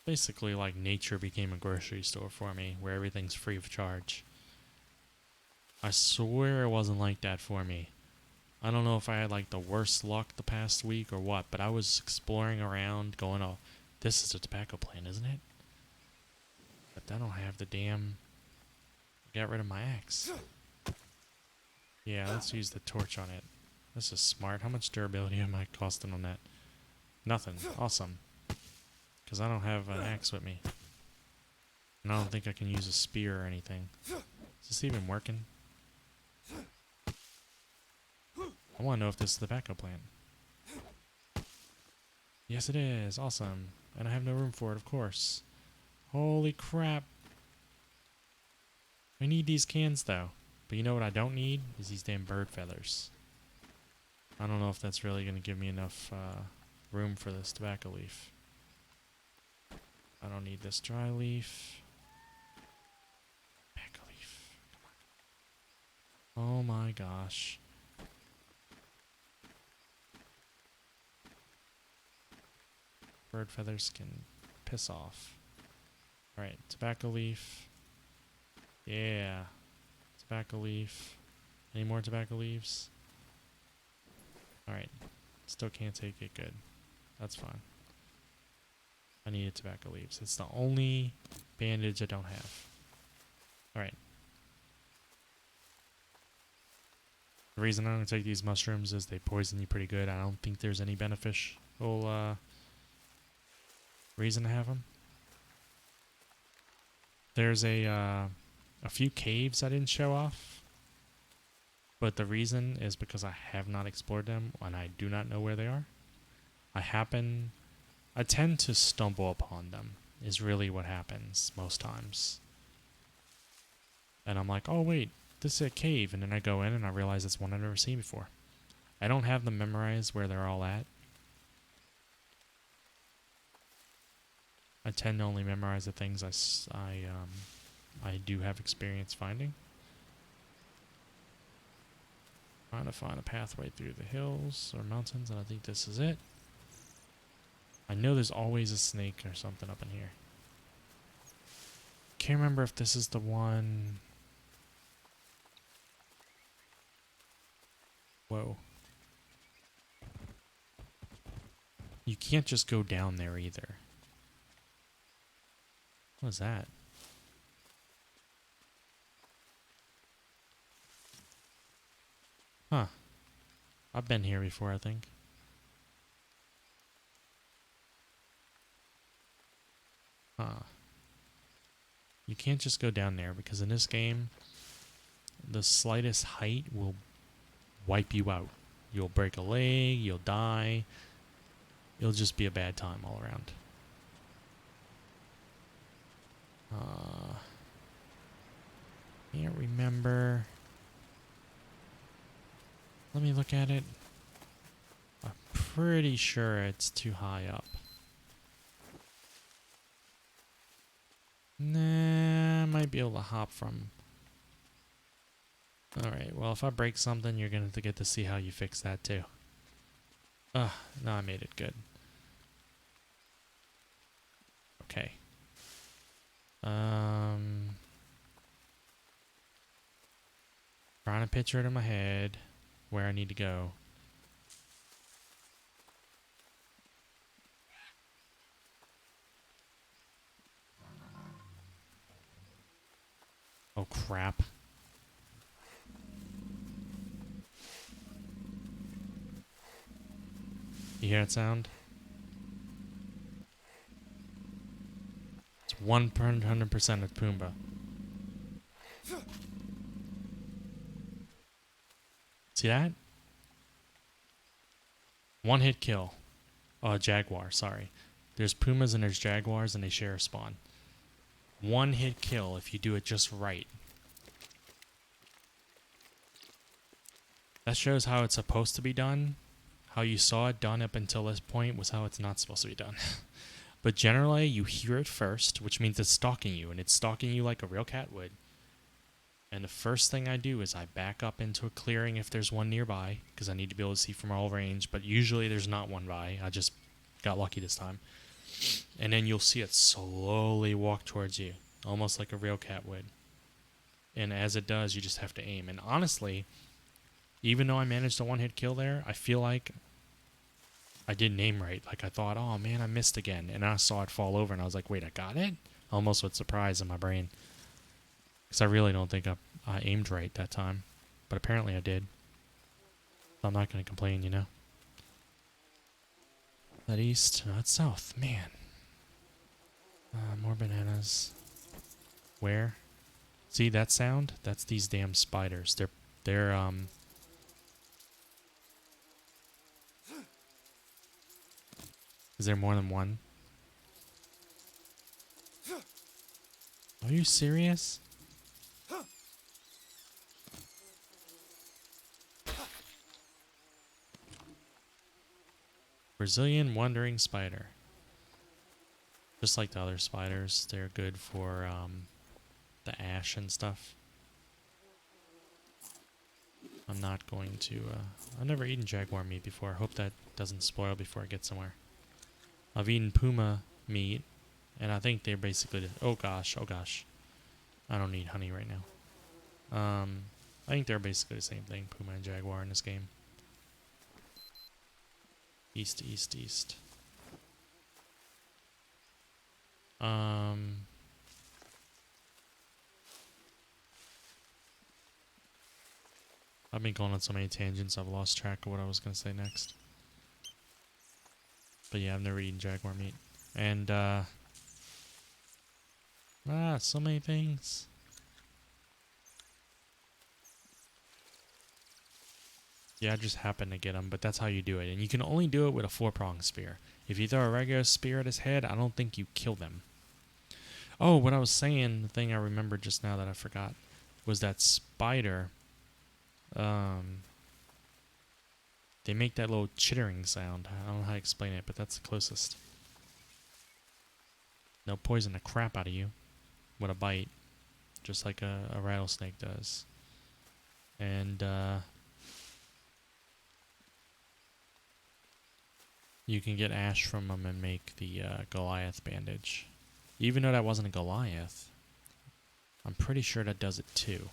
Basically, like, nature became a grocery store for me, where everything's free of charge. I swear it wasn't like that for me. I don't know if I had, like, the worst luck the past week or what, but I was exploring around, going, oh, this is a tobacco plant, isn't it? But I don't have the damn... Got rid of my axe. Yeah, let's use the torch on it. This is smart. How much durability am I costing on that? Nothing. Awesome. Because I don't have an axe with me. And I don't think I can use a spear or anything. Is this even working? I want to know if this is the backup plan. Yes, it is. Awesome. And I have no room for it, of course. Holy crap. I need these cans, though. But you know what I don't need? Is these damn bird feathers. I don't know if that's really going to give me enough room for this tobacco leaf. I don't need this dry leaf. Tobacco leaf. Come on. Oh my gosh. Bird feathers can piss off. Alright, tobacco leaf. Yeah. Tobacco leaf. Any more tobacco leaves? Alright. Still can't take it. Good. That's fine. I needed tobacco leaves. It's the only bandage I don't have. Alright. The reason I don't take these mushrooms is they poison you pretty good. I don't think there's any beneficial reason to have them. There's a few caves I didn't show off. But the reason is because I have not explored them and I do not know where they are. I tend to stumble upon them, is really what happens most times. And I'm like, oh wait, this is a cave. And then I go in and I realize it's one I've never seen before. I don't have them memorized where they're all at. I tend to only memorize the things I do have experience finding. Trying to find a pathway through the hills or mountains, and I think this is it. I know there's always a snake or something up in here. Can't remember if this is the one. Whoa. You can't just go down there either. What is that? Huh. I've been here before, I think. Huh. You can't just go down there because in this game, the slightest height will wipe you out. You'll break a leg, you'll die. It'll just be a bad time all around. Can't remember. Let me look at it. I'm pretty sure it's too high up. Nah, I might be able to hop from. Alright, well, if I break something, you're going to get to see how you fix that too. No, I made it good. Okay. Trying to picture it in my head where I need to go. Oh crap. You hear that sound? It's 100% of Pumbaa. See that? One hit kill. Jaguar, sorry. There's pumas and there's jaguars and they share a spawn. One hit kill if you do it just right. That shows how it's supposed to be done. How you saw it done up until this point was how it's not supposed to be done. But generally, you hear it first, which means it's stalking you, and it's stalking you like a real cat would. And the first thing I do is I back up into a clearing if there's one nearby, because I need to be able to see from all range, but usually there's not one by. I just got lucky this time. And then you'll see it slowly walk towards you, almost like a real cat would. And as it does, you just have to aim. And honestly, even though I managed a one-hit kill there, I feel like I didn't aim right. Like I thought, oh man, I missed again. And I saw it fall over and I was like, wait, I got it? almost with surprise in my brain. Because I really don't think I aimed right that time. But apparently I did. So I'm not going to complain, you know. That east, no, that's south. Man. More bananas. Where? See that sound? That's these damn spiders. They're Is there more than one? Are you serious? Brazilian wandering spider. Just like the other spiders, they're good for the ash and stuff. I'm not going to... I've never eaten jaguar meat before. I hope that doesn't spoil before I get somewhere. I've eaten puma meat, and I think they're basically... Oh gosh, oh gosh. I don't need honey right now. I think they're basically the same thing, puma and jaguar in this game. East, east, east. I've been going on so many tangents, I've lost track of what I was going to say next. But yeah, I've never eaten jaguar meat. And, so many things. Yeah, I just happened to get him, but that's how you do it. And you can only do it with a 4-pronged spear. If you throw a regular spear at his head, I don't think you kill them. Oh, what I was saying, the thing I remembered just now that I forgot, was that spider, they make that little chittering sound. I don't know how to explain it, but that's the closest. They'll poison the crap out of you with a bite, just like a rattlesnake does. And, you can get ash from them and make the Goliath bandage. Even though that wasn't a Goliath, I'm pretty sure that does it too.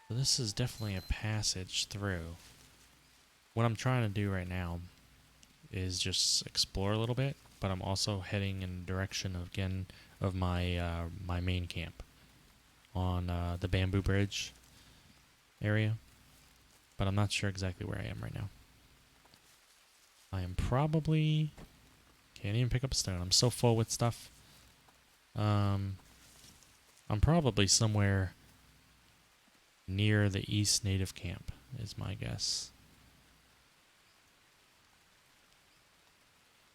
So this is definitely a passage through. What I'm trying to do right now is just explore a little bit, but I'm also heading in the direction of, again, of my my main camp on the Bamboo Bridge area. But I'm not sure exactly where I am right now. I am probably... Can't even pick up a stone. I'm so full with stuff. I'm probably somewhere near the East Native Camp, is my guess.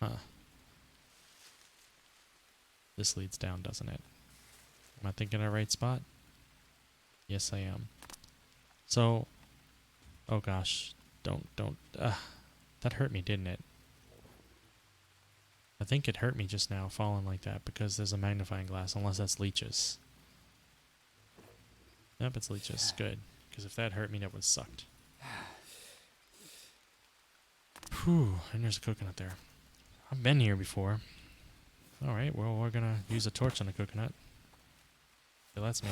Huh. This leads down, doesn't it? Am I thinking of the right spot? Yes, I am. So... Oh gosh, don't, that hurt me, didn't it? I think it hurt me just now, falling like that, because there's a magnifying glass, unless that's leeches. Nope, it's leeches, good. Because if that hurt me, that would have sucked. Whew, and there's a coconut there. I've been here before. Alright, well, we're gonna use a torch on the coconut. It lets me.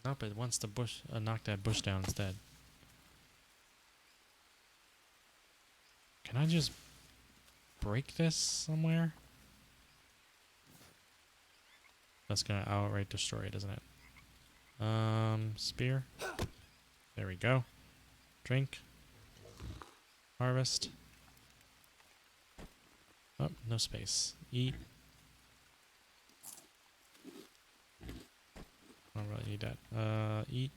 Nope, it wants to knock that bush down instead. Can I just break this somewhere? That's gonna outright destroy it, isn't it? Spear. There we go. Drink. Harvest. Oh, no space. Eat. I don't really need that. Eat.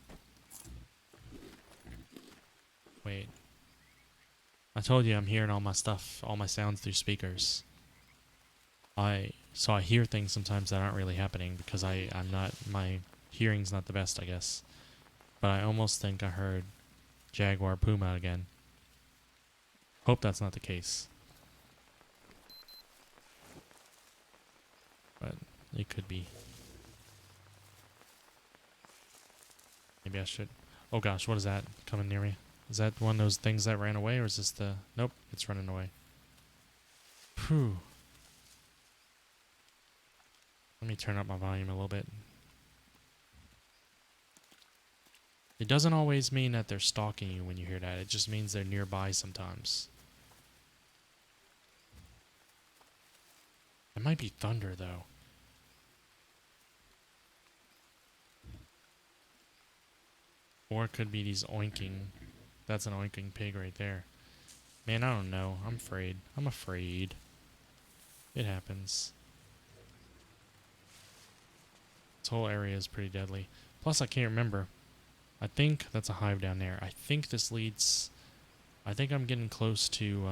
Wait. I told you I'm hearing all my stuff, all my sounds through speakers. So I hear things sometimes that aren't really happening because I'm not, my hearing's not the best, I guess. But I almost think I heard jaguar puma again. Hope that's not the case. But it could be. Maybe I should. Oh gosh, what is that coming near me? Is that one of those things that ran away, or is this the... Nope, it's running away. Whew. Let me turn up my volume a little bit. It doesn't always mean that they're stalking you when you hear that. It just means they're nearby sometimes. It might be thunder, though. Or it could be these oinking. That's an oinking pig right there. Man, I don't know. I'm afraid. I'm afraid. It happens. This whole area is pretty deadly. Plus, I can't remember. I think that's a hive down there. I think this leads... I think I'm getting close to...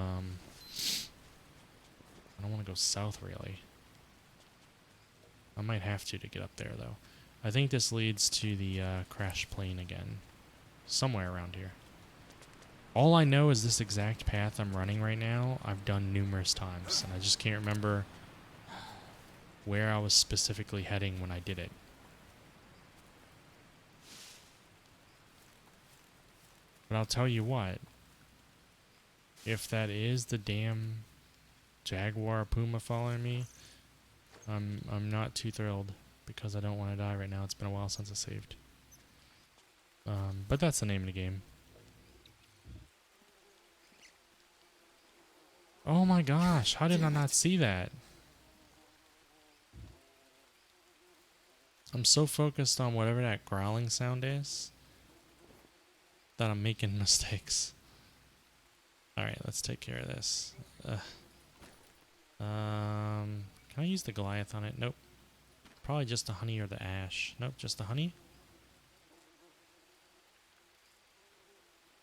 I don't want to go south, really. I might have to get up there, though. I think this leads to the crash plane again. Somewhere around here. All I know is this exact path I'm running right now, I've done numerous times. And I just can't remember where I was specifically heading when I did it. But I'll tell you what. If that is the damn jaguar puma following me, I'm not too thrilled because I don't want to die right now. It's been a while since I saved. But that's the name of the game. Oh my gosh, how did I not see that? I'm so focused on whatever that growling sound is that I'm making mistakes. Alright, let's take care of this. Can I use the Goliath on it? Nope. Probably just the honey or the ash. Nope, just the honey.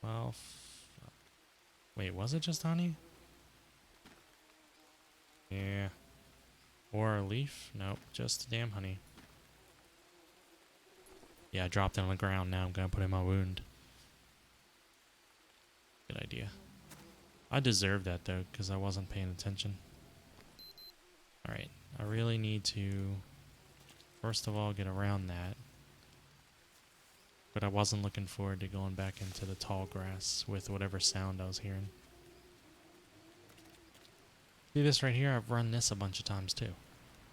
Well, wait, was it just honey? Yeah. Or a leaf? Nope, just the damn honey. Yeah, I dropped it on the ground. Now I'm gonna put it in my wound. Good idea. I deserve that though, because I wasn't paying attention. Alright, I really need to, first of all, get around that. But I wasn't looking forward to going back into the tall grass with whatever sound I was hearing. See this right here? I've run this a bunch of times too.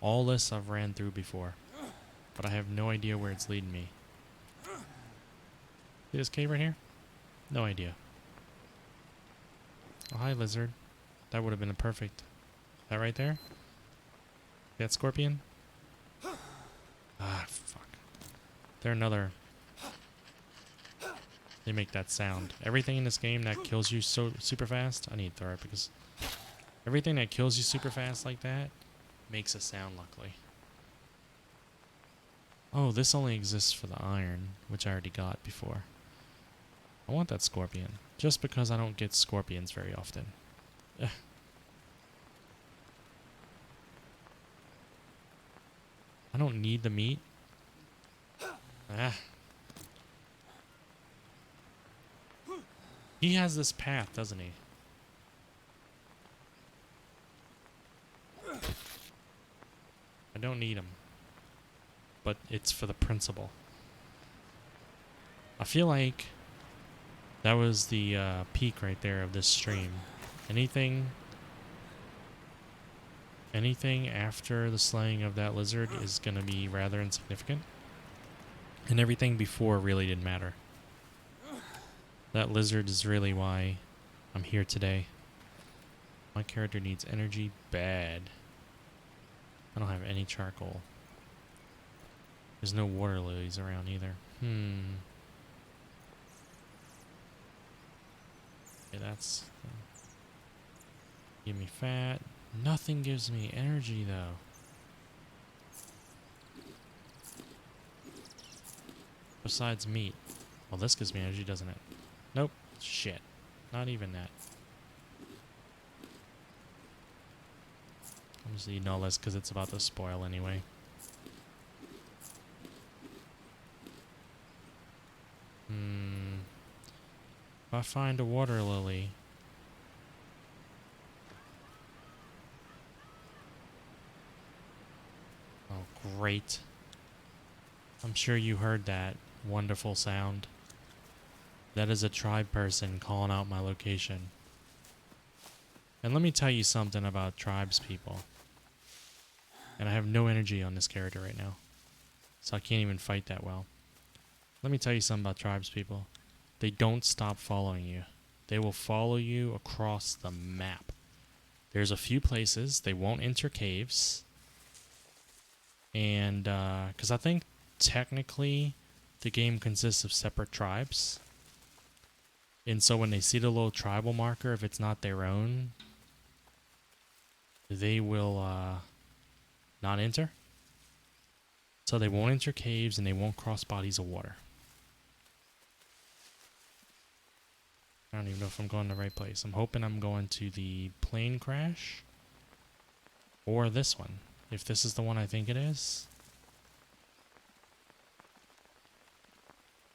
All this I've ran through before. But I have no idea where it's leading me. See this cave right here? No idea. Oh, hi, lizard. That would have been a perfect... That right there? That scorpion? Ah, fuck. They're another... They make that sound. Everything in this game that kills you so super fast... I need to throw it because... Everything that kills you super fast like that makes a sound, luckily. Oh, this only exists for the iron, which I already got before. I want that scorpion, just because I don't get scorpions very often. Ugh. I don't need the meat. Ah. He has this path, doesn't he? I don't need him. But it's for the principle. I feel like that was the peak right there of this stream. Anything after the slaying of that lizard is going to be rather insignificant. And everything before really didn't matter. That lizard is really why I'm here today. My character needs energy bad. I don't have any charcoal. There's no water lilies around either. Okay, that's... give me fat. Nothing gives me energy, though. Besides meat. Well, this gives me energy, doesn't it? Nope. Shit. Not even that. I'm just eating all this because it's about to spoil anyway. If I find a water lily... Oh, great. I'm sure you heard that wonderful sound. That is a tribe person calling out my location. And let me tell you something about tribes people. And I have no energy on this character right now. So I can't even fight that well. Let me tell you something about tribes people. They don't stop following you. They will follow you across the map. There's a few places they won't enter caves. And, because I think technically the game consists of separate tribes. And so when they see the little tribal marker, if it's not their own, they will not enter. So they won't enter caves and they won't cross bodies of water. I don't even know if I'm going the right place. I'm hoping I'm going to the plane crash. Or this one. If this is the one I think it is.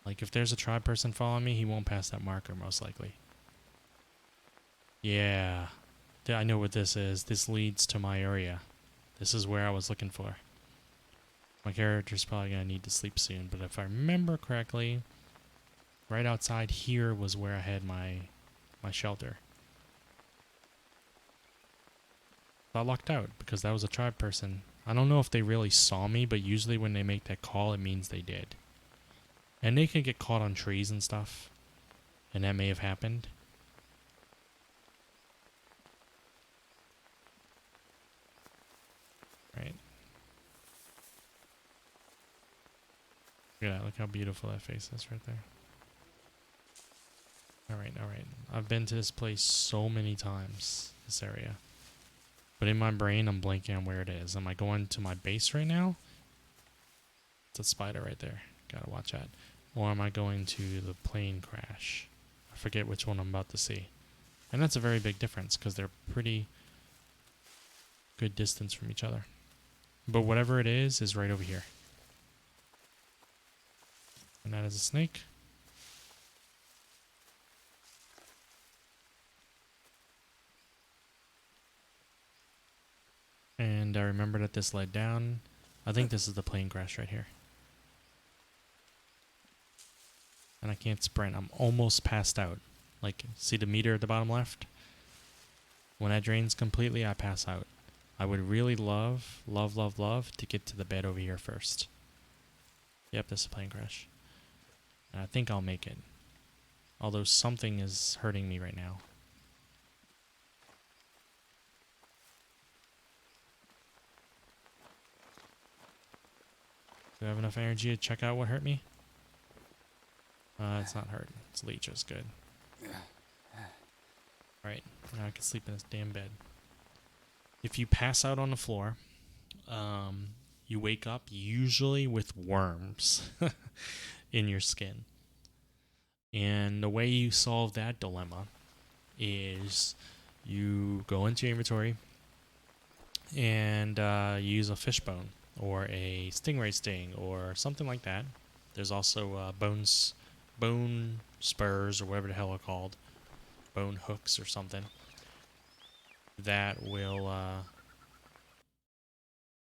Like, if there's a tribe person following me, he won't pass that marker, most likely. Yeah. I know what this is. This leads to my area. This is where I was looking for. My character's probably going to need to sleep soon, but if I remember correctly, right outside here was where I had my shelter. I lucked out because that was a tribe person. I don't know if they really saw me, but usually when they make that call, it means they did. And they could get caught on trees and stuff. And that may have happened. Right. Look at that. Look how beautiful that face is right there. Alright, alright. I've been to this place so many times, this area. But in my brain, I'm blanking on where it is. Am I going to my base right now? It's a spider right there. Gotta watch that. Or am I going to the plane crash? I forget which one I'm about to see. And that's a very big difference because they're pretty good distance from each other. But whatever it is right over here. And that is a snake. And I remember that this led down. I think this is the plane crash right here. And I can't sprint. I'm almost passed out. Like, see the meter at the bottom left? When that drains completely, I pass out. I would really love to get to the bed over here first. Yep, this is a plane crash. And I think I'll make it. Although something is hurting me right now. Do I have enough energy to check out what hurt me? It's not hurt. It's leeches. Good. Alright, now I can sleep in this damn bed. If you pass out on the floor, you wake up usually with worms in your skin. And the way you solve that dilemma is you go into your inventory and use a fishbone or a stingray sting or something like that. There's also bone spurs or whatever the hell they're called, bone hooks or something that will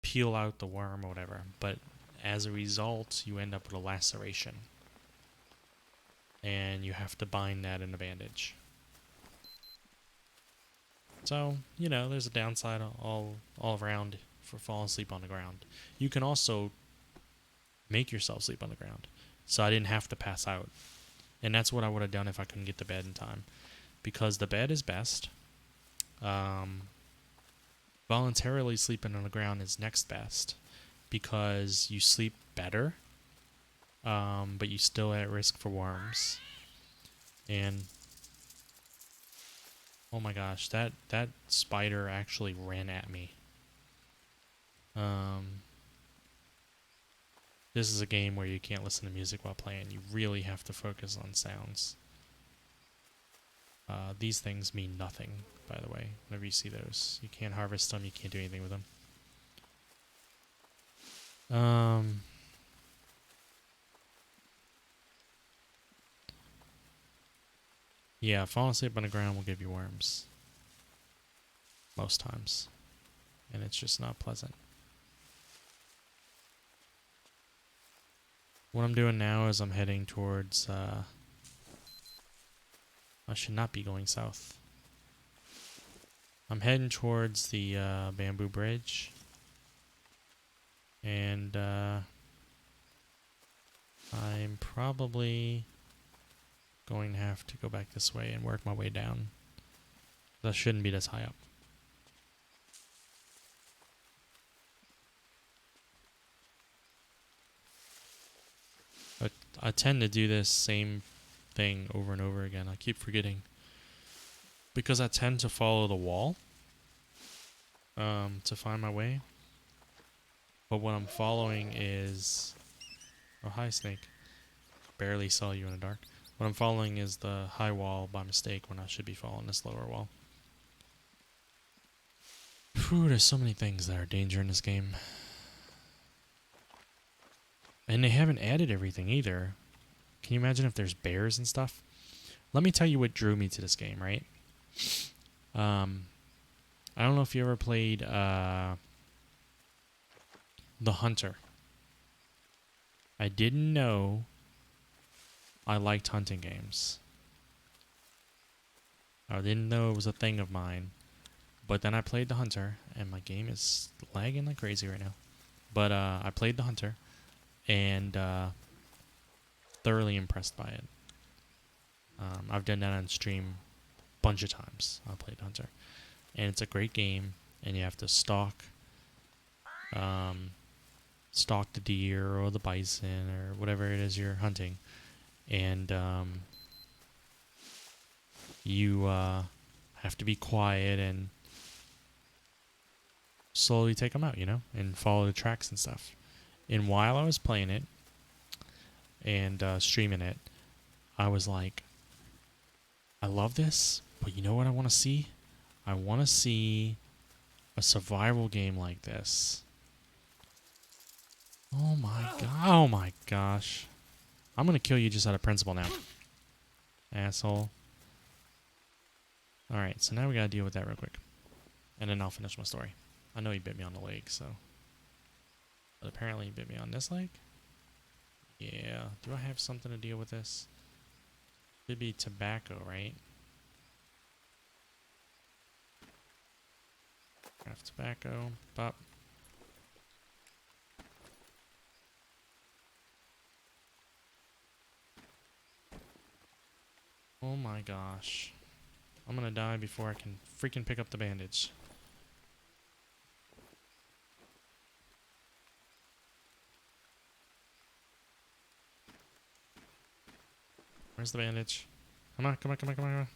peel out the worm or whatever. But as a result, you end up with a laceration, and you have to bind that in a bandage. So, you know, there's a downside all around for falling asleep on the ground. You can also make yourself sleep on the ground. So I didn't have to pass out. And that's what I would have done if I couldn't get to bed in time. Because the bed is best. Voluntarily sleeping on the ground is next best. Because you sleep better. But you still at risk for worms. And oh my gosh, that spider actually ran at me. This is a game where you can't listen to music while playing. You really have to focus on sounds. These things mean nothing, by the way, whenever you see those. You can't harvest them, you can't do anything with them. Yeah, falling asleep on the ground will give you worms. Most times. And it's just not pleasant. What I'm doing now is I'm heading towards... I should not be going south. I'm heading towards the bamboo bridge. And I'm probably going to have to go back this way and work my way down. That shouldn't be this high up. I tend to do this same thing over and over again. I keep forgetting. Because I tend to follow the wall to find my way. But what I'm following is... Oh, hi, Snake. Barely saw you in the dark. What I'm following is the high wall by mistake when I should be following this lower wall. Whew, there's so many things that are danger in this game. And they haven't added everything either. Can you imagine if there's bears and stuff? Let me tell you what drew me to this game, right? I don't know if you ever played The Hunter. I didn't know I liked hunting games. I didn't know it was a thing of mine. But then I played The Hunter, and my game is lagging like crazy right now. But I played The Hunter, and thoroughly impressed by it. I've done that on stream a bunch of times. I played Hunter. And it's a great game, and you have to stalk the deer or the bison or whatever it is you're hunting. And you have to be quiet and slowly take them out, you know, and follow the tracks and stuff. And while I was playing it and streaming it, I was like, I love this, but you know what I want to see? I want to see a survival game like this. Oh my god! Oh my gosh! I'm gonna kill you just out of principle now, asshole. All right, so now we gotta deal with that real quick, and then I'll finish my story. I know he bit me on the leg, so. But apparently he bit me on this leg. Yeah. Do I have something to deal with this? Should be tobacco, right? Craft tobacco. Pop. Oh my gosh. I'm gonna die before I can freaking pick up the bandage. Where's the bandage? Come on, come on, come on, come on, come on.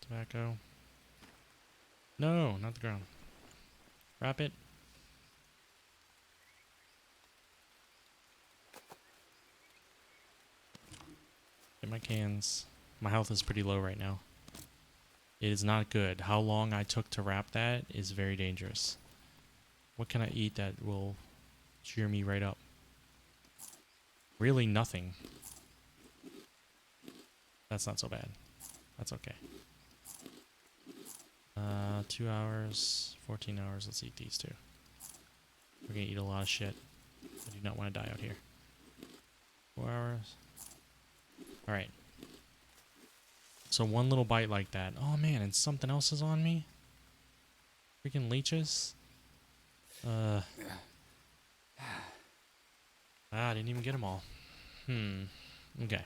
Tobacco. No, not the ground. Wrap it. Get my cans. My health is pretty low right now. It is not good. How long I took to wrap that is very dangerous. What can I eat that will cheer me right up? Really nothing. That's not so bad. That's okay. 2 hours, 14 hours. Let's eat these two. We're gonna eat a lot of shit. I do not want to die out here. 4 hours. Alright. So one little bite like that. Oh man, and something else is on me? Freaking leeches? I didn't even get them all. Okay.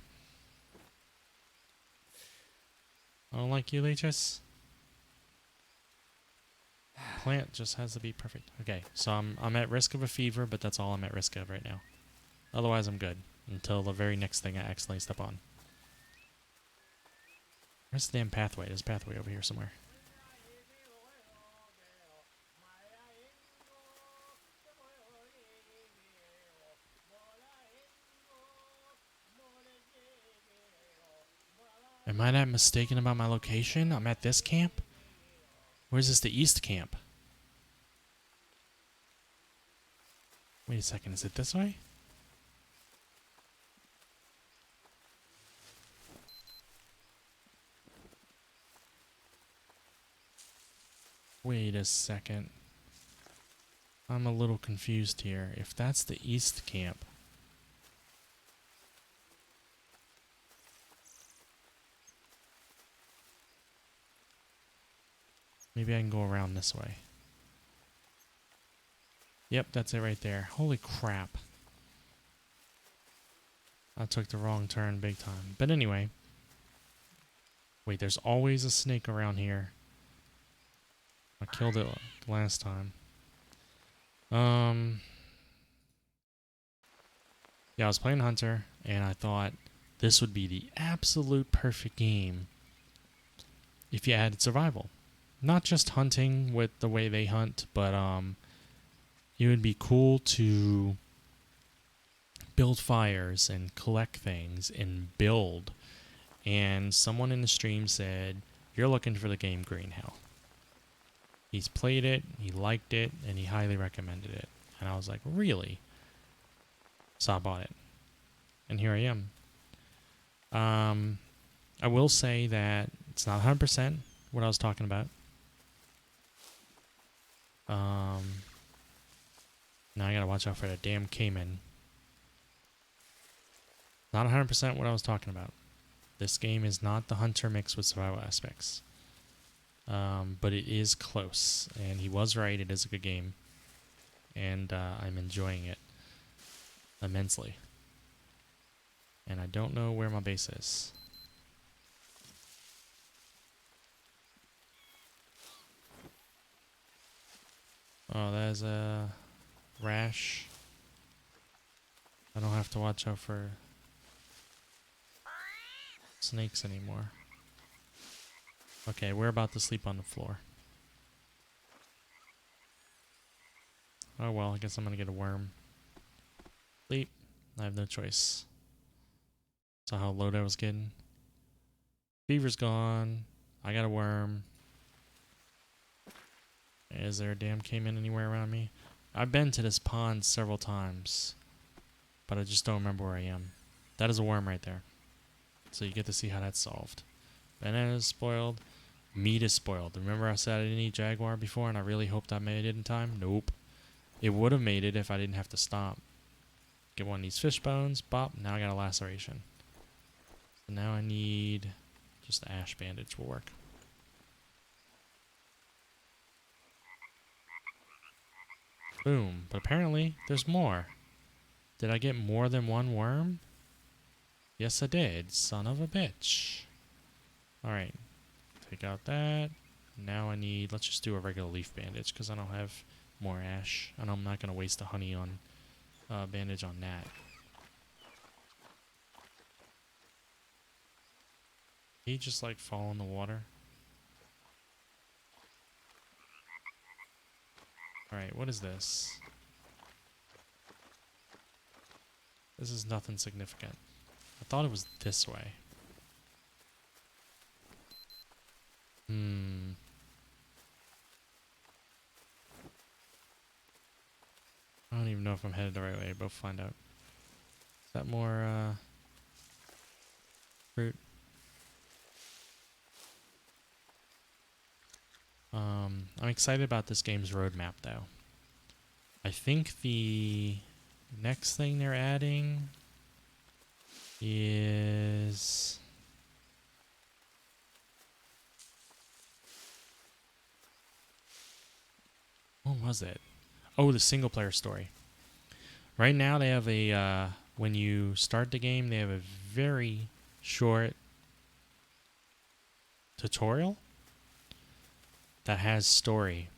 I don't like you, leeches. Plant just has to be perfect. Okay, so I'm at risk of a fever, but that's all I'm at risk of right now. Otherwise, I'm good. Until the very next thing I accidentally step on. Where's the damn pathway? There's a pathway over here somewhere. Am I not mistaken about my location? I'm at this camp? Or is this the east camp? Wait a second, is it this way? Wait a second. I'm a little confused here. If that's the east camp... Maybe I can go around this way. Yep, that's it right there. Holy crap. I took the wrong turn big time. But anyway. Wait, there's always a snake around here. I killed it last time. Yeah, I was playing Hunter, and I thought this would be the absolute perfect game if you added survival. Not just hunting with the way they hunt, but it would be cool to build fires and collect things and build. And someone in the stream said, "You're looking for the game Green Hell." He's played it, he liked it, and he highly recommended it. And I was like, really? So I bought it. And here I am. I will say that it's not 100% what I was talking about. Now I gotta watch out for that damn Cayman. Not 100% what I was talking about. This game is not the Hunter mix with survival aspects. But it is close. And he was right, it is a good game. And I'm enjoying it immensely. And I don't know where my base is. Oh, there's a rash. I don't have to watch out for snakes anymore. Okay, we're about to sleep on the floor. Oh well, I guess I'm gonna get a worm. Sleep. I have no choice. Saw how low I was getting. Fever's gone. I got a worm. Is there a damn cayman anywhere around me? I've been to this pond several times, but I just don't remember where I am. That is a worm right there. So you get to see how that's solved. Banana is spoiled. Meat is spoiled. Remember I said I didn't eat jaguar before and I really hoped I made it in time? Nope. It would have made it if I didn't have to stop. Get one of these fish bones. Bop. Now I got a laceration. So now I need just the ash bandage will work. Boom. But apparently there's more. Did I get more than one worm? Yes, I did. Son of a bitch. Alright. Take out that. Now I need... Let's just do a regular leaf bandage because I don't have more ash. And I'm not going to waste the honey on bandage on that. He just like fall in the water. Alright, what is this? This is nothing significant. I thought it was this way. I don't even know if I'm headed the right way, but we'll find out. Is that more, fruit? I'm excited about this game's roadmap, though. I think the next thing they're adding is... What was it? Oh, the single player story. Right now they have a, when you start the game, they have a very short tutorial that has story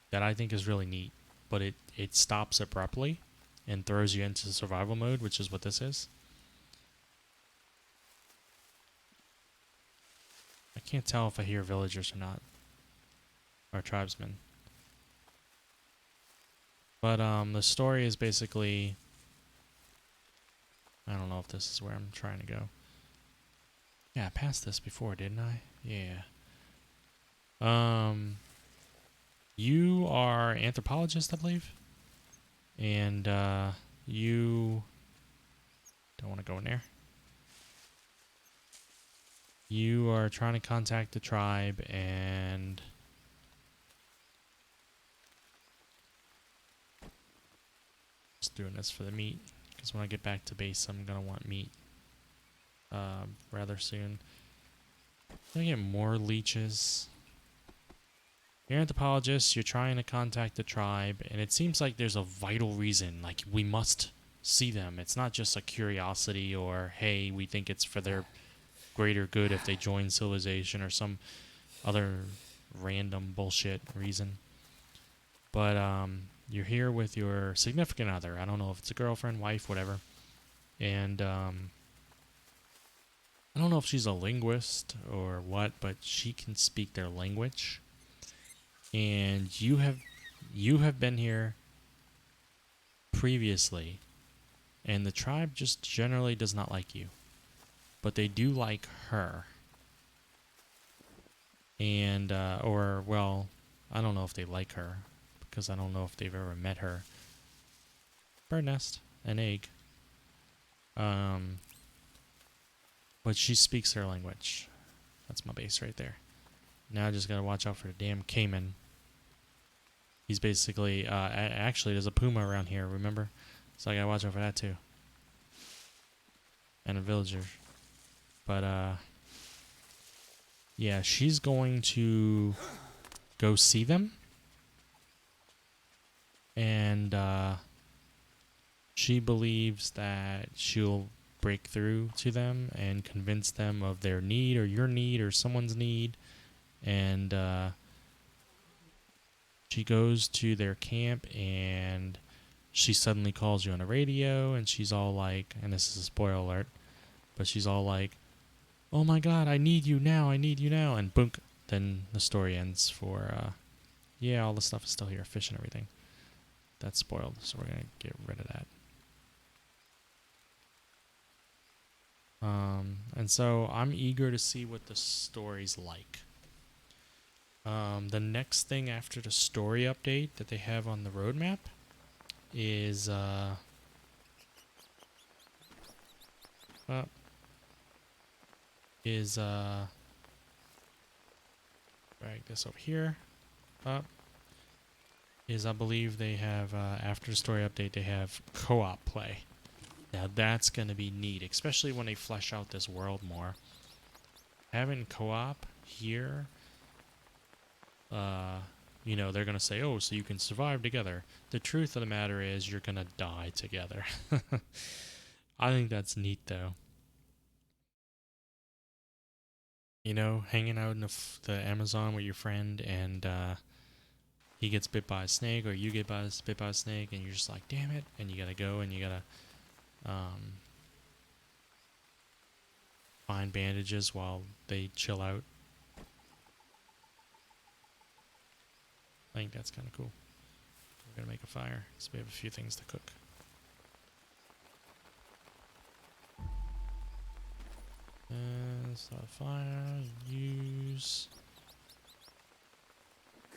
that I think is really neat, but it stops abruptly and throws you into survival mode, which is what this is. I can't tell if I hear villagers or not, or tribesmen. But the story is basically, I don't know if this is where I'm trying to go. Yeah, I passed this before, didn't I? Yeah. You are anthropologist, I believe, and you don't want to go in there. You are trying to contact the tribe and just doing this for the meat, because when I get back to base, I'm gonna want meat rather soon. I'm gonna get more leeches. You're an anthropologist, you're trying to contact the tribe, and it seems like there's a vital reason, like we must see them. It's not just a curiosity or, hey, we think it's for their greater good if they join civilization or some other random bullshit reason. But you're here with your significant other. I don't know if it's a girlfriend, wife, whatever. And I don't know if she's a linguist or what, but she can speak their language. And you have been here previously, and the tribe just generally does not like you, but they do like her. And or well, I don't know if they like her because I don't know if they've ever met her. Bird nest, an egg. But she speaks their language. That's my base right there. Now I just gotta watch out for the damn caiman. He's basically, actually there's a puma around here, remember? So I gotta watch out for that too. And a villager. But, yeah, she's going to go see them. And, she believes that she'll break through to them and convince them of their need or your need or someone's need. And, she goes to their camp and she suddenly calls you on the radio and she's all like, and this is a spoiler alert, but she's all like, oh my god, I need you now, and boom, then the story ends for, yeah, all the stuff is still here, fish and everything. That's spoiled, so we're gonna get rid of that. And so I'm eager to see what the story's like. The next thing after the story update that they have on the roadmap is drag this over here up, is I believe they have after the story update they have co-op play. Now that's gonna be neat, especially when they flesh out this world more. Having co-op here, you know, they're going to say, oh, so you can survive together. The truth of the matter is you're going to die together. I think that's neat, though. You know, hanging out in the Amazon with your friend and he gets bit by a snake or you get bit by a snake and you're just like, damn it. And you got to go and you got to find bandages while they chill out. I think that's kind of cool. We're going to make a fire, so we have a few things to cook. Start a fire, use...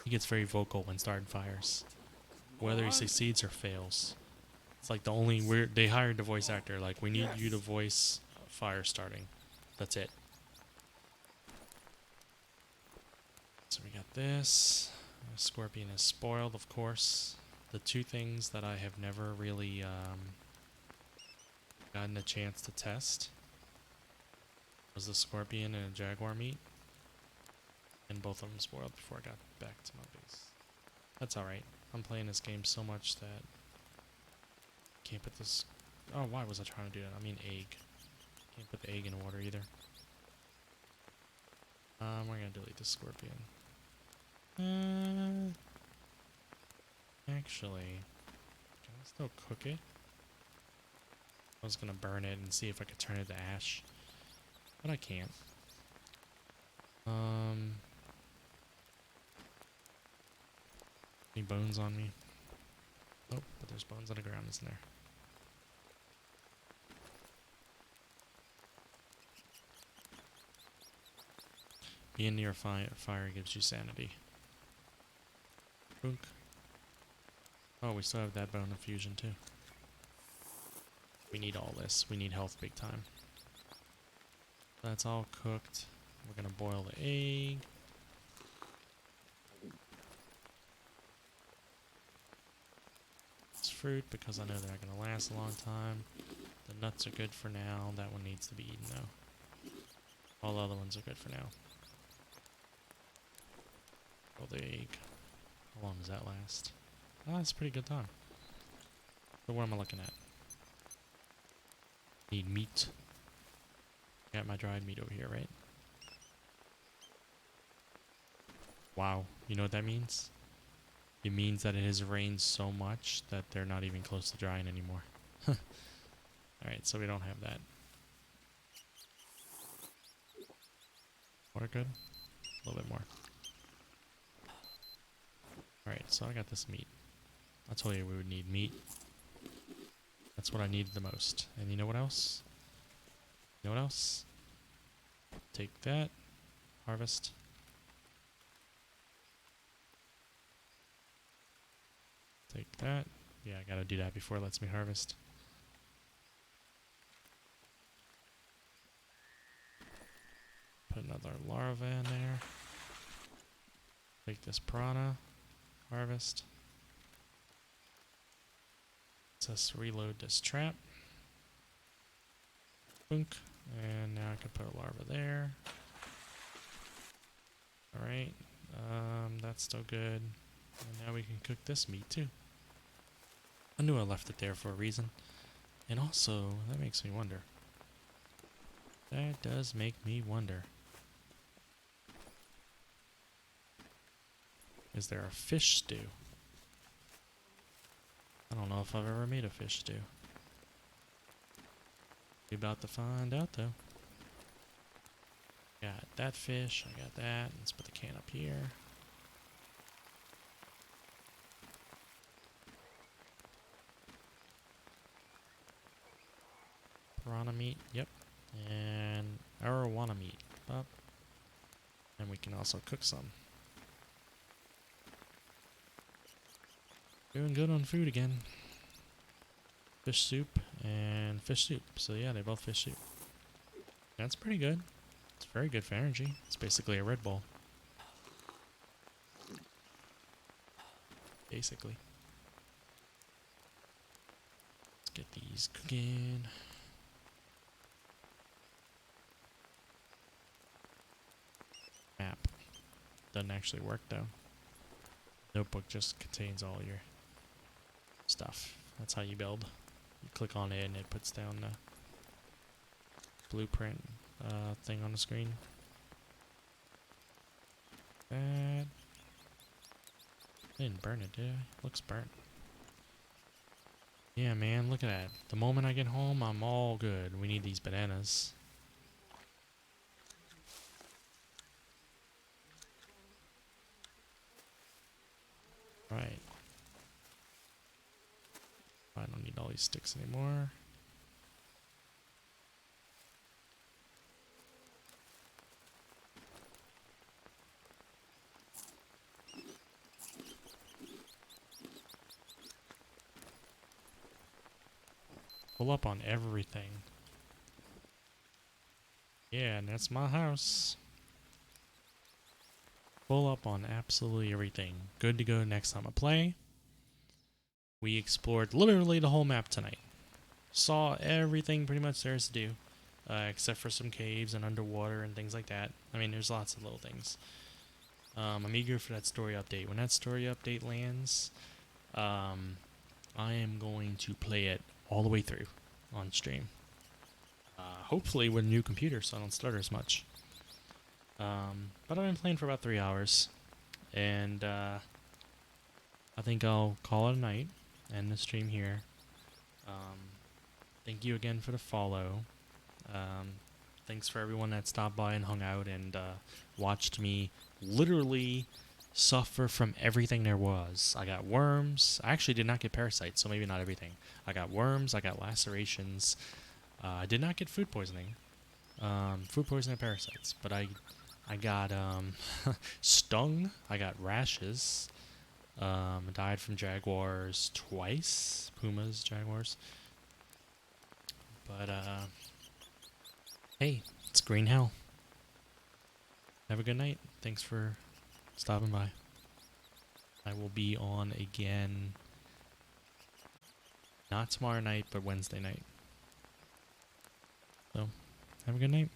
He gets very vocal when starting fires. Whether he succeeds or fails. It's like the only weird... They hired the voice actor, like, we need you to voice fire starting. That's it. So we got this. Scorpion is spoiled, of course. The two things that I have never really gotten a chance to test was the scorpion and a jaguar meat. And both of them spoiled before I got back to my base. That's alright. I'm playing this game so much that I can't put this... Oh, why was I trying to do that? I mean egg. Can't put the egg in water either. We're gonna delete the scorpion. Actually, can I still cook it? I was gonna burn it and see if I could turn it to ash, but I can't. Any bones on me? Nope, but there's bones on the ground, isn't there? Being near fire gives you sanity. Boonk. Oh, we still have that bone of fusion too. We need all this. We need health big time. That's all cooked. We're gonna boil the egg. It's fruit because I know they're not gonna last a long time. The nuts are good for now. That one needs to be eaten though. All the other ones are good for now. Oh, the egg. How long does that last? Oh, that's a pretty good time. So what am I looking at? Need meat. Got my dried meat over here, right? Wow, you know what that means? It means that it has rained so much that they're not even close to drying anymore. Alright, so we don't have that. Water good? A little bit more. Alright, so I got this meat. I told you we would need meat. That's what I needed the most. And you know what else? You know what else? Take that. Harvest. Take that. Yeah, I gotta do that before it lets me harvest. Put another larva in there. Take this piranha. Harvest. Let's reload this trap. Boink. And now I can put a larva there. Alright. That's still good. And now we can cook this meat too. I knew I left it there for a reason. And also, that makes me wonder. That does make me wonder. Is there a fish stew? I don't know if I've ever made a fish stew. Be about to find out though. Got that fish, I got that. Let's put the can up here. Piranha meat, yep. And arowana meat up. And we can also cook some. Doing good on food again. Fish soup and fish soup. So yeah, they're both fish soup. That's pretty good. It's very good for energy. It's basically a Red Bull. Basically. Let's get these cooking. Map. Doesn't actually work though. Notebook just contains all your stuff. That's how you build. You click on it and it puts down the blueprint thing on the screen. That. I didn't burn it, did I? Looks burnt. Yeah, man, look at that. The moment I get home, I'm all good. We need these bananas. Right. I don't need all these sticks anymore. Pull up on everything. Yeah, and that's my house. Pull up on absolutely everything. Good to go next time I play. We explored literally the whole map tonight. Saw everything pretty much there is to do. Except for some caves and underwater and things like that. I mean, there's lots of little things. I'm eager for that story update. When that story update lands, I am going to play it all the way through on stream. Hopefully with a new computer so I don't stutter as much. But I've been playing for about 3 hours. And I think I'll call it a night. End the stream here. Thank you again for the follow. Thanks for everyone that stopped by and hung out and watched me literally suffer from everything there was. I got worms. I actually did not get parasites, so maybe not everything. I got worms. I got lacerations. I did not get food poisoning. Food poisoning and parasites. But I got stung. I got rashes. Died from jaguars twice. Pumas, jaguars. But, hey, it's green hell. Have a good night. Thanks for stopping by. I will be on again, not tomorrow night, but Wednesday night. So, have a good night.